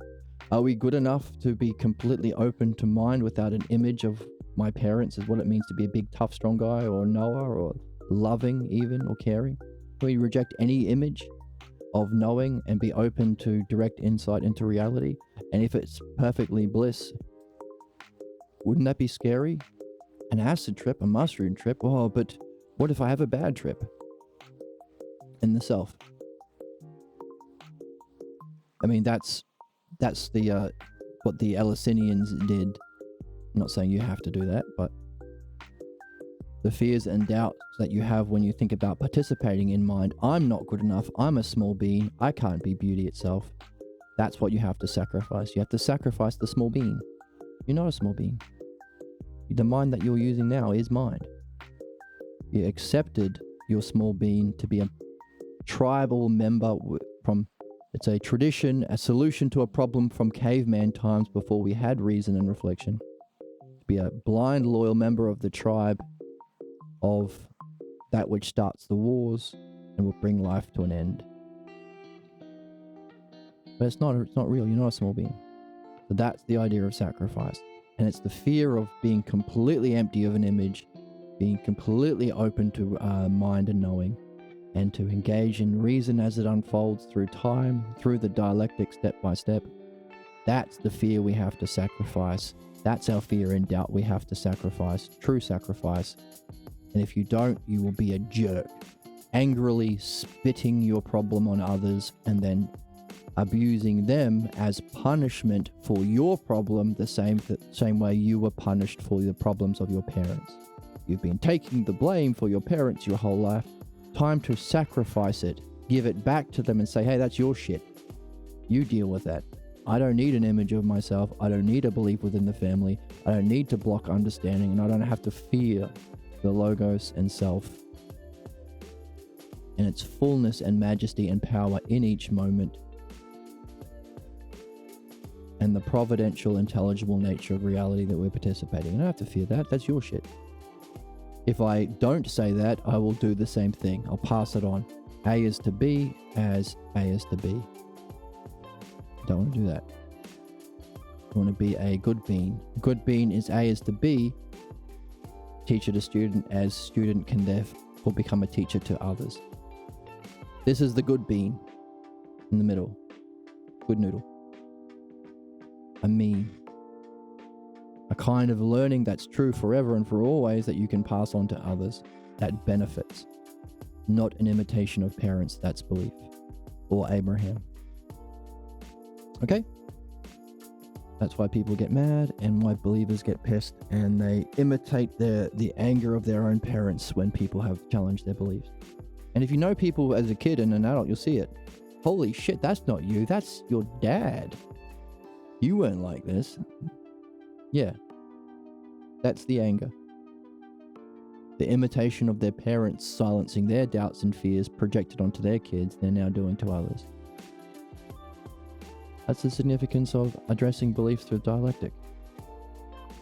Are we good enough to be completely open to mind without an image of my parents as what it means to be a big, tough, strong guy, or Noah, or loving even, or caring? Can we reject any image of knowing and be open to direct insight into reality? And if it's perfectly bliss, wouldn't that be scary? An acid trip, a mushroom trip? Oh, but what if I have a bad trip? In the self. I mean, that's the what the Eleusinians did. I'm not saying you have to do that, but the fears and doubts that you have when you think about participating in mind. I'm not good enough. I'm a small being. I can't be beauty itself. That's what you have to sacrifice. You have to sacrifice the small being. You're not a small being. The mind that you're using now is mind. You accepted your small being to be a tribal member from, it's a tradition, a solution to a problem from caveman times before we had reason and reflection. To be a blind, loyal member of the tribe of that which starts the wars and will bring life to an end. But it's not real. You're not a small being. So that's the idea of sacrifice. And it's the fear of being completely empty of an image, being completely open to mind and knowing, and to engage in reason as it unfolds through time, through the dialectic step by step. That's the fear we have to sacrifice. That's our fear and doubt we have to sacrifice, true sacrifice. And if you don't, you will be a jerk. angrily spitting your problem on others and then abusing them as punishment for your problem, the same way you were punished for the problems of your parents. You've been taking the blame for your parents your whole life. Time to sacrifice it. Give it back to them and say, hey, that's your shit. You deal with that. I don't need an image of myself. I don't need a belief within the family. I don't need to block understanding, and I don't have to fear the logos and self and its fullness and majesty and power in each moment, and the providential, intelligible nature of reality that we're participating in. I don't have to fear that. That's your shit. If I don't say that, I will do the same thing. I'll pass it on. A is to B as A is to B. Don't want to do that. I want to be a good bean. Good bean is A is to B, teacher to student, as student can therefore become a teacher to others. This is the good bean in the middle. Good noodle. A mean. A kind of learning that's true forever and for always that you can pass on to others. That benefits. Not an imitation of parents, that's belief. Or Abraham. Okay? That's why people get mad and why believers get pissed and they imitate the anger of their own parents when people have challenged their beliefs. And if you know people as a kid and an adult, you'll see it. Holy shit, that's not you. That's your dad. You weren't like this. Yeah. That's the anger. The imitation of their parents silencing their doubts and fears projected onto their kids, they're now doing to others. That's the significance of addressing beliefs through dialectic.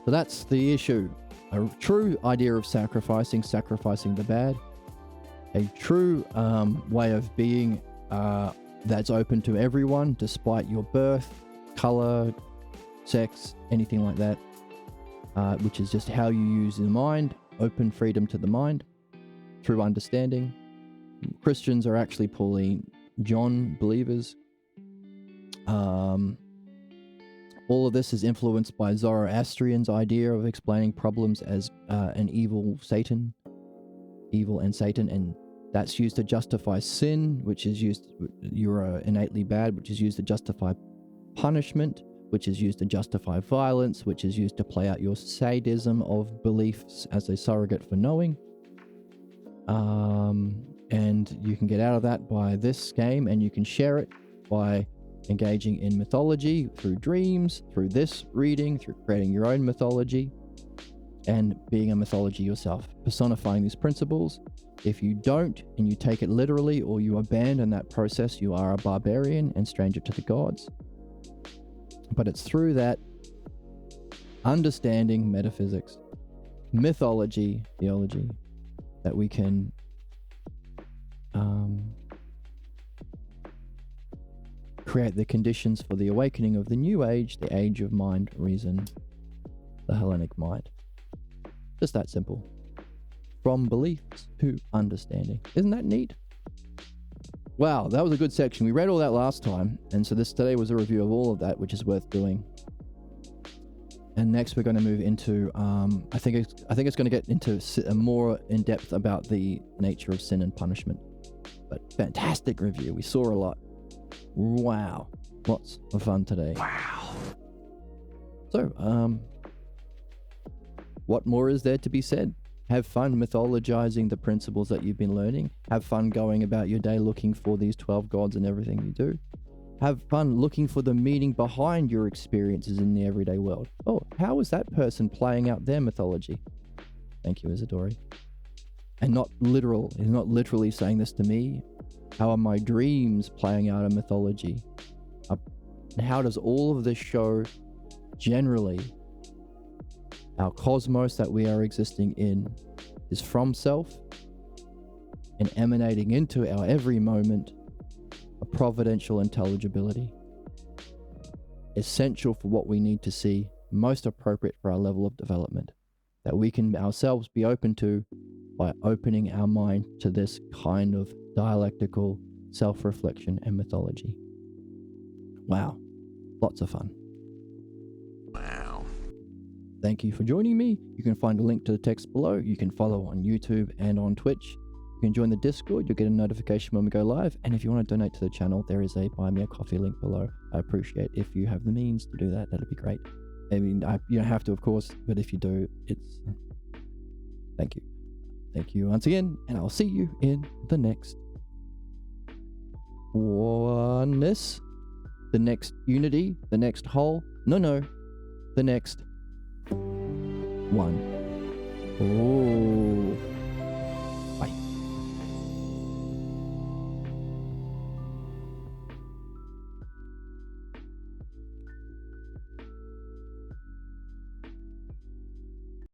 So that's the issue. A true idea of sacrificing the bad. A true way of being that's open to everyone, despite your birth, color, sex, anything like that, which is just how you use the mind, open freedom to the mind, through understanding. Christians are actually pulling John believers. All of this is influenced by Zoroastrian's idea of explaining problems as an evil and Satan, and that's used to justify sin, which is used, you're innately bad, which is used to justify punishment, which is used to justify violence, which is used to play out your sadism of beliefs as a surrogate for knowing. And you can get out of that by this game, and you can share it by engaging in mythology through dreams, through this reading, through creating your own mythology, and being a mythology yourself, personifying these principles. If you don't, and you take it literally, or you abandon that process, you are a barbarian and stranger to the gods. But it's through that understanding metaphysics, mythology, theology, that we can create the conditions for the awakening of the new age, the age of mind, reason, the Hellenic mind. Just that simple. From beliefs to understanding. Isn't that neat? Wow, that was a good section. We read all that last time, and so today was a review of all of that, which is worth doing. And next we're going to move into, I think it's going to get into a more in depth about the nature of sin and punishment. But fantastic review. We saw a lot. Wow, lots of fun today. Wow. So, what more is there to be said? Have fun mythologizing the principles that you've been learning. Have fun going about your day looking for these 12 gods in everything you do. Have fun looking for the meaning behind your experiences in the everyday world. Oh, how is that person playing out their mythology? Thank you, Isadori. And not literal. He's not literally saying this to me. How are my dreams playing out a mythology? And how does all of this show generally our cosmos that we are existing in is from self and emanating into our every moment a providential intelligibility, essential for what we need to see, most appropriate for our level of development, that we can ourselves be open to by opening our mind to this kind of dialectical self-reflection and mythology. Wow, lots of fun. Wow. Thank you for joining me. You can find a link to the text below. You can follow on YouTube and on Twitch. You can join the Discord. You'll get a notification when we go live. And if you want to donate to the channel, there is a Buy Me a Coffee link below. I appreciate if you have the means to do that. That'd be great. I mean, you don't have to, of course, but if you do, it's... Thank you. Thank you once again, and I'll see you in the next oneness, the next unity, the next whole. No, the next one. Oh.